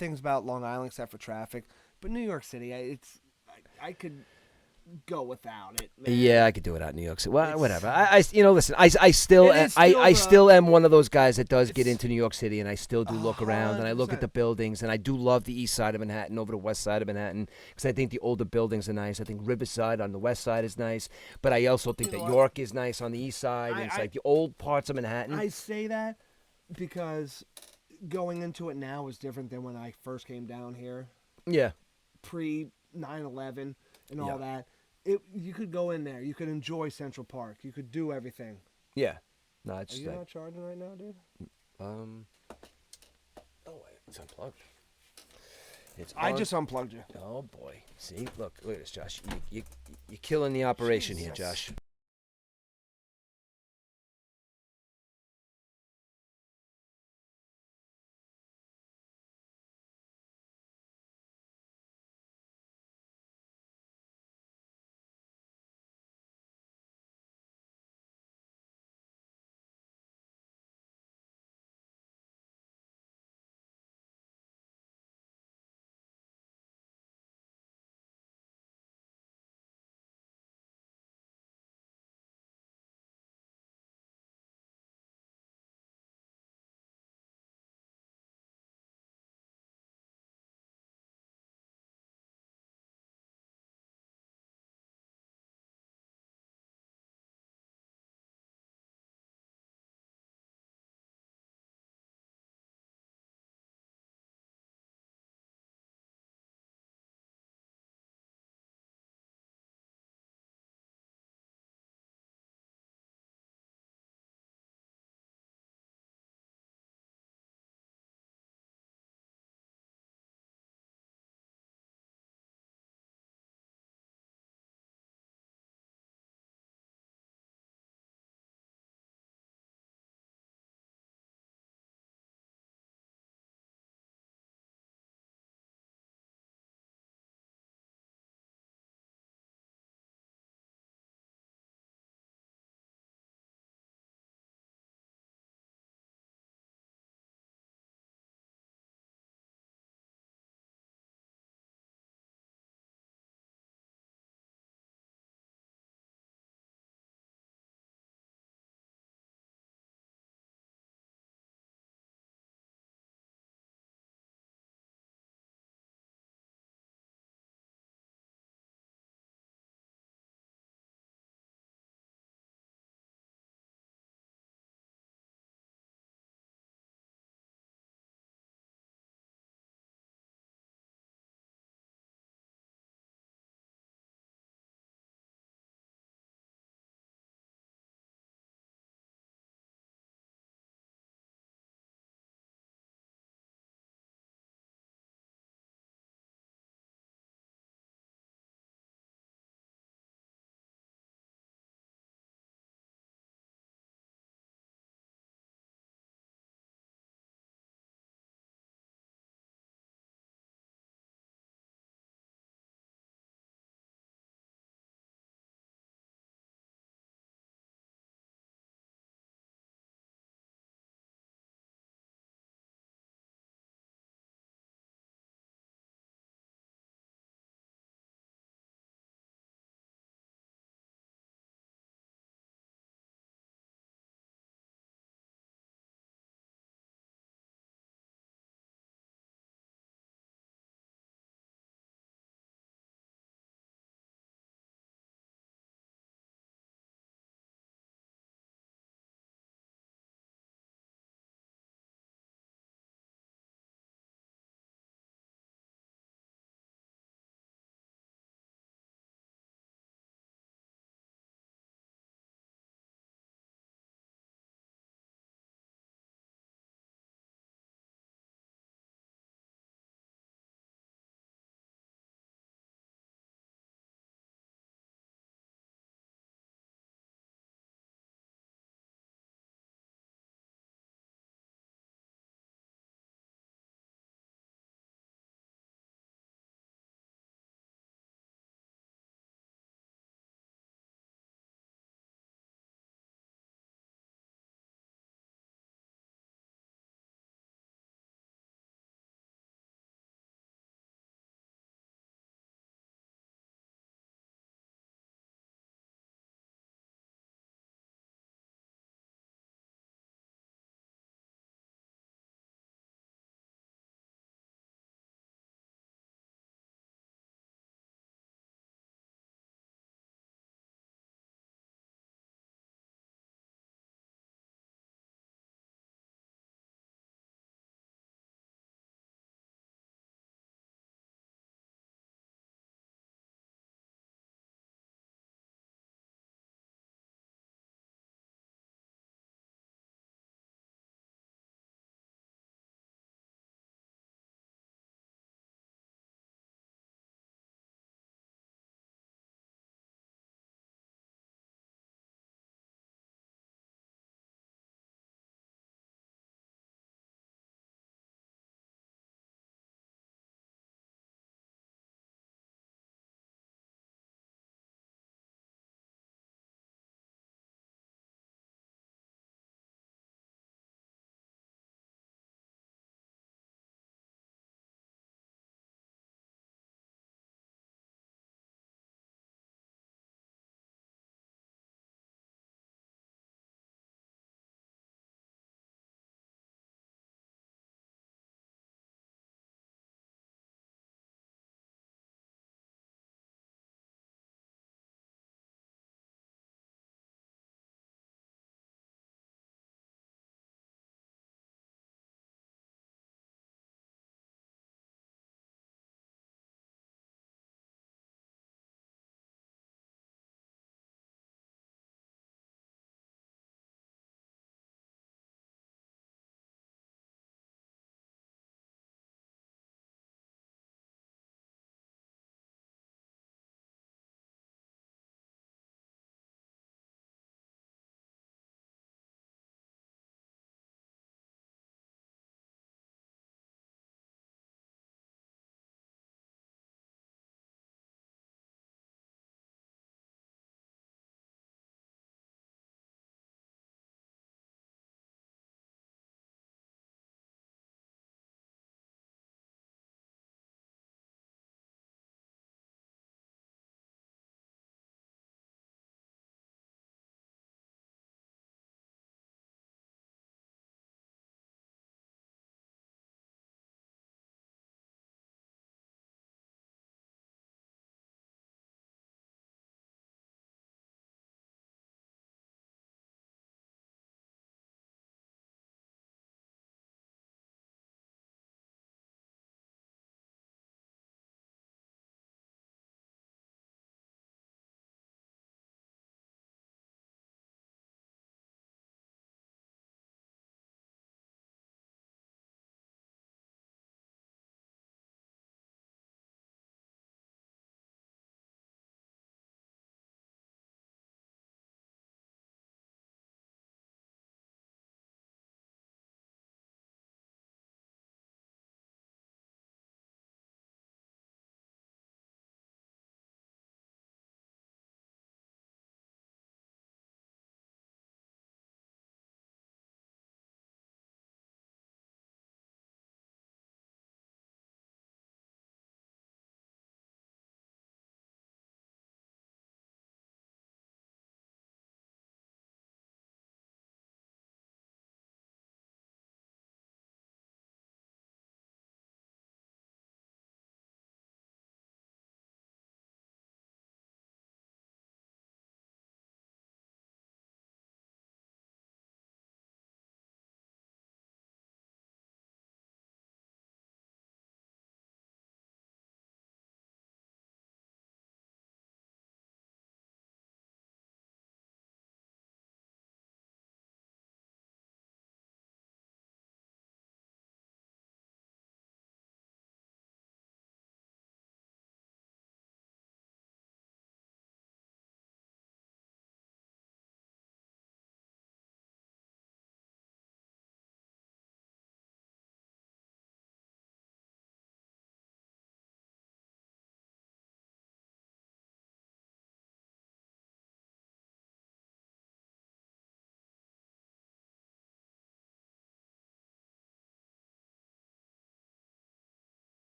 things about Long Island except for traffic. But New York City, I could go without it. Man. Yeah, I could do it out in New York City. Well, It's- whatever. Listen. I still, It is I still still am one of those guys that does get it's- into New York City, and I still do look around, and I look at 100%. the buildings, and I do love the east side of Manhattan over the west side of Manhattan, because I think the older buildings are nice. I think Riverside on the west side is nice, but I also think You know that what? York is nice on the east side, and it's like the old parts of Manhattan. I say that because going into it now is different than when I first came down here, yeah. pre 9/11 and all Yeah. that. You could go in there. You could enjoy Central Park. You could do everything. Yeah. No, Are it's you like, not charging right now, dude? oh wait, it's unplugged. It's I just unplugged you. Oh boy. See, look at this, Josh. You're killing the operation here, Jesus. Josh.